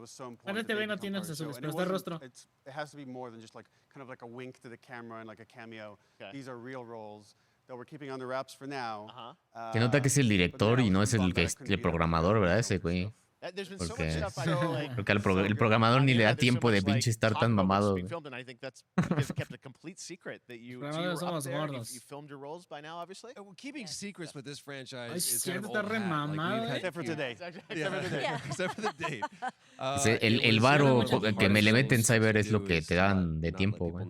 Bueno, este güey no tiene ojos azules, pero está rostro. It has to be more than just like kind of like a wink to the camera and like a cameo. These are real roles that we're keeping under wraps for now. Se nota que es el director y no es el programador, ¿verdad? Ese güey. Porque el programador ni le da tiempo de pinche estar tan mamado. Somos gordos. Keeping secrets with this franchise is kind of old hat. Except for today. Except for the date. El varo que me le meten Cyber es lo que te dan de tiempo, güey.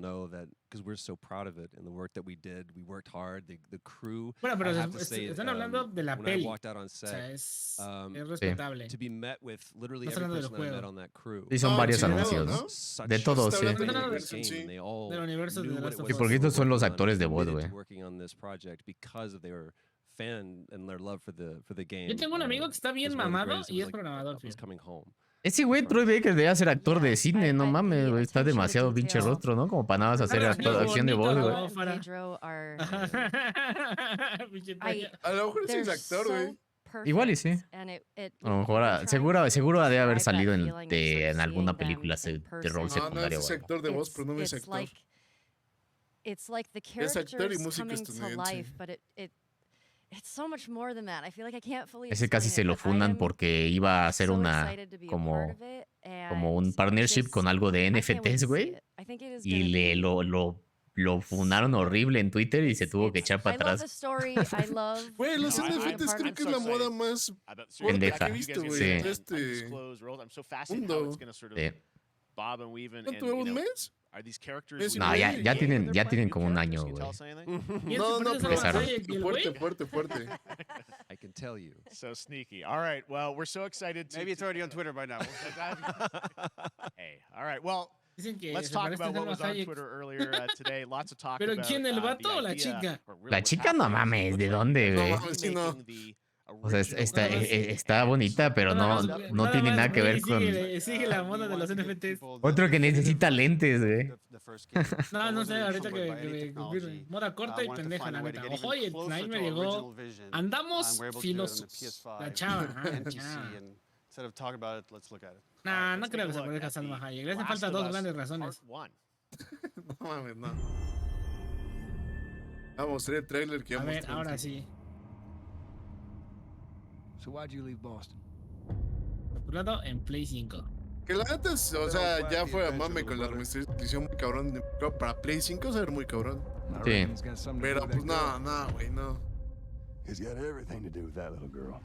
Because we're so proud of it and the work that we did. We worked hard. The crew. Bueno, pero están hablando de la peli. Walked out on set, es respetable. To be met with literally every person that I met on that crew. Sí, son varios anuncios, ¿no? De todos, sí. Del universo de The Last of Us. Sí, porque estos son los actores de voz, güey. Working on this project because they were fan and their love for the game. Yo tengo un amigo que está bien was one of the mamado greatest. It y was es like, programador. I was coming home. Ese güey, Troy Baker, debe ser actor de cine, no mames, güey. Está demasiado pinche rostro, ¿no? Como para nada más hacer acción de voz, güey. A lo mejor sí es actor, güey. Igual y sí. A lo mejor, seguro ha de haber salido en alguna película de rol secundario. No, es actor de voz, pero no es actor. It's like the Es actor y characters músico coming to estadounidense. life, but it's so much more than that. I feel like I can't fully Ese casi se lo fundan porque iba a hacer una como un partnership con algo de NFTs, güey. Y lo funaron horrible en Twitter y se tuvo que echar para atrás. Güey, los NFTs creo que es la moda más pendeja. que he visto, güey. Sí. En este mundo. Sí. ¿Cuánto lleva un mes? No, ya tienen como un año, güey. No, pero fuerte. I can tell you. So sneaky. All right. Well, we're so excited. Maybe it's already on Twitter by now. Hey. All right. Well, let's talk about what was on Twitter earlier today. Lots of talk ¿Pero about quién, el vato o la chica? La chica no mames, ¿de dónde, güey? O sea, está bonita, pero no tiene nada que ver con... Sigue la moda de los NFTs. Otro que necesita lentes, güey. No sé, ahorita que me confirme. Moda corta y pendeja, la neta. Ojo, y ahí me llegó. Andamos filosos. La chava. Nah, no creo que se parezca a Salma Hayek. Le hacen falta dos grandes razones. No mames, no. Vamos a ver el trailer que a ver, ahora sí. So why'd you leave Boston? Capturado en Play 5. Que la neta, o sea, ya fue a mame con la remasterización muy cabrón. Para Play 5 se ve muy cabrón. Sí. Pero pues no, güey, no. It's got everything to do with that little girl.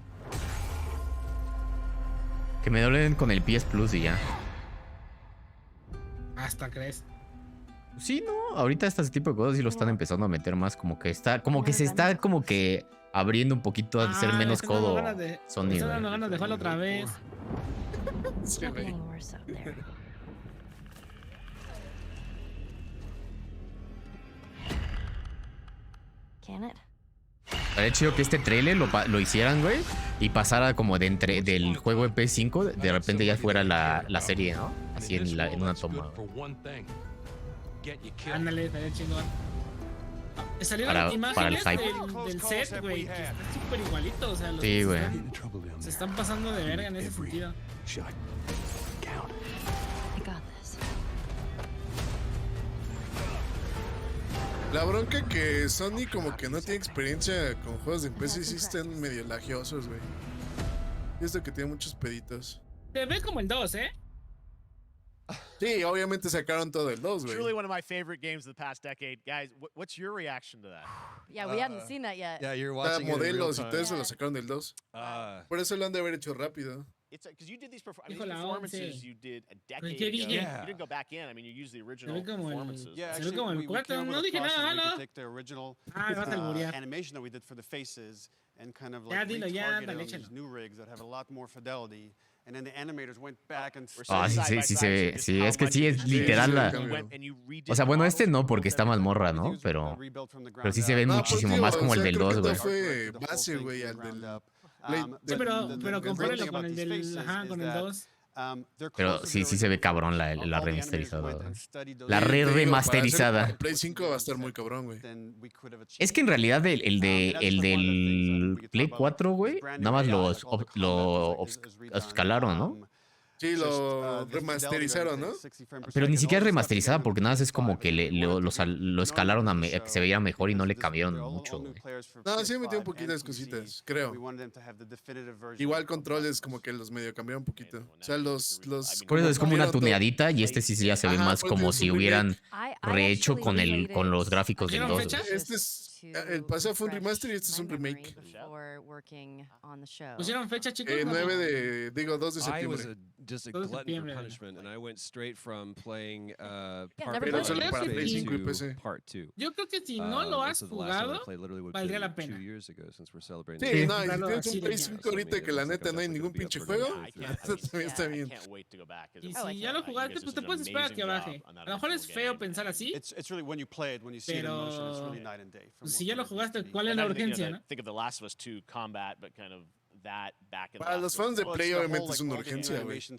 Que me doblen con el PS Plus y ya. ¿Hasta crees? Sí, no, ahorita este tipo de cosas sí lo están empezando a meter más, como que se está abriendo un poquito a ser menos codo Sony, güey. No ganas de jugarlo otra vez. Sí, güey. Estaría chido que este trailer lo hicieran, güey, y pasara como del juego de PS5, de repente ya fuera la serie, ¿no? Así en una toma. Ándale, estaría chingón. Salieron imágenes del set, güey, que está súper igualito, o sea, los sí, güey. Se están pasando de verga en ese sentido. La bronca que Sony como que no tiene experiencia con juegos de PC, sí están medio lagiosos, güey. Y esto que tiene muchos peditos. Se ve como el 2, ¿eh? Sí, obviamente sacaron todo el 2, güey. Truly one of my favorite games of the past decade. Guys, what's your reaction to that? Yeah, we hadn't seen that yet. Yeah, you're watching modelos y todo eso lo sacaron del 2. Por eso lo han de haber hecho rápido. It's because you did these performances you did a decade ago. You didn't go back in. I mean, you used the original performances. Yeah, actually, we came up with a process where we could take the original animation that we did for the faces and kind of like retarget it on these new rigs that have a lot more fidelity. And then the animators went back and sí se ve. Sí, es que sí es literal la... O sea, bueno, este no porque está más morra, ¿no? Pero sí se ve muchísimo más como el del 2, güey. Fue base, güey, al del... Sí, pero compáralo con el del... Ajá, con el 2. Pero sí se ve cabrón la remasterizada. La remasterizada. El Play 5 va a estar muy cabrón, güey. Es que en realidad el del Play 4, güey, nada más lo escalaron, ¿no? Sí, lo remasterizaron, ¿no? Pero ni siquiera es remasterizada porque nada más es como que lo escalaron a que se veía mejor y no le cambiaron mucho, güey. No, sí me metió un poquito de cositas, creo. Igual controles como que los medio cambiaron un poquito. O sea, los por eso es como una tuneadita y este sí ya se ve más como si hubieran rehecho con los gráficos del 2. El pasado fue un remaster y este es un remake. for working on the show. ¿Pusieron fecha, chicos? 2 de I was septiembre. just a 2 de glutton for septiembre. punishment, and I went straight from playing part never 1 played it. of Pero phase solo para 2 PC. part 2. Yo creo que si no lo has So the last time jugado, I played literally would valdría be la pena. 2 years ago since we're celebrating. Sí, no, y si Comprarlo tienes así un de Play ya. 5 ahorita que la neta no hay ningún pinche juego, la neta también está bien. I can't wait to go back. Y si ya lo jugaste, pues te puedes esperar a que baje. A lo mejor es feo pensar así, It's really when you play it, when you see it in motion, it's really night and day. pues si ya lo jugaste, ¿cuál es la urgencia, no? Think of The Last of Us 2 combat, but kind of that back in Para los fans de Play obviamente es una urgencia, güey. Sí,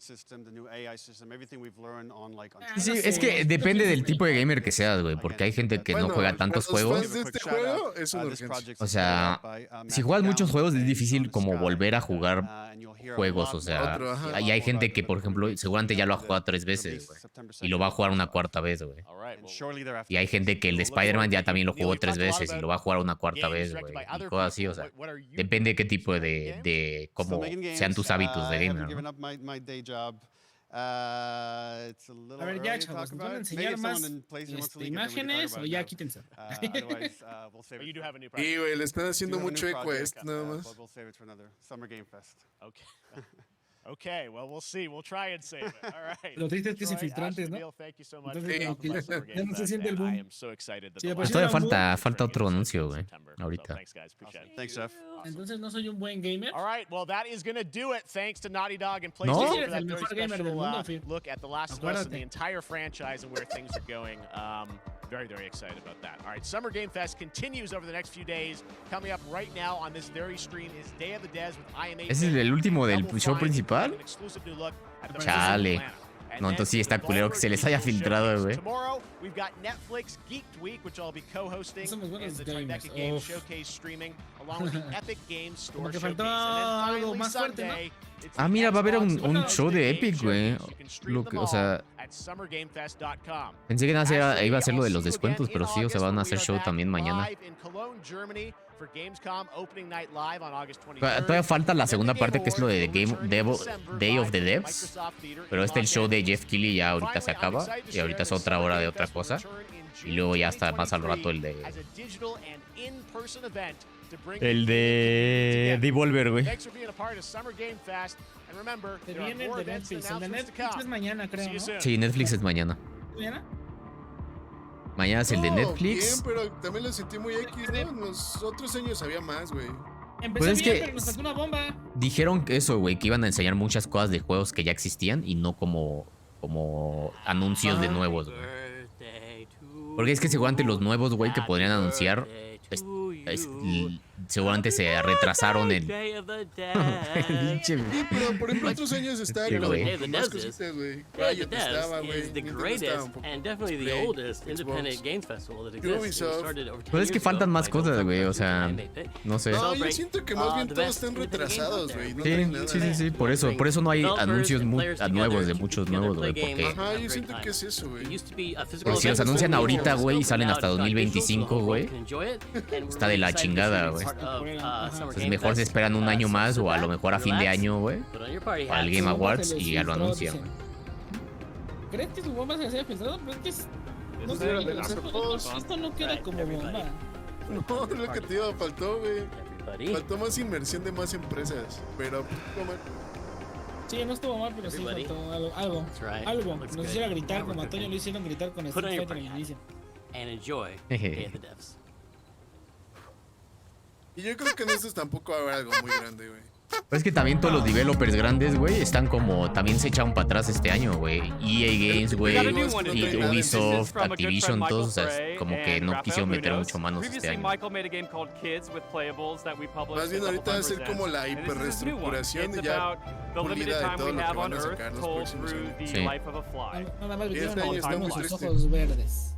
es que depende del tipo de gamer que seas, güey, porque hay gente que no juega tantos juegos. Los fans de este juego es una urgencia. O sea, si juegas muchos juegos es difícil como volver a jugar juegos, o sea, y hay gente que, por ejemplo, seguramente ya lo ha jugado 3 veces, güey, y lo va a jugar una 4ª vez, güey. Y hay gente que el de Spider-Man ya también lo jugó 3 veces y lo va a jugar una 4ª vez, güey, y cosas así, o sea, depende de qué tipo de cómo sean tus hábitos de gamer, ¿no? A ver, ya, chavos, ¿nos van a enseñar más imágenes o ya quítense? Y, güey, le están haciendo mucho eco a esto, nada más. Okay, well, we'll see. We'll try and save it. All right. Lo triste es que es infiltrantes, ¿no? Thank you so much. Entonces, ya no se siente el I boom. am so excited that Sí, the pues last Todavía falta otro anuncio, güey, ahorita. Thanks, guys. Appreciate it. Thanks, Jeff. Entonces no soy un buen gamer. All right, well, that is going to do it. Thanks to Naughty Dog and No. PlayStation Eres for that el very mejor gamer del special mundo, Phil. look at The Last of Us and Acuérdate. the entire franchise and where things are going. Very, very excited about that. All right, Summer Game Fest continues over the next few days. Coming up right now on this very stream is Day of the Devs with IMA. ¿Ese es el último del show principal? Chale. No, entonces sí está culero que se les haya filtrado, güey. Tomorrow we've got Netflix Geeked Week, which I'll be co-hosting, Somos buenos and the gamers. Tribeca Games Uf. Showcase streaming, along with the Epic Games Store Como que Showcase. faltó And then algo finally más fuerte, ¿no? Sunday, it's Ah, the mira, va a haber Xbox un One show de Game Epic, güey. Showcase. You can stream Lo them que, o all sea, at summergamefest.com. pensé que iba a ser lo de I'll los see you descuentos, again pero in sí, o sea, August van a when hacer we are show back también mañana. live in Cologne, Germany for Gamescom Opening Night Live on August 23rd. Todavía falta la segunda Then the parte, Game que es lo de Awards will return in December Day of the live at Devs. Microsoft Theater Pero in el Los show de Angeles. Jeff Keighley ya ahorita se Finally, I'm acaba. excited to Y ahorita share es that otra Summer hora de Game otra Fest will cosa. return in Y June luego ya está más al 2023 rato el de. as a digital and in-person event to bring El de together. Devolver, güey. Thanks for being a part of Summer Game Fest. And remember, Se there are viene el more de events and Netflix. El de announcements to Netflix come. es mañana, creo, See you ¿no? soon. Sí, Netflix es mañana. ¿Mañana? Mañana es el de No, Netflix. Bien, pero también lo sentí muy X, ¿no? En los otros años había más, güey. Empezó Pues es bien, que- pero nos faltó una bomba. Dijeron que eso, güey, que iban a enseñar muchas cosas de juegos que ya existían y no como anuncios de nuevos, güey. Porque es que seguramente los nuevos, güey, que podrían anunciar, seguramente se retrasaron el... Pinche- Sí, pero por ejemplo otros años está Sí, lo güey. de más cositas, güey. Riot estaba, güey. Nintendo estaba un poco. Play, Xbox, Ubisoft. Pues es que faltan más cosas, güey, o sea, no sé. No, yo siento que más bien todos están retrasados, güey. No traen nada. Sí, por eso no hay anuncios nuevos de muchos nuevos, güey, porque... Ajá, yo siento que es eso, güey. Porque si los anuncian ahorita, güey, y salen hasta 2025, güey, está de la chingada, güey. Entonces mejor se esperan un año más o a lo mejor a fin de año, güey, para el Game Awards y ya lo anuncian, güey. ¿Crees que su bomba se haya pensado? Pero es que es... No Eso sé, era de o las sea, Xbox. esto no queda como bomba. No, es lo que te digo, faltó, güey. Faltó más inversión de más empresas. Pero, como... Sí, no estuvo mal, pero sí faltó algo. Algo. Nos hiciera gritar, como a Antonio lo hicieron gritar con Street Fighter al inicio. Y yo creo que en estos tampoco va a haber algo muy grande, güey. Pues es que también todos los developers grandes, güey, están como... También se echaron para atrás este año, güey. EA Games, güey, y Ubisoft, Activision, todos, o sea, como que no quisieron meter mucho manos este año. Más bien ahorita va a ser como la hiperreestructuración y ya pulida de todo lo que van a sacar los próximos años. Sí. Nada más Y vieron este año está muy sus triste. ojos verdes.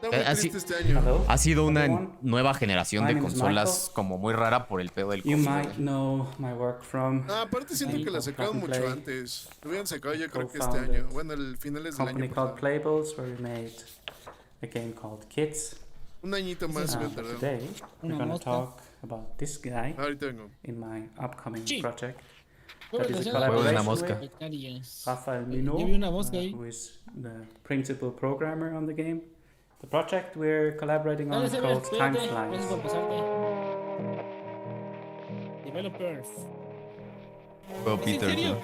Está muy triste este año. Ha sido una nueva generación de consolas como muy rara por el pedo del COVID. Aparte siento que la sacaron mucho antes. Lo hubieran sacado yo creo que este año. Bueno, el finales del año pasado. Un añito más me tardó. Una mosca. Ahorita vengo. Sí. Juego de la mosca. Rafael Mino, yo vi una mosca ahí. who is the principal programmer on the game. The project we're collaborating on is called Time Flies. Developers. Oh, ¿Es en Peter. serio?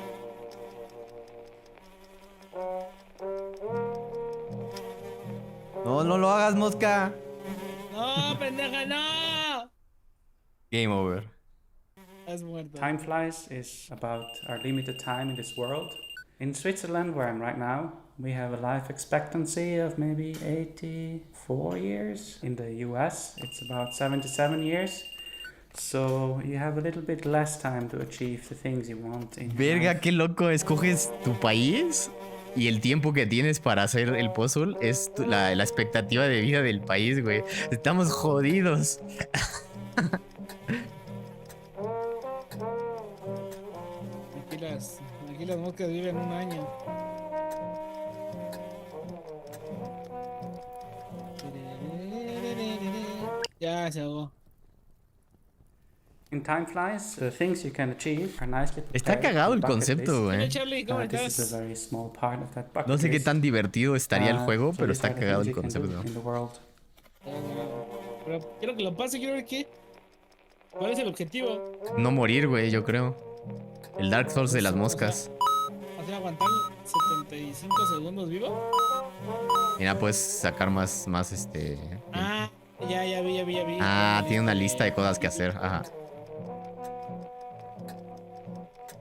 No, no lo hagas, mosca. No, pendeja, no. Game over. Estás muerto. Time flies is about our limited time in this world. In Switzerland, where I'm right now, we have a life expectancy of maybe 84 years. In the US, it's about 77 years. So you have a little bit less time to achieve the things you want in Verga, life. qué loco. Escoges tu país y el tiempo que tienes para hacer el puzzle es la expectativa de vida del país, güey. Estamos jodidos. Aquí las moscas viven un año. Ya se ahogó. In time flies, the things you can achieve are nicely prepared. Está cagado el bucket concepto, list. güey. Hola, Charlie, ¿cómo This estás? is a very small part of that bucket No sé qué list. tan divertido estaría el juego, So pero these está are the cagado things el you can do concepto. in the world. Pero quiero que lo pase, quiero ver qué. ¿Cuál es el objetivo? No morir, güey, yo creo. El Dark Souls de las moscas. O sea, aguantar 75 segundos vivo. Mira, puedes sacar más Ah, ya vi. Ah, tiene una lista de cosas que hacer. Ajá.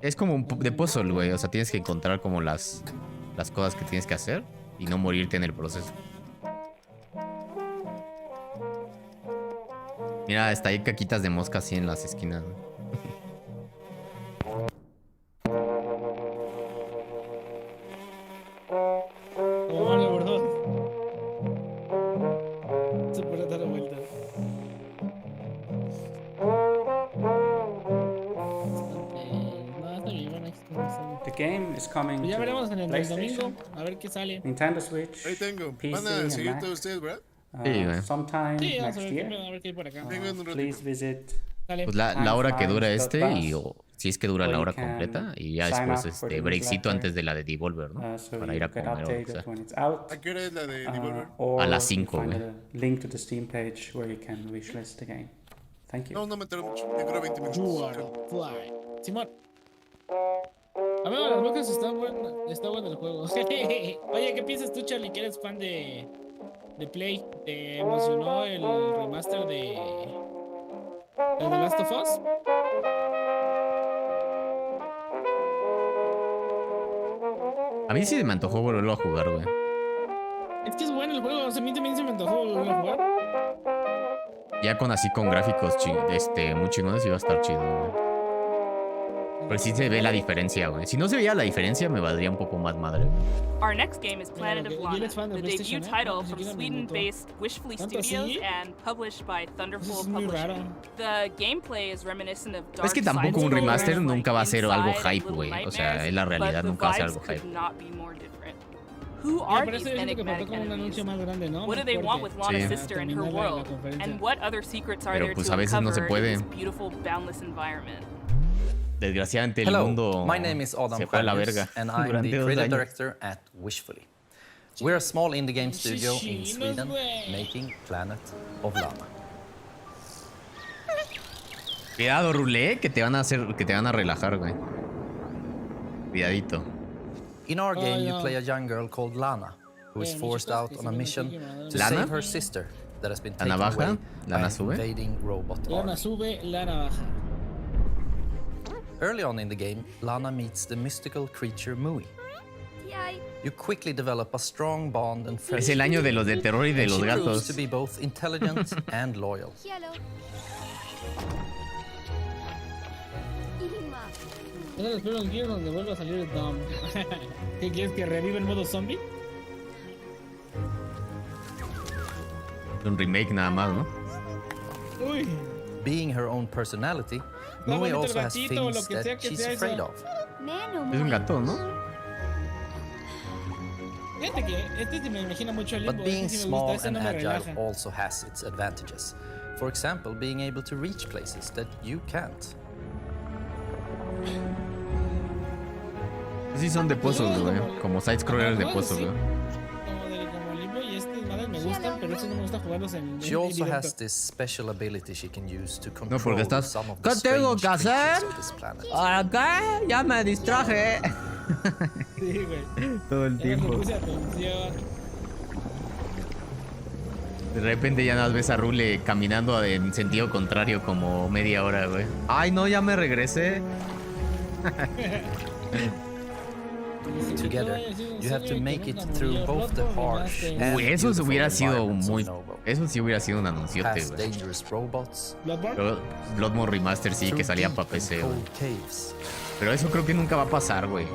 Es como un de puzzle, güey. O sea, tienes que encontrar como las cosas que tienes que hacer y no morirte en el proceso. Mira, hasta hay caquitas de mosca así en las esquinas, güey. Vale, bro. Se puede dar vuelta. The game is coming Ya to veremos en el PlayStation, domingo. A ver qué sale. Nintendo Switch, Ahí tengo. PC, ¿Van a and seguir Mac. todos ustedes, Brad? Sí, güey. Sometime Sí, vamos next a ver, year. a ver qué hay por acá. Vengo en un Please ratito. visit Pues la hora que dura timeflies.bus, y o si es que dura la or hora you can completa y ya sign después up for the breakcito newsletter, antes de la de Devolver, ¿no? so Para you ir a get comer o lo que updated sea. when it's out. ¿A qué hora es la de Devolver? Or A las you 5, find güey. a link to the Steam page where you can wishlist the game. Thank you. No, no me tardo mucho. Yo creo 20 minutos. Fly. Simón. A ver, las moscas está bueno el juego. Oye, ¿qué piensas tú, Charlie? Que eres fan de Play. ¿Te emocionó el remaster de The Last of Us? A mí sí me antojó volverlo a jugar, güey. Es que es bueno el juego. O sea, a mí también se me antojó volverlo a jugar. Ya con gráficos muy chingones iba a estar chido, güey. Pero sí se ve la diferencia, güey. Si no se veía la diferencia, me valdría un poco más madre, güey. Our next game is Planet of Lana, the debut title from Sweden-based Wishfully Studios and published by Thunderful Publishing. The gameplay is reminiscent of Dark Es que tampoco un remaster nunca va a ser algo hype, güey. O sea, es la realidad, nunca va a ser algo hype. Who are these enigmatic enemies? What do they want with Lana's Sí. sister and her world? And what other secrets are Pero there pues to a veces no se uncover in puede. this beautiful, boundless environment? Desgraciadamente el Hello, mundo my name is Adam se fue a la Quaglius, verga and I'm durante the 2 creative años. director at Wishfully. We're a small indie game studio in Sweden making Planet of Lana. Cuidado, Rule, que te van a relajar, güey. Cuidadito. In our game, you no. play a young girl called Lana, who is forced out on a mission to ¿Lana? save her sister that has been ¿La taken navaja? away ¿Lana by an sube? invading robot Lana army. sube, Lana baja. Early on in the game, Lana meets the mystical creature Mui. You quickly develop a strong bond and friendship. Es el año de los de terror y de and los she proves gatos. to be both intelligent and loyal. Yo no espero un Gear donde vuelva a salir el Dom. ¿Qué quieres que reviva el modo zombie? Un remake nada más, ¿no? Uy. Being her own personality, Está Mui bonito el also has gatito, lo things que sea that que she's sea afraid eso. of. Es un gato, ¿no? Fíjate que este me imagina mucho el limbo. But being Este sí me small gusta, este and no me agile relaja. also has its advantages. For example, being able to reach places that you can't. Sí son de puzzles, güey. Como side-scrollers de puzzles, güey. Como limbo y este madre me gustan, pero eso no me gusta jugarlos en She also directo. has this special ability she can use to No, porque control estás. some of ¿Qué the tengo strange que hacer? creatures of this planet. ¿Para qué? Ya me distraje. Sí, güey. Todo el Ya no le tiempo. puse atención. De repente ya nada más ves a Rule caminando en sentido contrario como media hora, güey. Ay, no, ya me regresé. Together, you have to make it through both the harsh and Eso beautiful hubiera sido environments of muy. Novo. Eso sí hubiera sido un anunciote, Past güey. dangerous robots, ¿Bloodborne? Bloodborne Remaster sí, que through salía deep para PC, and güey. cold caves, Pero eso creo que nunca va a pasar, güey.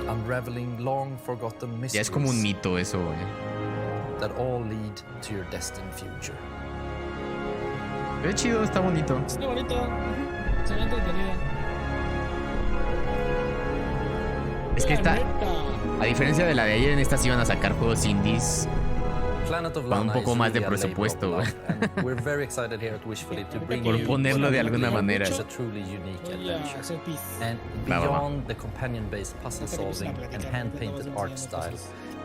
unraveling long forgotten Ya es mysteries como un mito eso, güey. that all lead to your destined future. Qué chido, está bonito. Está bonito. Se ve entretenido. Es que esta, a diferencia de la de ayer, en esta sí iban a sacar juegos indies Planet of con Lana un poco is más de really a labor of presupuesto, güey. love, and we're very excited here at Wishfully to bring Por you ponerlo de alguna manera. It's a truly unique Voy a adventure. hacer pis. And Va, va, va. beyond the companion-based puzzle solving and hand-painted art style,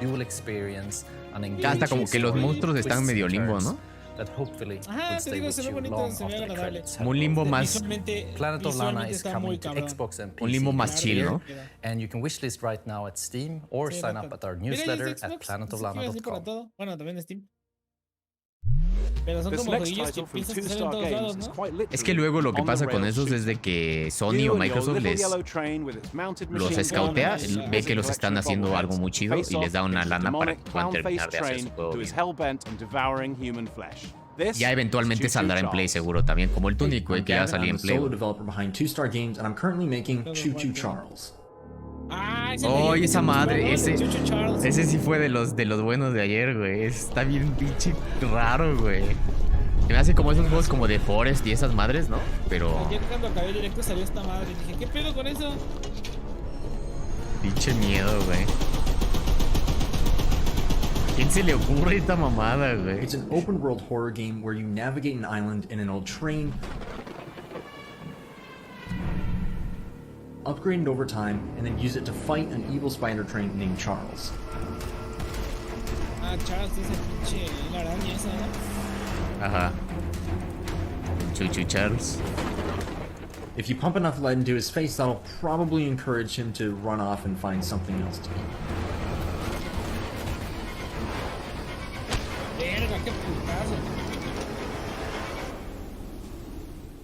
you will experience an engaging Hasta como que los story, monstruos están twists medio and limbo, turns ¿no? that hopefully Ajá, will te stay digo, with se ve you bonito, long se ve after the agradable. credits have Un limbo rolled. más. Planet of Lana is está coming muy to cabrón. Xbox and PC Un limbo más next chill, year, ¿no? and you can wishlist right now at Steam or Sí, sign bacán. up at our Mira, ya es newsletter de at Xbox, pensé que iba a decir para planetoflana.com. todo. Bueno, también de Steam. Pero son This como next jueguillos que title from piensas que Two salen en Star todos lados, Games is ¿no? quite literally Es que luego lo que on the pasa con rails esos es shooting. de que Sony o You and your Microsoft little les yellow train with its mounted los machine escautea, guns, ve que los collection están of haciendo algo muy chido face y les off da una into lana para demonic que puedan terminar de hacer clown-faced su train juego who is bien. hell-bent on devouring human flesh. This Ya eventualmente is saldrá en Play Charles. seguro también, como el Tunic, güey, I'm que ya Gavin, salía I'm en the Play. solo güey. developer behind Two Star Games, and I'm currently making Choo Choo Charles. Ah, ese Oh, leí, esa madre, ese ese, Chucho Charles. ese sí fue de los buenos de ayer, güey. Está bien pinche raro, güey. Se me hace como esos juegos como de Forest y esas madres, ¿no? Pero Ayer cuando acabé el directo salió esta madre y dije, ¿qué pedo con eso? pinche miedo, güey. ¿A quién se le ocurre esta mamada, güey? It's an open world horror game where you navigate an island in an old train, upgrade it over time, and then use it to fight an evil spider train named Charles. Ah, Charles, ese pinche la araña esa, ¿no? Ajá. Chuchu Charles. If you pump enough lead into his face, that'll probably encourage him to run off and find something else to eat. Verga, qué putazo.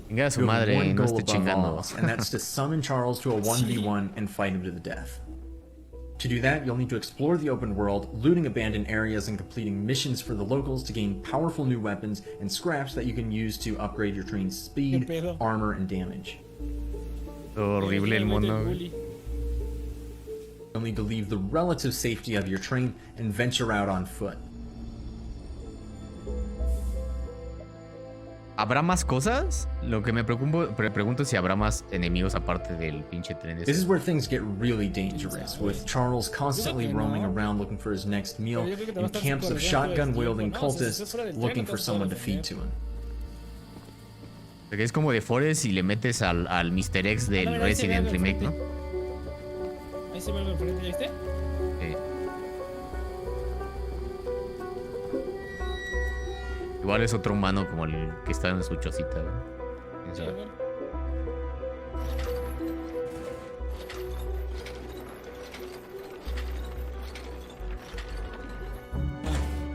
Venga a su You have madre, one no goal esté above chingando. all, and that's to summon Charles to a 1v1 and fight him to the death. To do that, you'll need to explore the open world, looting abandoned areas and completing missions for the locals to gain powerful new weapons and scraps that you can use to upgrade your train's speed, armor, and damage. Horrible el mono, güey. You'll need to leave the relative safety of your train and venture out on foot. ¿Habrá más cosas? Lo que me pregunto es si habrá más enemigos aparte del pinche tren. This is where things get really dangerous, with Charles constantly roaming around looking for his next meal, and camps of shotgun-wielding cultists looking for someone to feed to him. Porque es como de Forest y le metes al Mr. X del Resident Remake, ¿no? Ahí se ve algo enfrente, ¿ya viste? Sí. Igual es otro humano como el que está en su chocita, ¿no? ¿Quién sabe?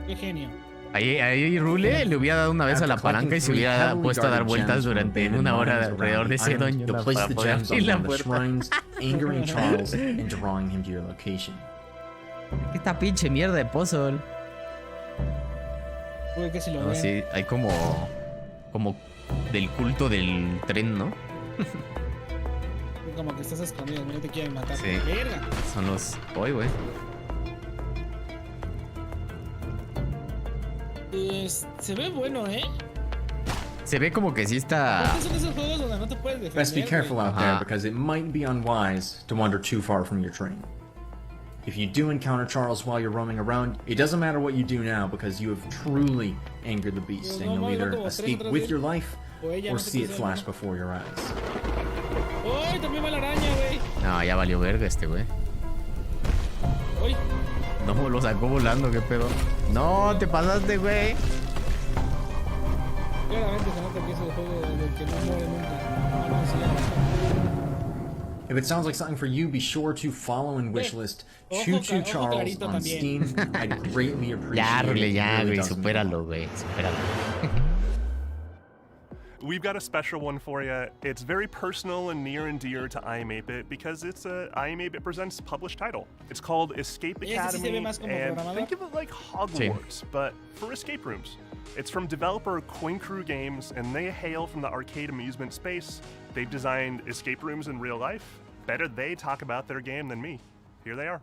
Qué genio. Ahí Rule le hubiera dado una vez a la palanca y se hubiera puesto a dar vueltas durante una hora alrededor de ese doño para poder abrir la puerta. Angering Charles and drawing him to your location. Esta pinche mierda de puzzle. Uy, que si lo No, ven. sí, hay como del culto del tren, ¿no? Como que estás escondido, no te quieren matar. Sí. Verga. Son los... Hoy, güey. Pues, se ve bueno, ¿eh? Se ve como que sí está... Estos son esos juegos donde no te puedes defender. Best be careful out there Ajá. because it might be unwise to wander too far from your train. If you do encounter Charles while you're roaming around, it doesn't matter what you do now because you have truly angered the beast, and you'll either escape with your life or see it flash before your eyes. ¡Uy! También va la araña, güey. No, ya valió verga este, güey. ¡Uy! No, lo sacó volando, qué pedo. No, te pasaste, güey. Claramente se nota que es el juego del que no muere nunca. Ah, no, sí, ya. If it sounds like something for you, be sure to follow and wishlist Choo Choo Charles on Steam. I'd greatly appreciate Ya, Rule, it. ya, It really güey, does mean a supéralo, lot. güey, supéralo. We've got a special one for you. It's very personal and near and dear to IM8bit because it's a IM8bit Presents published title. It's called Escape Academy, and think of it like Hogwarts, but for escape rooms. It's from developer Coin Crew Games, and they hail from the arcade amusement space. They've designed escape rooms in real life. Better they talk about their game than me. Here they are.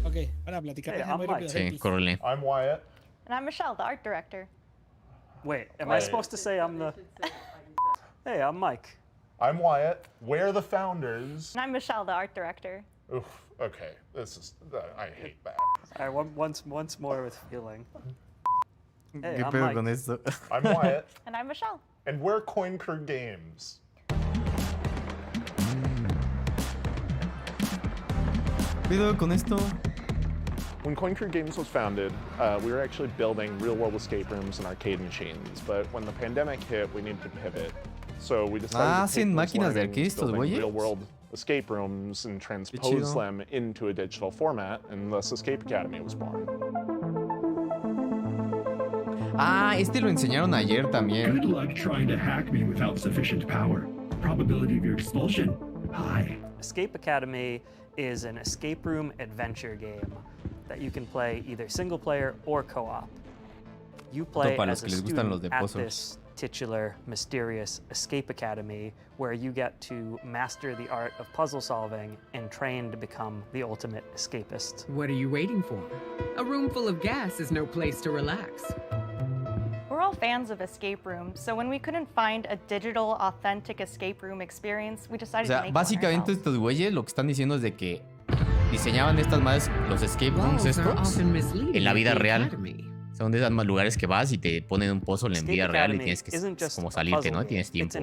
Ok, para platicar. Hey, I'm Mike. Sí, córrele. I'm Wyatt. And I'm Michelle, the art director. Wait, am I supposed to say I'm the... Hey, I'm Mike. I'm Wyatt. We're the founders. And I'm Michelle, the art director. Oof, okay. This is... I hate that. All right, once more with feeling. Hey, ¿Qué I'm pedo Mike. con esto? I'm Wyatt. And I'm Michelle. And we're Coin Crew Games. ¿Qué pedo con esto? When Coin Crew Games was founded, we were actually building real-world escape rooms and arcade machines, but when the pandemic hit, we needed to pivot. So we decided to take ¿hacen those máquinas de learnings, arcade estos building güeyes? real-world escape rooms and transpose them into a digital format, and thus Escape Academy was born. Ah, este lo enseñaron ayer también. Good luck trying to hack me without sufficient power. Probability of your expulsion, high. Escape Academy is an escape room adventure game that you can play either single player or co-op. You play Para as los que a les gustan los student de at puzzles. this titular, mysterious Escape Academy, where you get to master the art of puzzle solving and train to become the ultimate escapist. What are you waiting for? A room full of gas is no place to relax. We're all fans of escape rooms, so when we couldn't find a digital, authentic escape room experience, we O decided sea, to make básicamente estos güeyes lo que están diciendo es de que diseñaban estas madres, los escape rooms estos, en la vida real. Son de esos más lugares que vas y te ponen un puzzle en vida real y tienes que como salirte, ¿no? Tienes tiempo.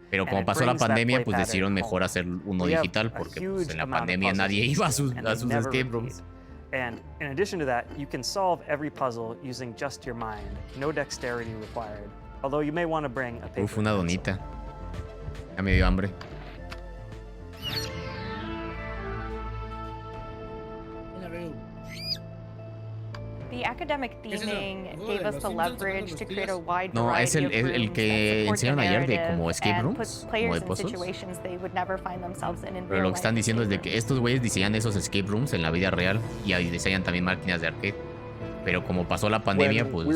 Pero como pasó la pandemia, pues decidieron mejor hacer uno digital porque pues, en la pandemia nadie iba a sus escape rooms. And in addition to that, you can solve every puzzle using just your mind. No dexterity required. Although you may want to bring a paper. Uf, una donita. Ya me dio hambre. The academic theming gave us the leverage to create a wide No, es variety of el rooms que that support the enseñaron ayer de narrative como escape and rooms, put como players de in puzzles. situations they would never find themselves in Pero lo que están diciendo es de que estos güeyes diseñan esos escape rooms en la vida real y ahí diseñan también máquinas de arcade. Pero como pasó la pandemia, pues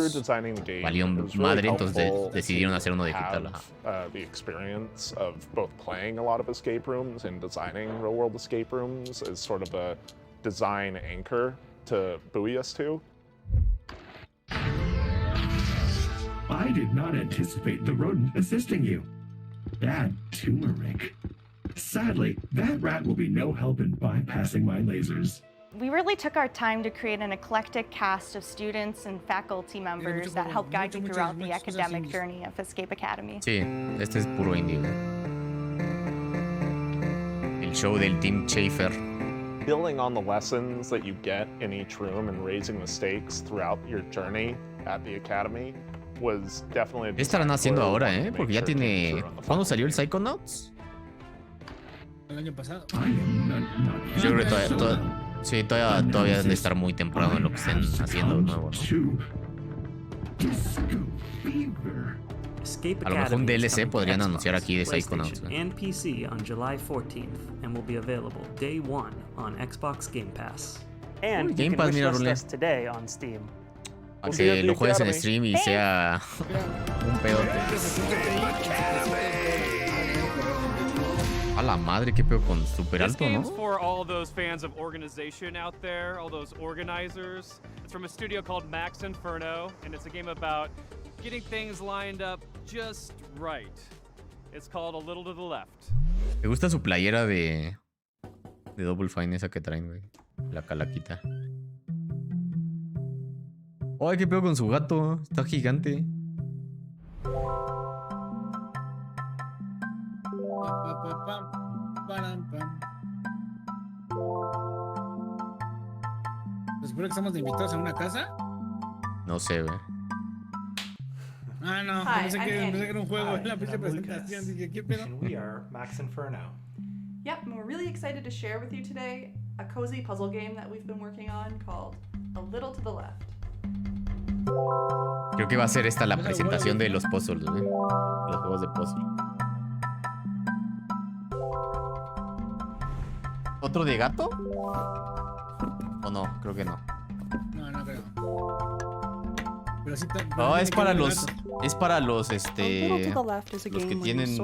valió madre, entonces decidieron hacer uno digital. The experience of both playing a lot of escape rooms and designing real-world escape rooms is sort of a design anchor to buoy us to. I did not anticipate the rodent assisting you. Bad turmeric. Sadly, that rat will be no help in bypassing my lasers. We really took our time to create an eclectic cast of students and faculty members that help guide you throughout the academic journey of Escape Academy. Sí, este es puro indie. El show del Team Schafer. Building on the lessons that you get in each room and raising the stakes throughout your journey at the academy was definitely. ¿Qué estarán haciendo ahora, Porque ya tiene. ¿Cuándo salió el Psychonauts? El año pasado. Yo creo que sí, todavía deben de estar muy temprano en lo que estén haciendo nuevo, A lo mejor un DLC podrían anunciar aquí de Psychonauts. And PC on July 14th and will be available day one on Xbox Game Pass. And you Game can Pass, mira, wishlist Rule. us today on Steam. A que lo juegues en stream y sea un pedote. A la madre, qué pedo con super This alto, game's ¿no? for all those fans of organization out there, all those organizers. It's from a studio called Max Inferno, and it's a game about getting things lined up just right. It's called A Little to the Left. Me gusta su playera de Double Fine esa que traen, güey. La calaquita. Ay, qué pedo con su gato. Está gigante. supone que estamos de invitados en una casa. No sé, güey. Ah, no, pensé que era un juego en la pinche presentación. Dije, ¿qué pedo? And we are Max Inferno. Yep, and we're really excited to share with you today a cozy puzzle game that we've been working on called A Little to the Left. Creo que va a ser esta la presentación de los puzzles, güey. Los juegos de puzzle. ¿Otro de gato? ¿O no? Creo que no. No creo. Pero sí no, es para los... Es para los, los que tienen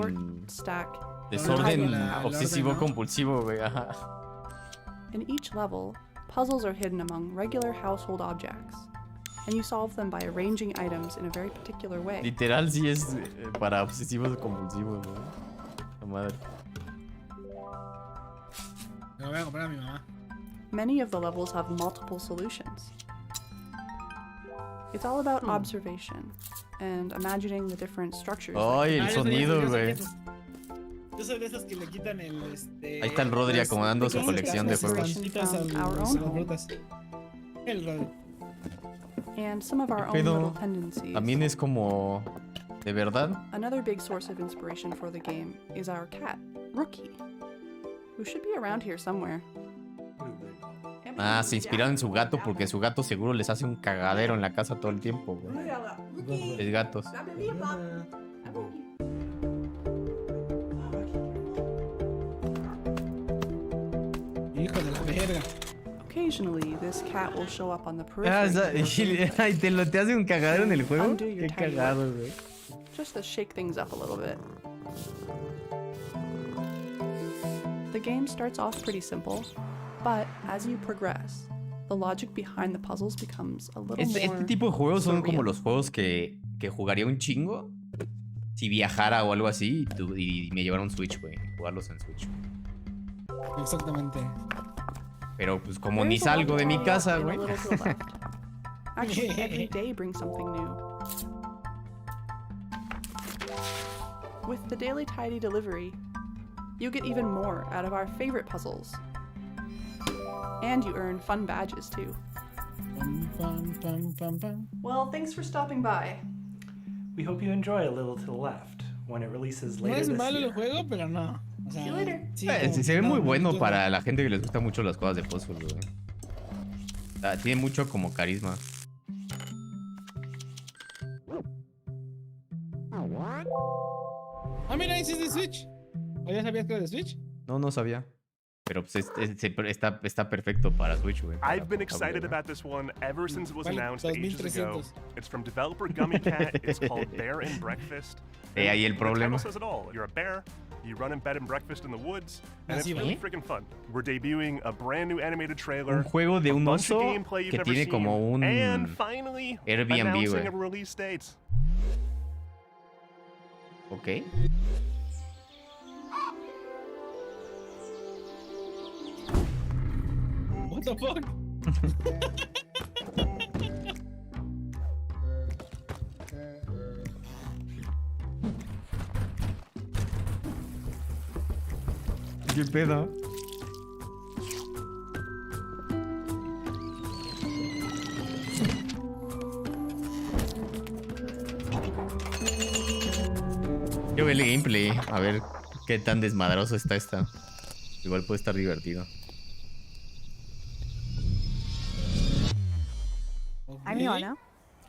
desorden obsesivo-compulsivo, güey. Ajá. In each level, puzzles are hidden among regular household objects, and you solve them by arranging items in a very particular way. Literal sí es para obsesivos-compulsivos, güey. La madre. Me lo voy a comprar a mi mamá. Many of the levels have multiple solutions. It's all about observation and imagining the different structures. Ay, el sonido, güey. Yo soy de esas que le quitan el Ahí está el Rodri acomodando su colección de juegos. El Rodri. And some of our own little tendencies. También es como de verdad. Another big source of inspiration for the game is our cat, Rookie, who should be around here somewhere. Ah, se inspiraron en su gato porque su gato seguro les hace un cagadero en la casa todo el tiempo, güey. Los gatos. Hijo de la verga. Occasionally, this cat will show up on the periphery. Ay, te hace un cagadero en el juego. Qué cagado, güey. Just to shake things up a little bit. The game starts off pretty simple. But as you progress, the logic behind the puzzles becomes a little more Este tipo de juegos son como los juegos que jugaría un chingo si viajara o algo así y me llevara un Switch, güey. Jugarlos en Switch. Exactamente. Pero pues como ni salgo de mi casa, güey. Actually, every day brings something new. With the daily tidy delivery, you get even more out of our favorite puzzles. And you earn fun badges too. Well, thanks for stopping by. We hope you enjoy A Little to the Left when it releases later this year. No es malo el juego, pero no. O sea, see you later. Sí, se ve muy bueno para la gente que les gustan mucho las cosas de puzzle, güey. Tiene mucho como carisma. Ah, mira, ese es de Switch. ¿O ya sabías que era de Switch? No sabía. Pero pues está perfecto para Switch, güey. I've been excited about this one ever since it was announced ages ago. It's from developer Gummy Cat. It's called Bear and Breakfast. Ahí el problema. The title says it all. You're a bear. You run in bed and breakfast in the woods, and it's really freaking fun. We're debuting a brand new animated trailer. Un juego de un oso que tiene como un and finally Airbnb, announcing güey. a release date. Ok. What the fuck? ¿Qué pedo? Yo veo el gameplay, a ver qué tan desmadroso está esta. Igual puede estar divertido. I'm Joanna.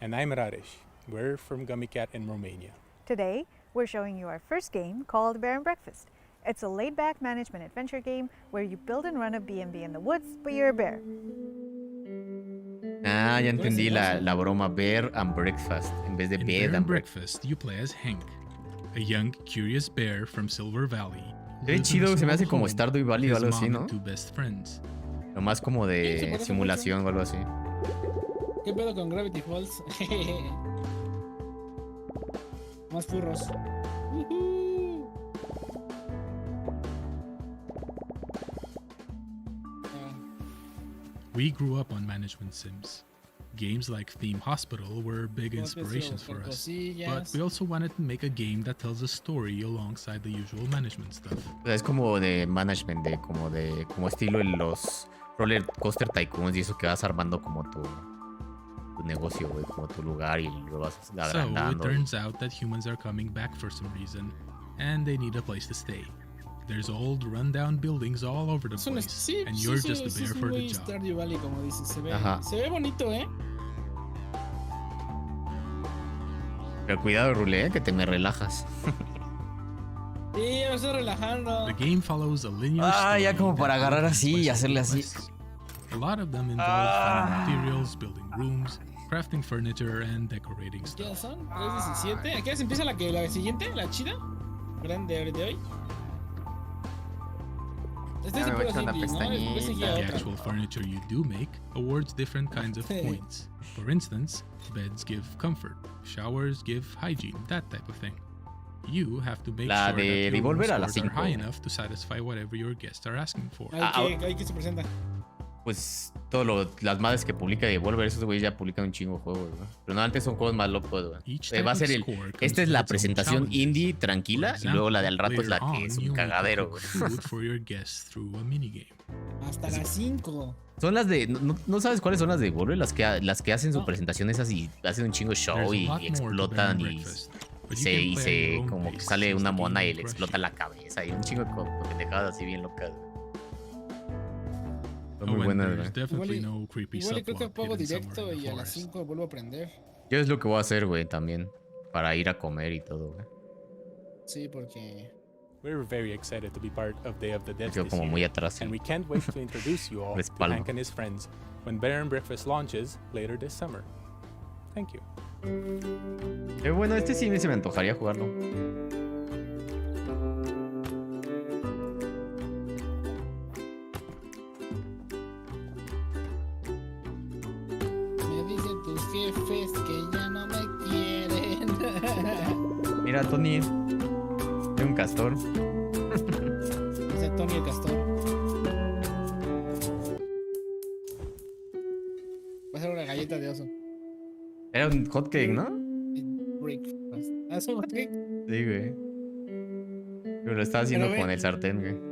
And I'm Raresh. We're from Gummy Cat in Romania. Today, we're showing you our first game called Bear and Breakfast. It's a laid-back management adventure game where you build and run a B&B in the woods, but you're a bear. Ah, ya entendí la broma. Bear and Breakfast en vez de Bed and Breakfast. You play as Hank, a young, curious bear from Silver Valley. Qué chido, se me hace como Stardew Valley o algo así, ¿no? Best friends. Lo más como de simulación o algo así. ¿Qué pedo con Gravity Falls? Más furros. We grew up on management sims. Games like Theme Hospital were big inspirations for us, but we also wanted to make a game that tells a story alongside the usual management stuff. Es como de management, como estilo en los Roller Coaster Tycoons y eso que vas armando como tu negocio, güey, como tu lugar y lo vas agrandando. So it turns out that humans are coming back for some reason, and they need a place to stay. There's old rundown buildings all over the place, and you're just the bear for the job. Stardew Valley, como dices, se ve bonito, ¿eh? Pero cuidado, Rule, que te me relajas. Sí, me estoy relajando. The game follows a linear story ya como para agarrar así y hacerle así. A lot of them involve finding materials, building rooms, crafting furniture, and decorating stuff. ¿Qué son? 3:17. ¿A qué hora se empieza la siguiente? ¿La chida? ¿Grande de hoy? Me voy a echar una pestañita. The actual furniture you do make awards different kinds of points. For instance, beds give comfort, showers give hygiene, that type of thing. You have to make sure that your room scores are high enough to satisfy whatever your guests are asking for. ¿Qué se presenta? Pues las madres que publica Devolver, esos güeyes ya publican un chingo de juegos, ¿no? Pero no, antes son juegos más locos, güey. Va a ser esta es la presentación indie tranquila y luego la de al rato es la que es un cagadero, güey. Hasta las 5. Son las de... ¿No sabes cuáles son las de Devolver? Las que hacen su presentación esas y hacen un chingo de show y explotan y se como que sale una mona y le explota la cabeza y un chingo de pendejadas así bien locas, güey. Muy buena, igual creo que pongo directo y a las 5 vuelvo a aprender. Yo es lo que voy a hacer, güey, también. Para ir a comer y todo, güey. Sí, porque... We're very excited to be part of Day of the Dead this year, muy atrás, and we can't wait to introduce you all to Hank and his friends when Bear and Breakfast launches later this summer. Thank you. Bueno, este sí se me antojaría jugarlo. Jefes que ya no me quieren. Mira, Tony. Es un castor. Ese Tony el castor. Va a ser una galleta de oso. Era un hotcake, ¿no? Breakfast. ¿Es un hotcake? Sí, güey. Pero lo estaba haciendo con el sartén, güey.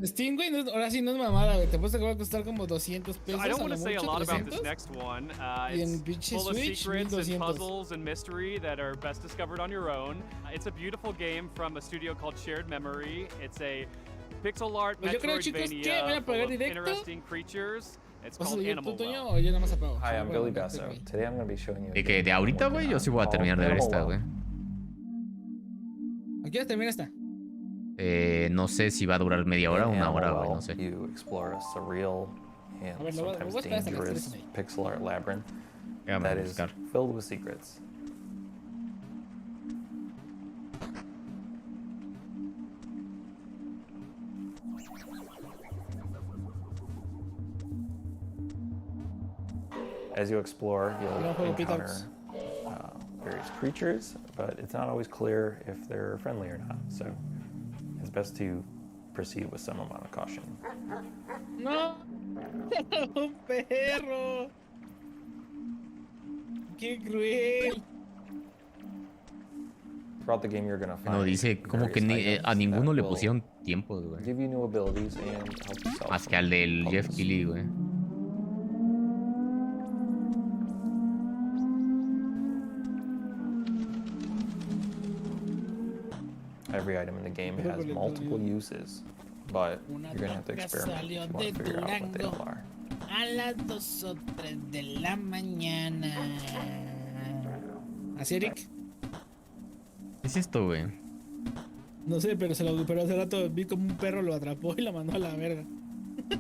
Steam, güey, ahora sí no es mamada, güey. Te puesto que va a costar como 200 pesos. I don't want to say a lot about this next one. It's full of secrets and puzzles and mystery that are best discovered on your own. It's a beautiful game from a studio called Shared Memory. It's a pixel art Metroidvania full of interesting creatures. It's called Animal Well. Hi, I'm Billy Basso. Today I'm going to be showing you. De ahorita, güey, yo sí voy a terminar de ver esta, güey. ¿A qué hora termina esta? No sé si va a durar media hora o una hora, güey, no sé. You explore a surreal and sometimes dangerous pixel art labyrinth that is filled with secrets. As you explore, you'll encounter various creatures, but it's not always clear if they're friendly or not. So it's best to proceed with some amount of caution. No, un perro. Qué cruel. Throughout the game, you're gonna find. No dice como que a ninguno le pusieron tiempo, güey. Give you new abilities and help yourself. Más que al del Jeff Keighley, güey. Every item in the game has multiple uses, but you're gonna have to experiment if you want to figure out what they all are. A las 2 o 3 de la mañana. ¿Así, Eric? ¿Qué es esto, güey? No sé, pero hace rato vi como un perro lo atrapó y lo mandó a la verga.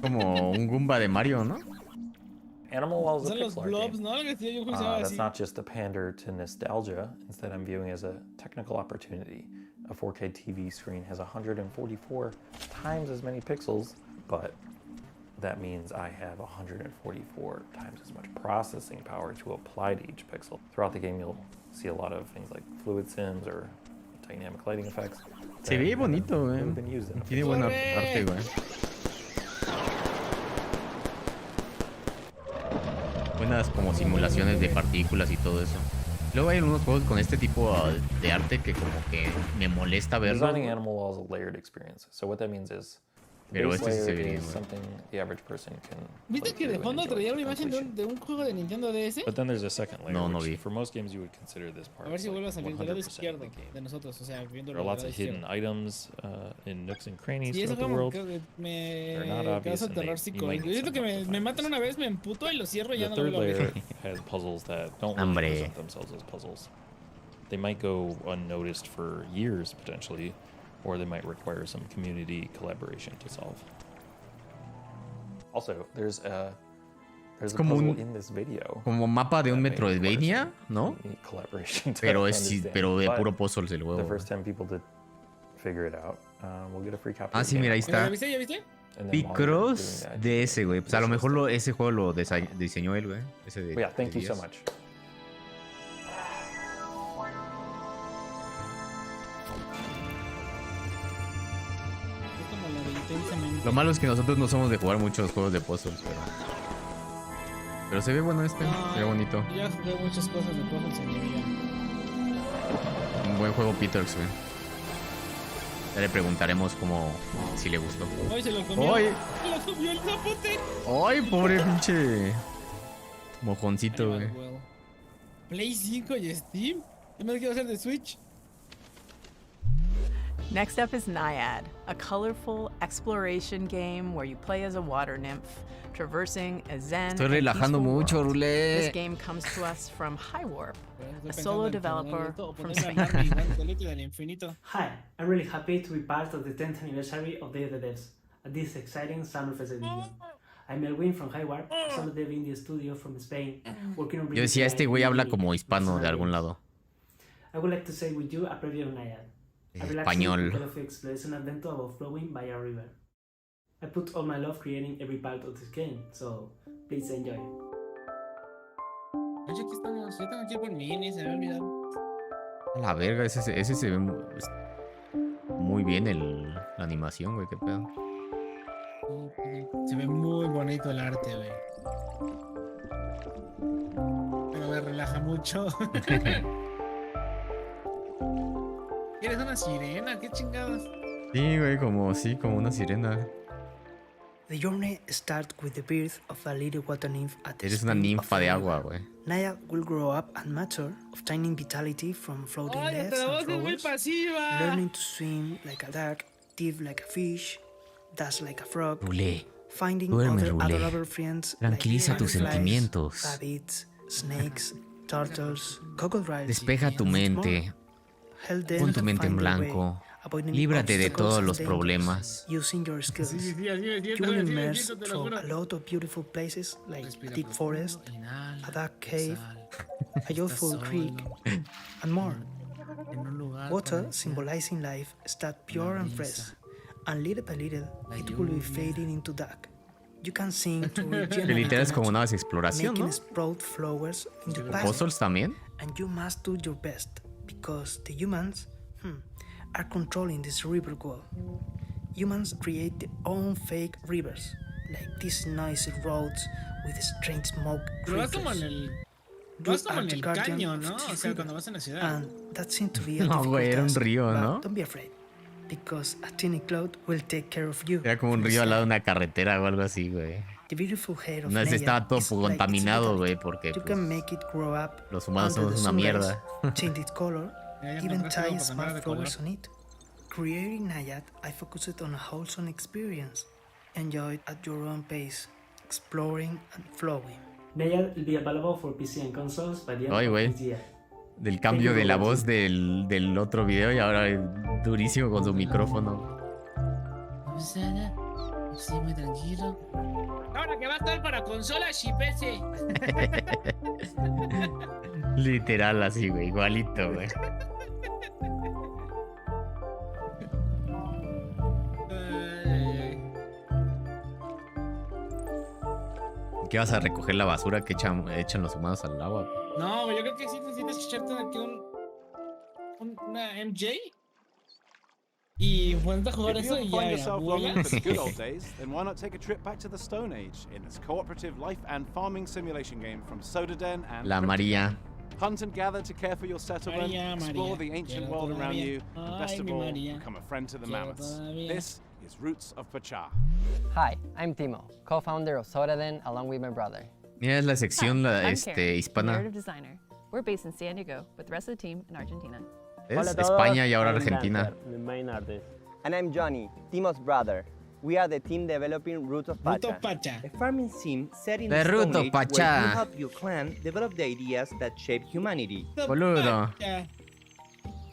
Como un Goomba de Mario, ¿no? Animal Well is a los blobs, ¿no? That's not just a pander to nostalgia. Instead, I'm viewing it as a technical opportunity. A 4K TV screen has 144 times as many pixels, but that means I have 144 times as much processing power to apply to each pixel. Throughout the game, you'll see a lot of things like fluid sims or dynamic lighting effects. Se ve bonito, güey. Tiene buena arte, güey. Buenas como simulaciones de partículas y todo eso. Luego hay algunos juegos con este tipo de arte que como que me molesta verlo. Designing Animal Well is a layered experience. So what that means is Pero este sí se ve bien, something the average person can. ¿Viste que de fondo traía una imagen de un juego de Nintendo DS? But then there's a second layer. No vi. For most games you would consider this part. A ver si vuelve a salir del lado izquierdo de nosotros, o sea, viendo There are lots of hidden items in nooks and crannies throughout the como world. Que They're not me obvious. causa terror psicológico. Yo siento que me matan una vez, me emputo y lo cierro y ya no The lo third vuelvo a layer abrir. has puzzles that don't really present themselves as puzzles. They might go unnoticed for years potentially, or they might require some community collaboration to solve. Also, there's a puzzle in this video. Como mapa de un Metroidvania, ¿no? Pero de puro puzzles el juego. The first 10 people to figure it out, we'll get a free copy. Ah, sí, mira, ahí está. ¿Ya viste? ¿Ya viste? Picross de ese, güey. Pues a lo mejor ese juego lo diseñó él, güey. Ese de. Yeah, thank you so much. Lo malo es que nosotros no somos de jugar muchos juegos de puzzles, pero se ve bueno se ve bonito. Ya jugué muchas cosas de puzzles en mi vida. Un buen juego Peters, güey. Ya le preguntaremos si le gustó. ¡Ay, se lo comió! ¡Ay! ¡Se lo comió el zapote! ¡Ay, pobre pinche mojoncito, güey! Play 5 y Steam. Yo me quiero hacer de Switch. Next up is Naiad, a colorful exploration game where you play as a water nymph, traversing a zen Estoy relajando mucho, world. Rule. This game comes to us from High Warp, a solo developer from Spain. Hi, I'm really happy to be part of the 10th anniversary of Day of the Devs at this exciting Summerfest edition. I'm Melwin from High Warp, a solo dev indie studio from Spain, working on. Yo decía, este güey habla como hispano de algún lado. I would like to say with you a preview of Naiad. Español. Exploration adventure about flowing by a river. I put all my love creating every part of this game, so please enjoy. Oye, aquí estamos. Yo tengo aquí por mini, se me había olvidado. A la verga, ese se ve muy bien la animación, güey, qué pedo. Se ve muy bonito el arte, güey. Pero me relaja mucho. ¿Eres una sirena? ¿Qué chingados? Sí, güey, como una sirena. The journey starts with the birth of a little water nymph at the Eres una ninfa de agua, güey. Naiad will grow up and mature, obtaining vitality from floating leaves and flowers, learning to swim like a duck, dive like a fish, dash like a frog, finding other adorable friends. Tranquiliza tus sentimientos. Rabbits, snakes, turtles, crocodiles. Despeja tu mente. Pon tu mente en blanco. Líbrate de todos los problemas. Using your skills. You will immerse through a lot of beautiful places like a deep forest, a dark cave, a youthful creek, and more. Water, symbolizing life, starts pure and fresh, and little by little, it will be fading into dark. You can sing to literal es como una exploración, ¿no? Sprout flowers in the ¿Puzzles también? And you must do your best, because the humans are controlling this river wall. Humans create their own fake rivers, like these noisy roads with strange smoke creatures. Vas como en el caño, ¿no? O sea, cuando vas en la ciudad. And that seems to be a no, güey, era un río, ¿no? Don't be afraid, because a tiny cloud will take care of you. Era como un río al lado de una carretera o algo así, güey. The beautiful hair of no sé, estaba todo contaminado, güey, porque you can make it grow up los humanos somos una mierda. Change its color, even tie small flowers on it. Creating Naiad, I focused on a wholesome experience. Enjoy it at your own pace, exploring and flowing. Naiad will be available for PC and consoles by the end of this year. Del cambio de la voz del otro video y ahora durísimo con su micrófono. Sí, muy tranquilo. Ahora que va a estar para consolas y PC. Literal así, güey, igualito, güey. ¿Qué vas a recoger la basura que echan los humanos al agua? No, güey, yo creo que sí necesitas echarte aquí una MJ. Y ponte a jugar eso y ya, longing for the good old days, then why not take a trip back to the Stone Age in this cooperative life and farming simulation game from Sodaden and La María. Hunt and gather to care for your settlement, explore the ancient world around you, and best of all, become a friend to the mammoths. This is Roots of Pacha. Hi, I'm Timo, co-founder of Sodaden along with my brother. Mira, es la sección hispana. Narrative designer. We're based in San Diego with the rest of the team in Argentina. Es España y ahora Argentina. The main artist. And I'm Johnny, Timo's brother. We are the team developing Root of Pacha, a farming sim set in the Stone Age where you help your clan develop the ideas that shape humanity. Boludo.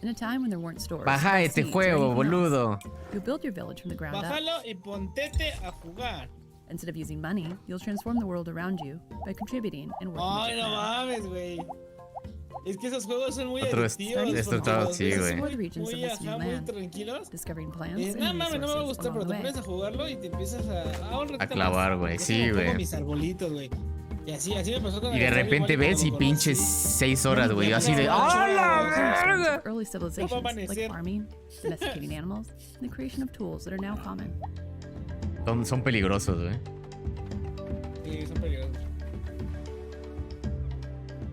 In a time when there weren't stores. Baja este juego, boludo. You'll build your village from the ground up. Bájalo y pontete a jugar. Instead of using money, you'll transform the world around you by contributing and working. Ay, no mames, güey. Es que esos juegos son muy adictivos. Sí, güey. Muy tranquilos. Discovering plants. No mames, no me va a gustar, pero te pones a jugarlo y te empiezas a clavar, güey. Sí, güey. Mis arbolitos, güey. Y así me pasó con y de repente ves y pinches 6 horas, güey. Así de ¡ah, la verga! Early civilizations like farming, domesticating animals, and the creation of tools that are now common. Son peligrosos, güey. Sí, son peligrosos.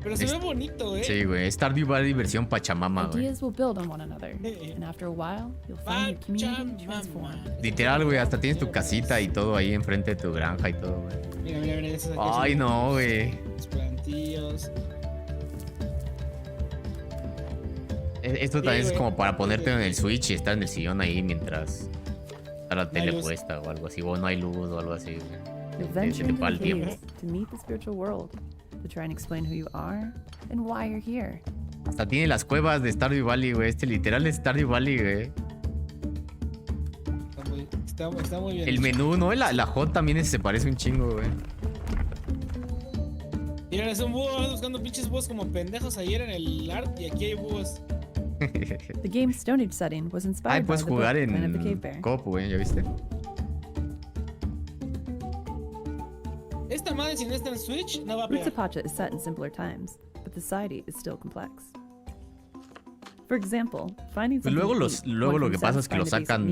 Pero se ve bonito, ¿eh? Sí, güey. Stardew Valley versión Pachamama, güey. Ideas will build on one another, and after a while, you'll find your community transform. Literal, güey. Hasta tienes tu casita y todo ahí enfrente de tu granja y todo, güey. Mira, esos aquí. Ay, no, güey. Los plantillos. Esto también es como para ponerte en el Switch y estar en el sillón ahí mientras está la tele puesta o algo así. O no hay luz o algo así, güey. Se te va el tiempo. To meet the spiritual world. To try and explain who you are and why you're here. Hasta tiene las cuevas de Stardew Valley, güey. Literal es Stardew Valley, güey. Está muy bien. El menú, ¿no? La J también se parece un chingo, güey. Miren, son búhos buscando pinches búhos como pendejos ayer en el art y aquí hay búhos. The game's Stone Age setting was inspired by the book Planet of the Cave Bear. Cop, güey, ¿ya viste? Esta madre, si no está en Switch, no va a pegar. Roots of Pacha is set in simpler times, but the society is still complex. For example, finding something luego lo que pasa es que lo sacan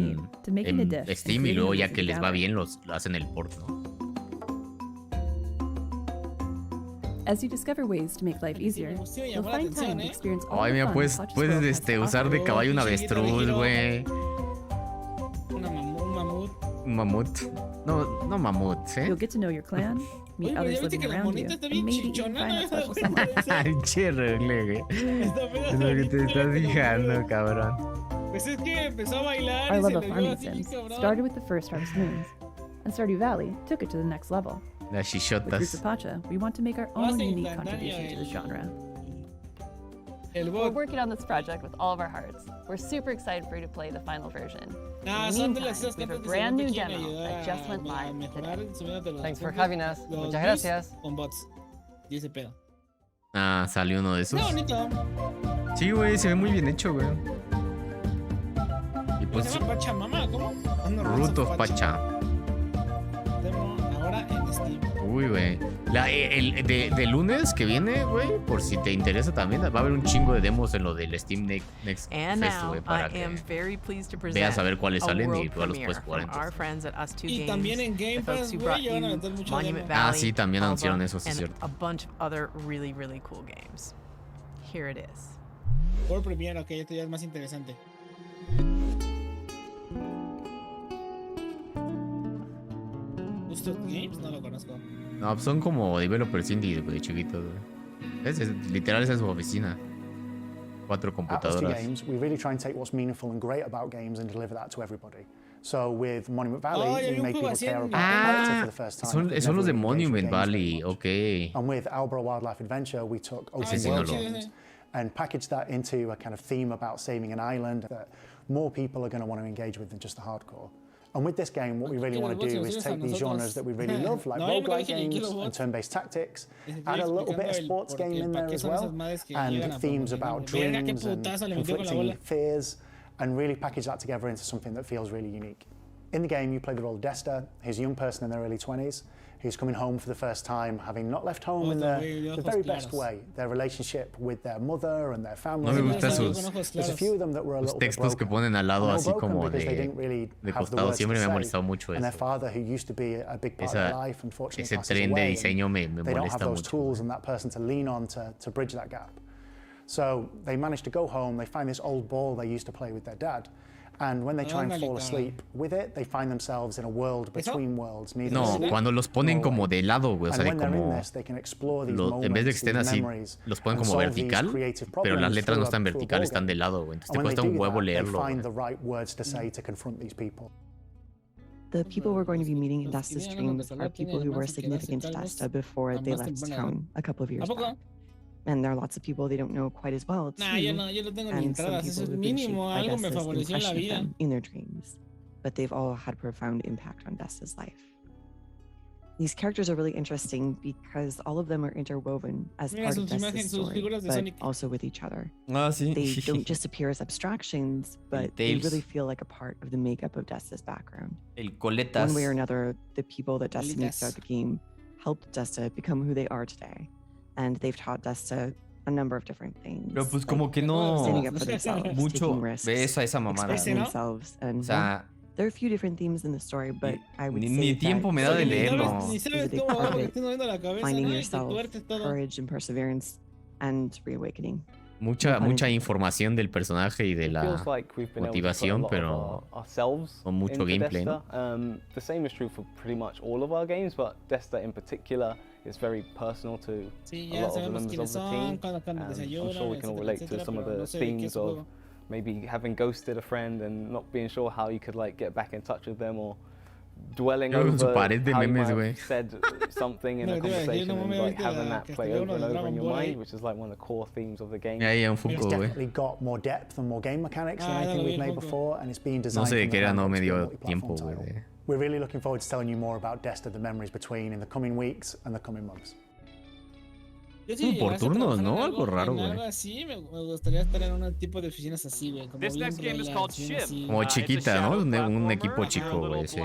en Steam y luego ya que les va bien lo hacen el port, ¿no? As you discover ways to make life easier, you'll find time to experience all the fun puedes usar de caballo un avestruz, güey. Un mamut. No mamut, ¿eh? You'll get to know your clan, meet others living around you, and maybe even find a special someone. Che REACCIONA, güey. Es lo que te estás fijando, cabrón. Pues es que empezó a bailar. Our love of farming sims started with the first Harvest Moons, and Stardew Valley took it to the next level. Las chichotas. With Roots of Pacha, we want to make our own unique contribution to the genre. We're working on this project with all of our hearts. We're super excited for you to play the final version. In the meantime, we have a brand new demo that just went live today. Thanks for having us. Muchas gracias. Con bots. Y ese pedo. Ah, salió uno de esos. Qué bonito. Sí, güey, se ve muy bien hecho, güey. Y pues, ¿se llama Pachamama? ¿Cómo? Root of Pacha. Demo ahora en Steam. Uy, güey. De lunes que viene, güey, por si te interesa también, va a haber un chingo de demos en lo del Steam Next Fest, güey, para que veas a ver cuáles salen y tú los puedes jugar entonces. Y también en Game Pass, güey, ya van a meter mucho demo. Ah, sí, también anunciaron eso, sí es cierto. A bunch of other really cool games. Here it is. Por Premiere, ok, esto ya es más interesante. ¿Justo Games? No lo conozco. No, son como developers indie de chiquitos, güey. Literal, esa es su oficina. 4 computadoras. At Games, we really try and take what's meaningful and great about games and deliver that to everybody. So with Monument Valley, we made people care about character for the first time. Son los de Monument Valley, ok. And with Albro Wildlife Adventure, we took open world games and packaged that into a kind of theme about saving an island that more people are going to want to engage with than just the hardcore. And with this game, what we really want to do is take these genres that we really love, like roguelike games and turn-based tactics, add a little bit of sports game in there as well, and themes about dreams and conflicting fears, and really package that together into something that feels really unique. In the game, you play the role of Desta, who's a young person in their early 20s, who's coming home for the first time, having not left home in the very best way. Their relationship with their mother and their family. No me gustan There's a few of them that were a little textos que ponen al lado así como de costado. Siempre me ha molestado mucho and eso. their father, who used to be a big part of their life, unfortunately ese passes tren de away, diseño me they don't have molesta those mucho. tools and that person to lean on to bridge that gap. So they manage to go home, they find this old ball they used to play with their dad, And when they try and fall asleep with it, they find themselves in a world between worlds. No, cuando los ponen como de lado, güey, o sea, de como en vez de que estén así, los ponen como vertical, pero las letras no están vertical, están de lado, güey. Entonces te cuesta un huevo leerlo. The people we're going to be meeting in Desta's dreams are people who were significant to Desta before they left town a couple of years back. And there are lots of people they don't know quite as well, too. Yo no tengo ni entradas, eso es mínimo, algo me favoreció en la vida. In their dreams, but they've all had profound impact on Desta's life. These characters are really interesting because all of them are interwoven as part of Desta's story, but also with each other. They don't just appear as abstractions, but they really feel like a part of the makeup of Desta's background. One way or another, the people that Desta meets throughout the game helped Desta become who they are today. And they've taught Desta a number of different things. Pero pues como que no mucho ves a esa mamada. O sea, there are a few different themes in the story, but I would say ni tiempo me da de leerlo. Finding yourself, courage and perseverance, and reawakening. Mucha información del personaje y de la motivación, pero con mucho gameplay, ¿no? The same is true for pretty much all of our games, but Desta in particular is very personal to a lot of the members of the team. I'm sure we can all relate to some of the themes of maybe having ghosted a friend and not being sure how you could like get back in touch with them, or dwelling over how you might have said something in a conversation and like having that play over and over in your mind, which is like one of the core themes of the game. It's definitely got more depth and more game mechanics than anything we've made before, and it's been designed. No sé de qué era, no me dio tiempo, güey. We're really looking forward to telling you more about Desta, the memories between, in the coming weeks and the coming months. Por turnos, ¿no? Algo raro, güey. Algo así, me gustaría estar en un tipo de oficinas así, güey. Como chiquita, ¿no? Un equipo chico, güey. Sí.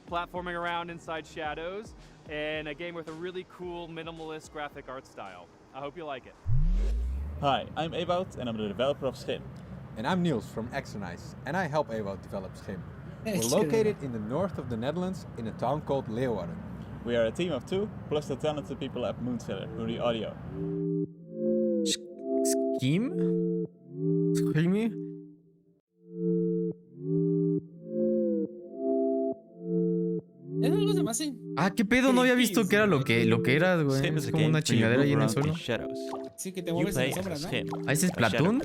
Platforming around inside shadows, and a game with a really cool minimalist graphic art style. I hope you like it. Hi, I'm Ewout, and I'm the developer of Schim. And I'm Niels from xRuule, and I help Ewout develop Schim. We're located in the north of the Netherlands in a town called Leeuwarden. We are a team of 2, plus the talented people at Moonfiller who do audio. ¿Schim? ¿Schimi? ¿Qué pedo? No había visto que era lo que era, güey. Es como una chingadera ahí en el suelo. Sí, que te mueves en las sombras, ¿no? ¿Ese es Platoon?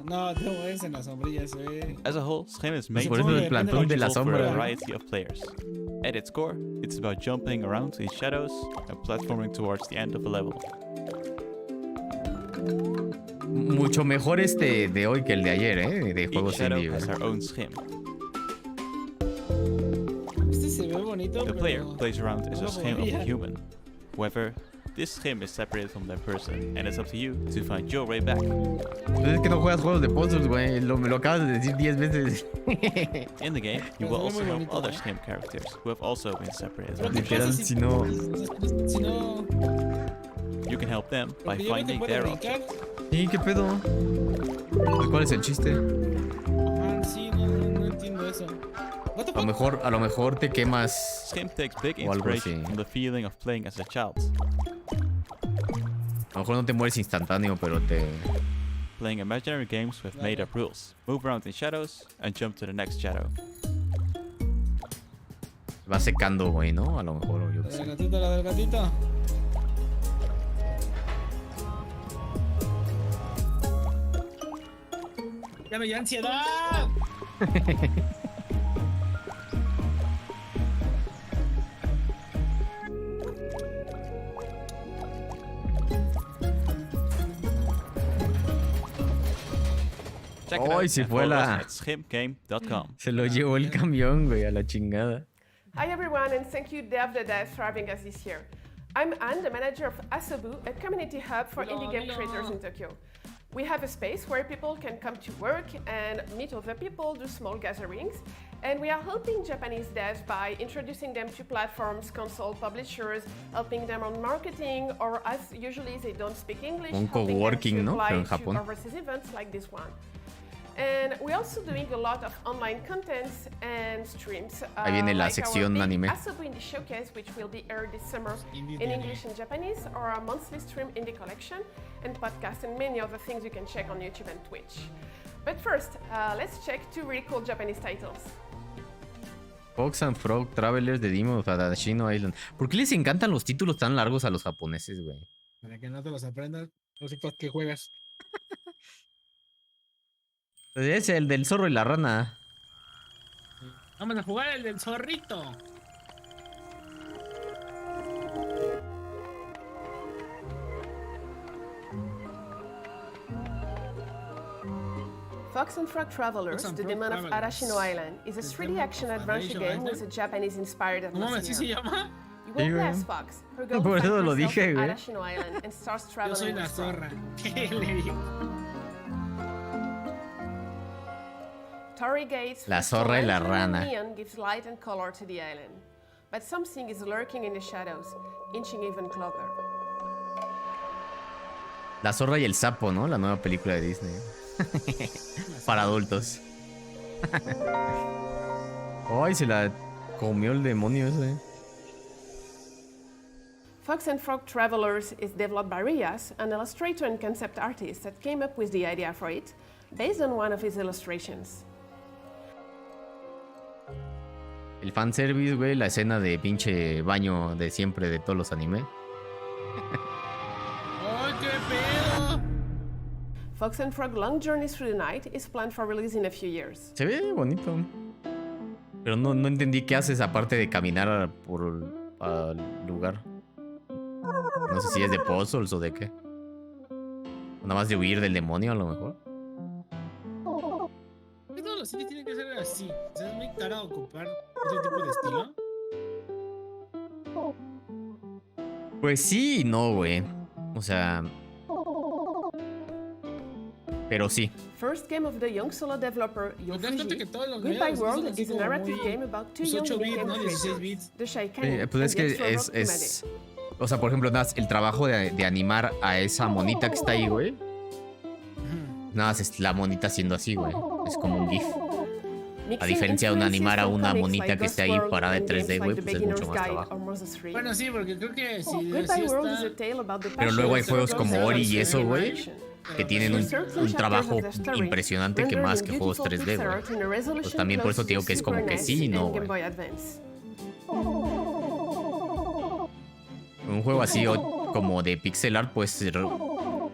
No, te mueves en las sombrillas, güey. As a whole, Schim is made for a variety of players. At its core, it's about jumping around in shadows and platforming towards the end of a level. Mucho mejor de hoy que el de ayer, de juegos indie. Has our own Schim. Se ve bonito, the player plays around as a Schim of a human. However, this Schim is separated from that person, and it's up to you to find your way back. Es que no juegas juegos de puzzles, güey. Me lo acabas de decir 10 veces. In the game, you will also help other Schim characters who have also been separated from Literal, si no... You can help them by finding their object. ¿Y qué pedo? ¿Cuál es el chiste? Sí, no entiendo eso. A lo mejor te quemas. Schim takes big inspiration from the feeling of playing as a child. A lo mejor no te mueres instantáneo, pero te... Playing imaginary games with made up rules. Move around in shadows and jump to the next shadow. Va secando, güey, ¿no? A lo mejor, yo qué sé. La del gatito. Ya me dio ansiedad. ¡Ay, se fue la... Se lo llevó el camión, güey, a la chingada. Hi everyone, and thank you Dev the Dev for having us this year. I'm Anne, the manager of Asobu, a community hub for indie game creators in Tokyo. We have a space where people can come to work and meet other people, do small gatherings, and we are helping Japanese devs by introducing them to platforms, console publishers, helping them on marketing, or as usually they don't speak English, un coworking, ¿no? Pero en Japón. overseas events like this one. And we're also doing a lot of online contents and streams. Ahí viene la sección anime. Asobu Indie Showcase, which will be aired this summer in English and Japanese, or our monthly stream Indie Collection, and podcast, and many other things you can check on YouTube and Twitch. But first, let's check 2 really cool Japanese titles. Fox and Frog Travelers de Demon of Adashino Island. ¿Por qué les encantan los títulos tan largos a los japoneses, güey? Para que no te los aprendas, no sé por qué juegas. Es el del zorro y la rana. Vamos a jugar el del zorrito. Fox and Frog Travelers, The Demon of Arashino Island, is a 3D action-adventure game with a Japanese-inspired atmosphere. You will play as Fox, who goes back to Arashino Island and starts traveling with Frog. Torii Gates, La zorra y la rana. Neon gives light and color to the island, but something is lurking in the shadows, inching even closer. La zorra y el sapo, ¿no? La nueva película de Disney. Para adultos. Ay, se la comió el demonio ese. Fox and Frog Travelers is developed by Rias, an illustrator and concept artist that came up with the idea for it, based on one of his illustrations. El fanservice, güey, la escena de pinche baño de siempre de todos los anime. ¡Ay, qué pedo! Fox and Frog Long Journey Through the Night is planned for release in a few years. Se ve bonito. Pero no entendí qué haces aparte de caminar por el lugar. No sé si es de puzzles o de qué. O nada más de huir del demonio a lo mejor. Todos los sitios tienen que ser así. O sea, es muy caro ocupar otro tipo de estilo. Pues sí y no, güey. O sea... Pero sí. First game of the young solo developer Yofuji, Goodbye World is a narrative game about 2 young game creators, the Shaikani, pues es que es... O sea, por ejemplo, el trabajo de animar a esa monita que está ahí, güey. Nada más es la monita haciendo así, güey. Es como un GIF. A diferencia de animar a una monita que esté ahí parada en 3D, güey, pues es mucho más trabajo. Bueno, sí, porque creo que sí está... Pero luego hay juegos como Ori y eso, güey, que tienen un trabajo impresionante que más que juegos 3D, güey. Pues también por eso te digo que es como que sí y no, güey. Un juego así como de pixel art puede ser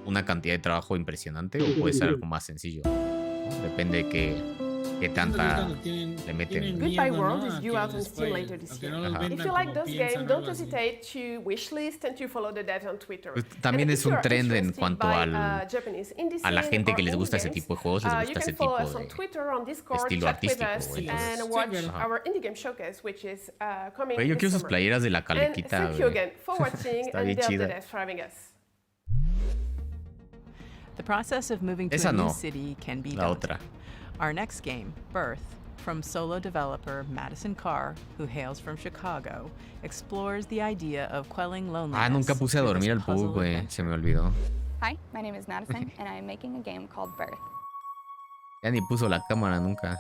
una cantidad de trabajo impresionante o puede ser algo más sencillo. Depende de qué tanta le meten. Goodbye World is due out on Steam later this year. If you like those games, don't hesitate to wishlist and to follow the devs on Twitter. Pues también es un trend en cuanto a la gente que les gusta ese tipo de juegos, les gusta ese tipo de estilo artístico, güey. Güey, yo quiero sus playeras de la calequita, güey. Está bien chida. The process of moving to a new city can be daunting. Our next game, Birth, from solo developer Madison Carr, who hails from Chicago, explores the idea of quelling loneliness. Nunca puse a dormir al pug, güey. Se me olvidó. Hi, my name is Madison, and I'm making a game called Birth. Ya ni puso la cámara nunca.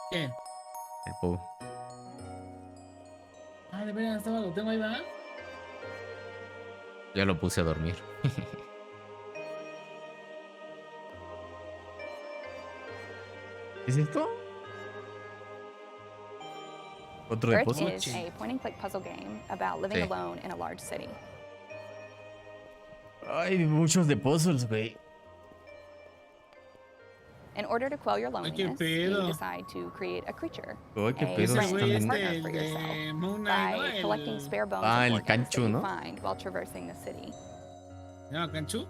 ¿Qué? El pug. De veras, lo tengo ahí, ¿verdad? Ya lo puse a dormir. ¿Qué es esto? Otro de puzzle. Birth is a point-and-click puzzle game about living alone in a large city. Ay, muchos de puzzles, güey. In order to quell your loneliness, you decide to create a creature. Ay, qué pedo. Partner for yourself by collecting spare bones and organs that you find while traversing the city. No, Kanchu,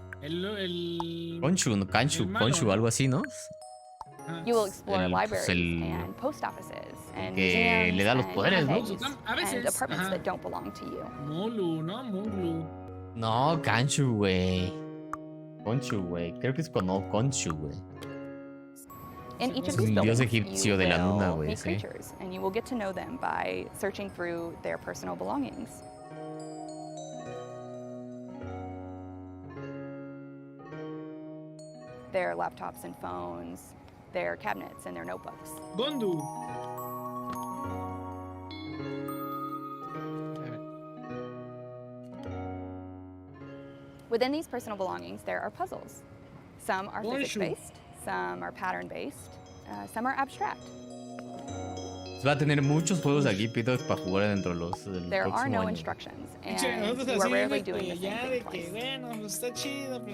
Konshu, algo así, ¿no? You will explore libraries and post offices and que le da los poderes, ¿no? And apartments that don't belong to you. No, Konshu, güey. Konshu, güey. Creo que es Konshu, güey. In each of these buildings, dios egipcio de la luna, güey, sí. Creatures, and you will get to know them by searching through their personal belongings. their laptops and phones, their cabinets and their notebooks. Gondu. Within these personal belongings, there are puzzles. Some are physics-based, some are pattern-based, some are abstract. Va a tener muchos juegos aquí, Pito, para jugar dentro de los del There are no próximo año. instructions, and you are rarely doing the same thing twice.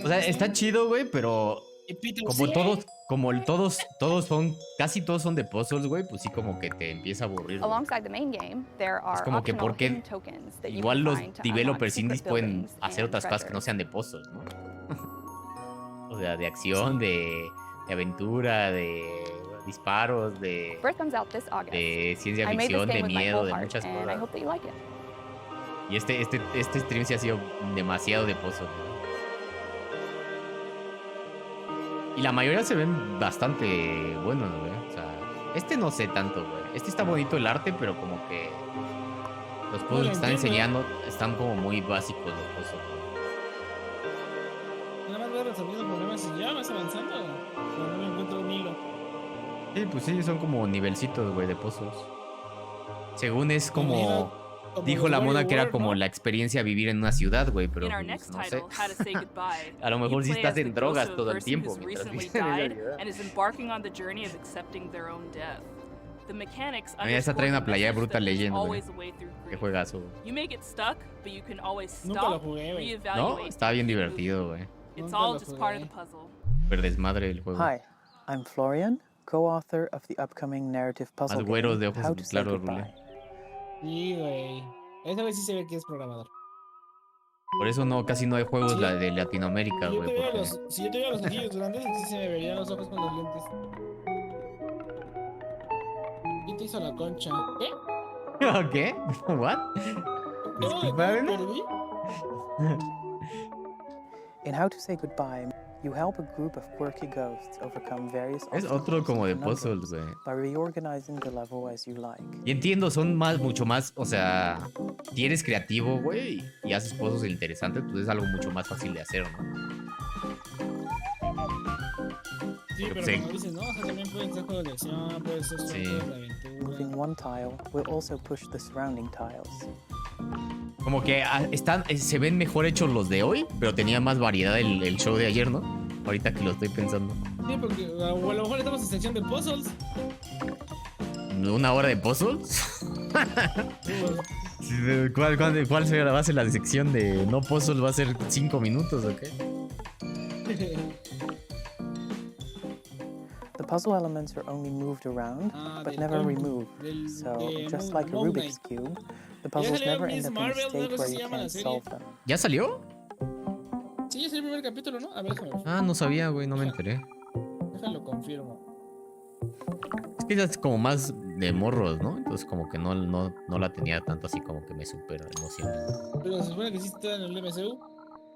O sea, está chido, güey, pero todos son, casi todos son de puzzles, güey, pues sí como que te empieza a aburrir. Alongside the main game, there are como que optional porque hidden tokens that you igual can los find to developers unlock indies secret pueden buildings hacer and otras cosas que no treasures. sean de puzzles, ¿no? O sea, de acción, de aventura, de disparos, de Birth comes out this August. de ciencia I made this ficción, de game with my miedo, whole de heart, muchas and I cosas. hope that you like it. Y este stream sí ha sido demasiado de puzzles. Y la mayoría se ven bastante buenos, güey. O sea, este no sé tanto, güey. Este está bonito el arte, pero como que los puzzles que están enseñando están como muy básicos los puzzles. Nada más voy resolviendo problemas y ya vas avanzando. Pero no encuentro un hilo. Sí, pues sí, son como nivelcitos, güey, de puzzles. Según es como dijo la mona que era como la experiencia de vivir en una ciudad, güey, pero pues, no sé. A lo mejor sí estás en drogas todo el tiempo mientras vives en esa ciudad. A mí esta trae una playa de Brutal Legend, güey. Qué juegazo. Nunca lo jugué, güey. No, estaba bien divertido, güey. Super desmadre el juego. Hi, I'm Florian, co-author of the upcoming narrative puzzle Más güeros de game, ojos How to Say claros, Goodbye. Rule. Sí, güey. Esa vez sí se ve que es programador. Por eso no, casi no hay juegos de Latinoamérica, güey. Si yo tuviera los ojillos grandes, sí se me verían los ojos con los lentes. ¿Quién te hizo la concha? ¿Qué? ¿Qué? ¿What? ¿Disculpadme? In How to Say Goodbye, you help a group of quirky ghosts overcome various Es otro como de puzzles, güey. by reorganizing the level as you like. Y entiendo, son mucho más, o sea, si eres creativo, güey, y haces puzzles interesantes, pues es algo mucho más fácil de hacer, ¿no? Sí, pero como dices, ¿no? O sea, también pueden ser juegos de acción, pueden ser juegos de aventura. Moving one tile will also push the surrounding tiles. Como que se ven mejor hechos los de hoy, pero tenía más variedad el show de ayer, ¿no? Ahorita que lo estoy pensando. Sí, porque a lo mejor estamos en sección de puzzles. ¿Una hora de puzzles? ¿Cuál va a ser la sección de no puzzles? ¿Va a ser 5 minutos o qué? The puzzle elements are only moved around, but never removed. So, just like a Rubik's Cube, the puzzles never end up in a state where you can't solve them. ¿Ya salió? Sí, es el primer capítulo, ¿no? A ver, déjame ver. Ah, no sabía, güey, no me enteré. Déjalo confirmo. Es que ya es como más de morros, ¿no? Entonces como que no la tenía tanto así como que me super emociona. Pero se supone que sí está en el MCU.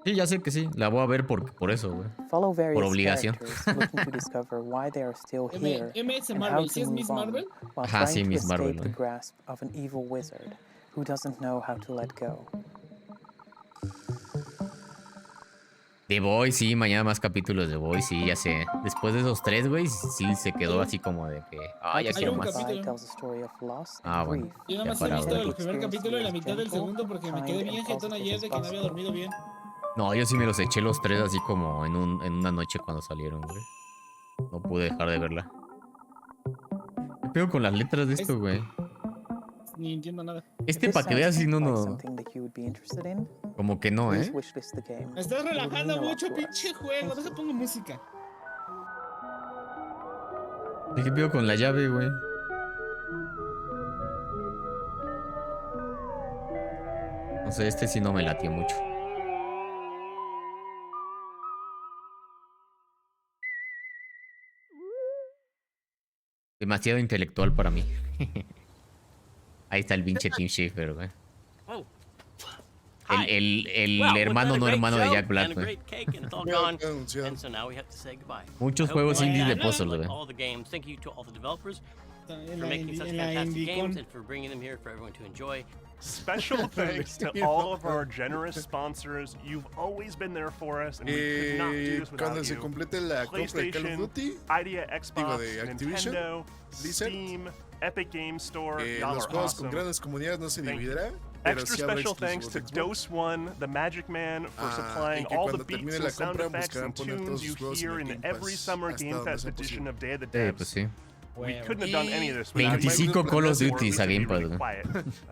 Sí, ya sé que sí. La voy a ver por eso, güey. Follow various por obligación. looking to discover why they are still here MS and Marvel. how ¿Sí to es Miss move on Marvel? while Ajá, sí, trying to Miss Marvel, escape the güey. grasp of an evil wizard who doesn't know how to let go. The Boys, sí, mañana más capítulos de The Boys, sí, ya sé. Después de esos 3, güey, sí se quedó así como de que... Ah, ya quiero más. Ah, bueno. Yo nada más he visto el primer capítulo y la mitad del segundo porque me quedé bien jetón ayer de que no había dormido bien. No, yo sí me los eché los 3 así como en una noche cuando salieron, güey. No pude dejar de verla. ¿Qué pedo con las letras de esto, güey? Ni entiendo nada. Para que veas si no... Como que no, ¿eh? Me estás relajando mucho, pinche juego. Deja pongo música. ¿Qué pedo con la llave, güey? No sé, sí no me latió mucho. Demasiado intelectual para mí. Ahí está el pinche Tim Schafer, güey. El hermano no hermano de Jack Black, güey. Muchos juegos indies de puzzle, güey. for making such fantastic games and for bringing them here for everyone to enjoy. Special thanks to all of our generous sponsors. You've always been there for us, and we could not do this without cuando se complete la compra de Call of Duty, Idea, Xbox, Nintendo, Steam, Epic Games Store, y'all los are juegos awesome. con grandes comunidades no se dividirá. Extra special thanks to Dose One, the Magic Man, for supplying all the beats and sound effects and tunes you hear in every summer Game Fest edition of Day of the Dead. Pues sí. We couldn't have done any of this 25 Call of Duty a Game Pass.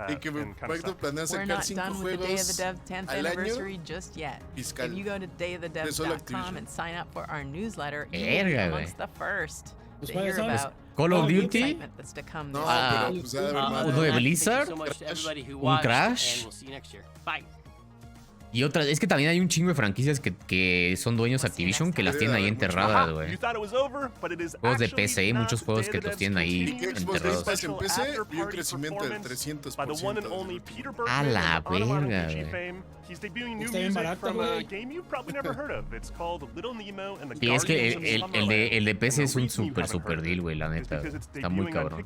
Y que Microsoft planea We're sacar not 5 done with the Day of the juegos Dev 10th al año anniversary just yet. fiscal. If you go to dayofthedev.com and sign up for our newsletter, you will be Verga, amongst the first to ¿cuáles hear son? about Call of all the Duty. excitement that's to come this No, year. pero pues ha de haber más. Uno de Thank Blizzard, you so much to everybody who un watched, Crash. and we'll see you next year. Bye. Y otras, es que también hay un chingo de franquicias que son dueños de Activision que las tienen ahí enterradas, güey. Juegos de PC, muchos juegos que los tienen ahí enterrados. Xbox en PC vio un crecimiento del 300%. A la verga, güey. He's debuting new Está bien music barato, from a güey. game you've probably never heard of. It's called Little Nemo and the Y es que Guardians of el de PC es un Summerland. super deal, güey, la neta. Está muy cabrón.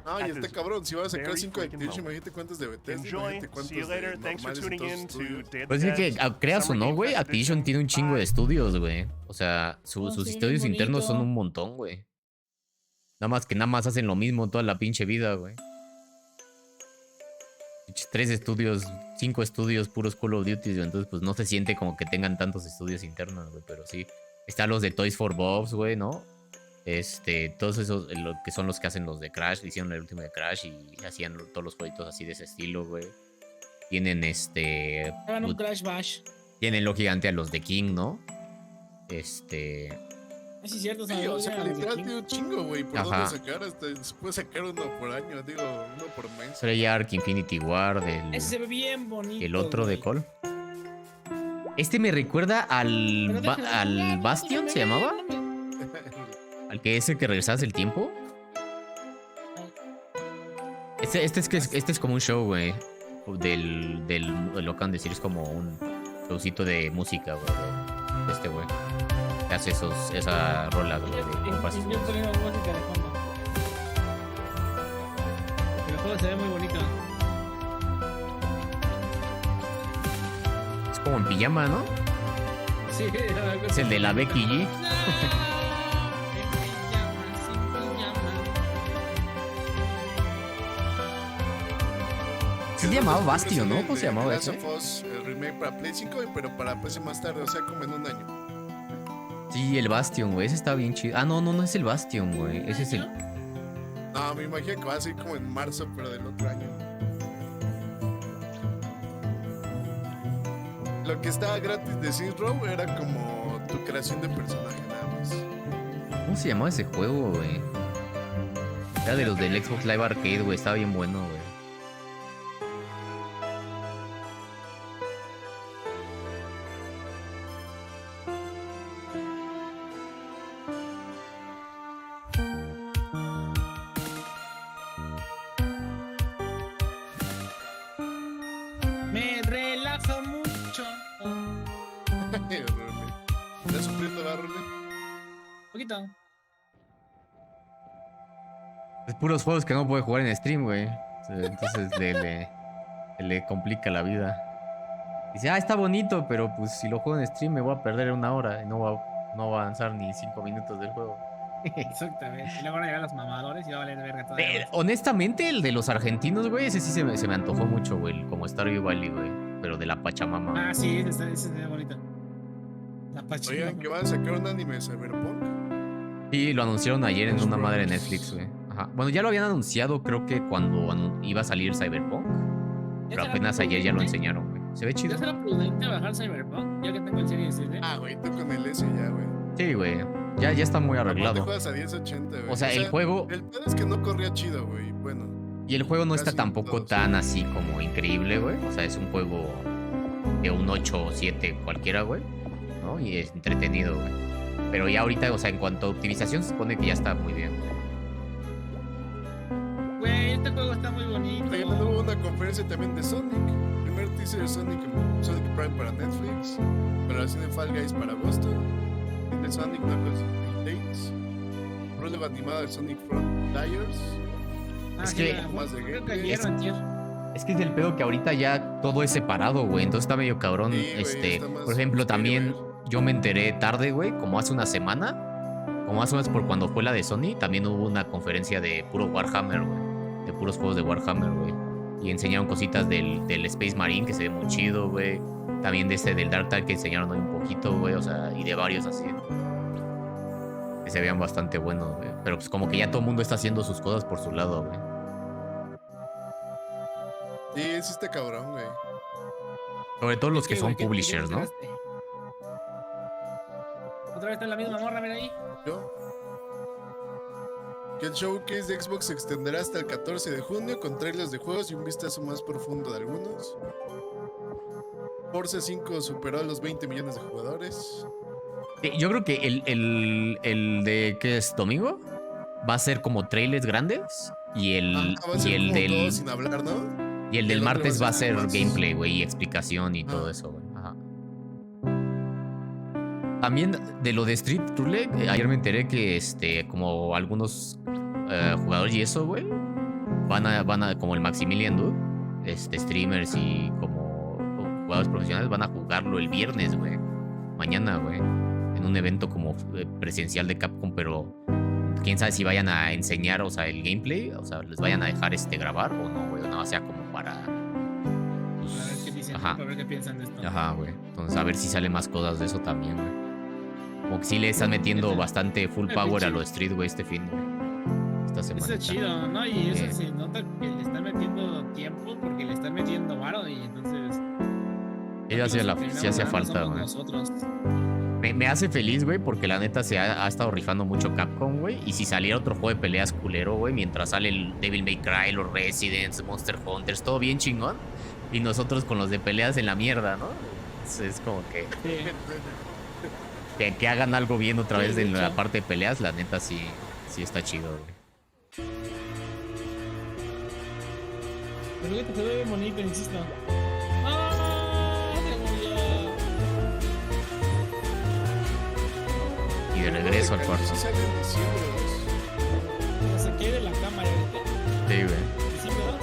No, y está cabrón. Si vas a sacar 5 de Activision, imagínate cuántos de Bethesda, imagínate cuántos de normales y todos estudios. Pues es que, creas o no, güey, Activision tiene un chingo de estudios, güey. O sea, sus sí, estudios bonito. internos son un montón, güey. Nada más hacen lo mismo toda la pinche vida, güey. 3 estudios, 5 estudios, puros Call of Duty, entonces pues no se siente como que tengan tantos estudios internos, güey, pero sí. Están los de Toys for Bobs, güey, ¿no? Todos esos, lo que son los que hacen los de Crash, hicieron el último de Crash y hacían todos los jueguitos así de ese estilo, güey. Tienen Hagan un Crash Bash. tienen lo gigante a los de King, ¿no? Sí, es cierto, Sí, o sea, literal tiene un chingo, güey. ¿Por Ajá. dónde sacar? Hasta se puede sacar uno por año, digo, uno por mes. Treyarch, Infinity Ward, Ese se ve bien bonito. el otro de güey. Call. Me recuerda al Bastion, ¿se llamaba? Al que es el que regresabas el tiempo. Este es como un show, güey. De lo que van a decir, es como un showcito de música, güey. De este güey. Que hace esa rola, güey. Yo poniendo música de fondo. Pero todo se ve muy bonito. Es como en pijama, ¿no? Sí, Es el de la Becky G. Se llamaba Bastion, ¿no? ¿Cómo se llamaba Last ese? of Us, el remake para Play 5, pero para PC más tarde, o sea, como en un año. Sí, el Bastion, güey. Ese está bien chido. Ah, no es el Bastion, güey. Ese es el... No, me imagino que va a ser como en marzo, pero del otro año. Lo que estaba gratis de xRuule era como tu creación de personaje, nada más. ¿Cómo se llamaba ese juego, güey? Era de los del Xbox Live Arcade, güey. Estaba bien bueno, güey. Me relaja mucho. ¿Estás sufriendo la Rule? Poquito. Es puros juegos que no puede jugar en stream, güey. Entonces le complica la vida. Dice, está bonito, pero pues si lo juego en stream me voy a perder 1 hora y no va a avanzar ni 5 minutos del juego. Exactamente. Y luego van a llegar los mamadores y va a valer verga todo. Honestamente, el de los argentinos, güey, ese sí se me antojó mucho, güey. Como Stardew Valley, güey. Pero de la Pachamama. Ah, sí, ese se ve bonito. La Pachamama. Oigan, que van a sacar un anime de Cyberpunk. Sí, lo anunciaron ayer en una madre de Netflix, güey. Ajá. Bueno, ya lo habían anunciado, creo que cuando iba a salir Cyberpunk. Pero apenas ayer ya lo enseñaron, güey. Se ve chido. ¿Ya será prudente bajar Cyberpunk? Ya que tengo el Series S. Ah, güey, tú con el S ya, güey. Sí, güey. Ya está muy arreglado. Te juegas a 1080, güey. O sea, el juego... El pedo es que no corría chido, güey. Bueno. Y el juego no está tampoco tan así como increíble, güey. O sea, es un juego de un 8 o 7 cualquiera, güey. ¿No? Y es entretenido, güey. Pero ya ahorita, o sea, en cuanto a optimización, se supone que ya está muy bien, güey. Güey, este juego está muy bonito. Oye, hubo una conferencia también de Sonic. Primer teaser de Sonic Prime para Netflix. Colaboración de Fall Guys para agosto. De Sonic Knuckles Tales. Prólogo animado de Sonic Front Players. Es que es el pedo que ahorita ya todo es separado, güey. Entonces está medio cabrón. Sí, por ejemplo, también yo me enteré tarde, güey, como hace una semana. Como más o menos por cuando fue la de Sony, también hubo una conferencia de puro Warhammer, güey. De puros juegos de Warhammer, güey. Y enseñaron cositas del Space Marine, que se ve muy chido, güey. También del Dark Tide, que enseñaron hoy un poquito, güey. O sea, y de varios así. Que se veían bastante buenos, güey. Pero pues como que ya todo el mundo está haciendo sus cosas por su lado, güey. Sí, es este cabrón, güey. Sobre todo los que son publishers, ¿no? Otra vez está en la misma morra, mira ahí. ¿Yo? Que el showcase de Xbox se extenderá hasta el 14 de junio con trailers de juegos y un vistazo más profundo de algunos. Forza 5 superó a los 20 millones de jugadores. Yo creo que el de ¿qué es? ¿Domingo? Va a ser como trailers grandes y el del sin hablar, ¿no? Y el del martes va a ser gameplay, güey, y explicación y todo eso, güey. Ajá. También de lo de xRuule, ayer me enteré que como algunos jugadores y eso, güey, van a como el Maximilian Dude, streamers y como jugadores profesionales van a jugarlo el viernes, güey. Mañana, güey. En un evento como presencial de Capcom, pero quién sabe si vayan a enseñar, o sea, el gameplay, o sea, les vayan a dejar grabar o no, güey, o nada, sea como para pues, a ver qué dicen, ajá. Para ver qué piensan de esto. Ajá, güey. Entonces, a ver si sale más cosas de eso también, güey. Como que sí le están metiendo bastante full power a lo de Street, güey, este fin, güey. Esta semana. Eso es chido, ¿no? Y eso se nota que le están metiendo tiempo porque le están metiendo varo y entonces... Sí hacía falta, güey. Me hace feliz, güey, porque la neta se ha estado rifando mucho Capcom, güey. Y si saliera otro juego de peleas culero, güey, mientras sale el Devil May Cry, los Residents, Monster Hunters, todo bien chingón. Y nosotros con los de peleas en la mierda, ¿no? Es como que... Sí. Que hagan algo bien otra vez en la parte de peleas, la neta sí está chido, güey. Pero que te ve bien bonito, insisto. Y de regreso al cuarto. No se quede la cámara ahorita. Sí, güey. ¿Diciembre 2?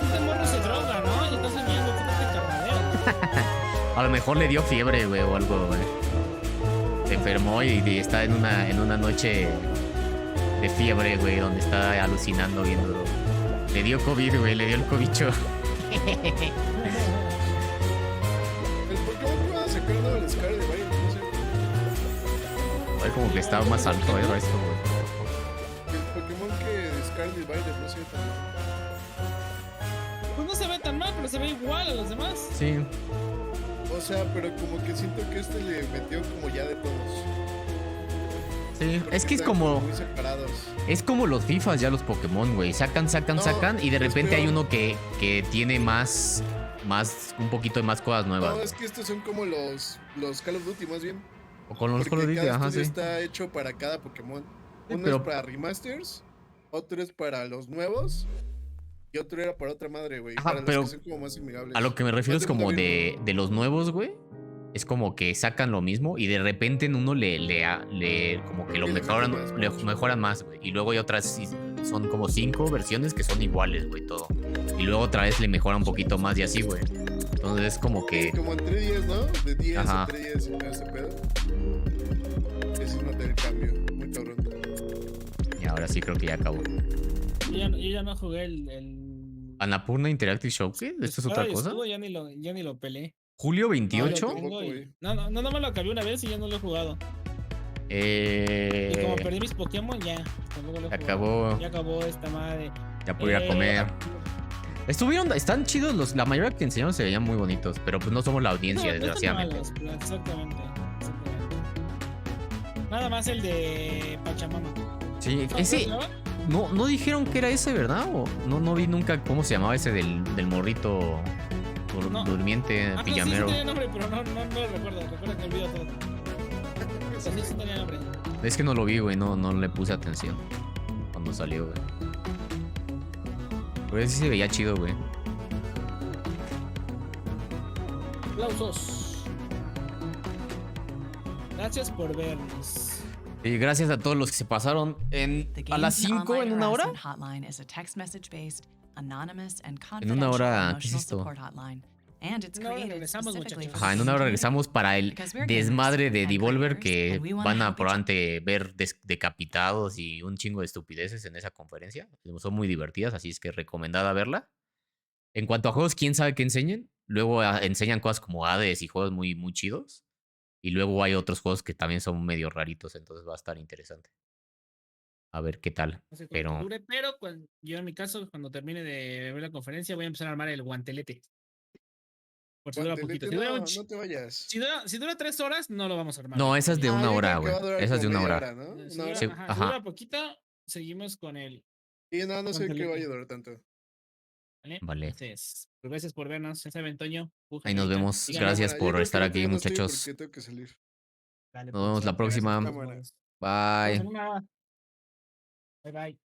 Este morro se droga, ¿no? Y está soñando con este carnadero. A lo mejor le dio fiebre, güey, o algo, güey. Se enfermó y está en una noche de fiebre, güey, donde está alucinando viendo. Le dio COVID, güey, le dio el cobicho. Ay, como que estaba más alto esto, güey. El Pokémon que Scarlet Violet no se ve tan mal. Pues no se ve tan mal, pero se ve igual a los demás. Sí. O sea, pero como que siento que le metió como ya de todos. Sí, es que es como... muy separados. Es como los FIFAs ya los Pokémon, güey. Sacan y de repente hay uno que tiene más un poquito de más cosas nuevas. No, es que estos son como los Call of Duty más bien. O con los Call of Duty, ajá, sí. Sí. Está hecho para cada Pokémon. Uno pero... es para remasters, otro es para los nuevos y otro era para otra madre, güey. Ajá, para pero los que son como más amigables. A lo que me refiero es como de los nuevos, güey. Es como que sacan lo mismo y de repente en uno le como que lo mejoran más, güey. Y luego hay otras, son como 5 versiones que son iguales, güey, todo. Y luego otra vez le mejora un poquito más y así, güey. Entonces es como que... Como entre 10, ¿no? De 10 Ajá. a 3 y no ese pedo. Ese es no tener cambio, muy cabrón. Y ahora sí creo que ya acabó. Yo ya no jugué el... Annapurna Interactive Showcase, ¿esto es otra cosa? Ya ni lo peleé. ¿Julio 28? No me lo acabé una vez y ya no lo he jugado. Y como perdí mis Pokémon, ya. Acabó. Ya acabó esta madre. Ya pude ir a comer. Están chidos la mayoría que enseñaron se veían muy bonitos, pero pues no somos la audiencia, desgraciadamente. Exactamente. Nada más el de Pachamama. Sí, ese... No dijeron que era ese, ¿verdad? O no vi nunca cómo se llamaba ese del morrito durmiente, pijamero. Sí tenía nombre, pero no lo recuerdo. Recuerda que olvido todo. Sí tenía nombre. Es que no lo vi, güey, no le puse atención cuando salió, güey. Pero ese sí se veía chido, güey. Aplausos. Gracias por vernos. Y gracias a todos los que se pasaron a las 5 en una hora. En una hora, ¿qué es esto? Ajá, en una hora regresamos para el desmadre de Devolver que van a probablemente ver decapitados y un chingo de estupideces en esa conferencia. Son muy divertidas, así es que recomendada verla. En cuanto a juegos, quién sabe qué enseñen. Luego enseñan cosas como Hades y juegos muy, muy chidos. Y luego hay otros juegos que también son medio raritos, entonces va a estar interesante. A ver qué tal. No sé cuánto dure, pero yo en mi caso, cuando termine de ver la conferencia, voy a empezar a armar el guantelete. Por si dura poquito. No te vayas. Si dura 3 horas, no lo vamos a armar. No, esa es de una hora, güey. Esa es de una hora. ¿No? Si dura poquito, seguimos con el. Y no sé qué vaya a durar tanto. Vale. Entonces, pues gracias por vernos. Ya saben, Toño. Ahí nos vemos. Gracias por estar aquí, muchachos. Dale, nos vemos la próxima. Bye. Bye, bye.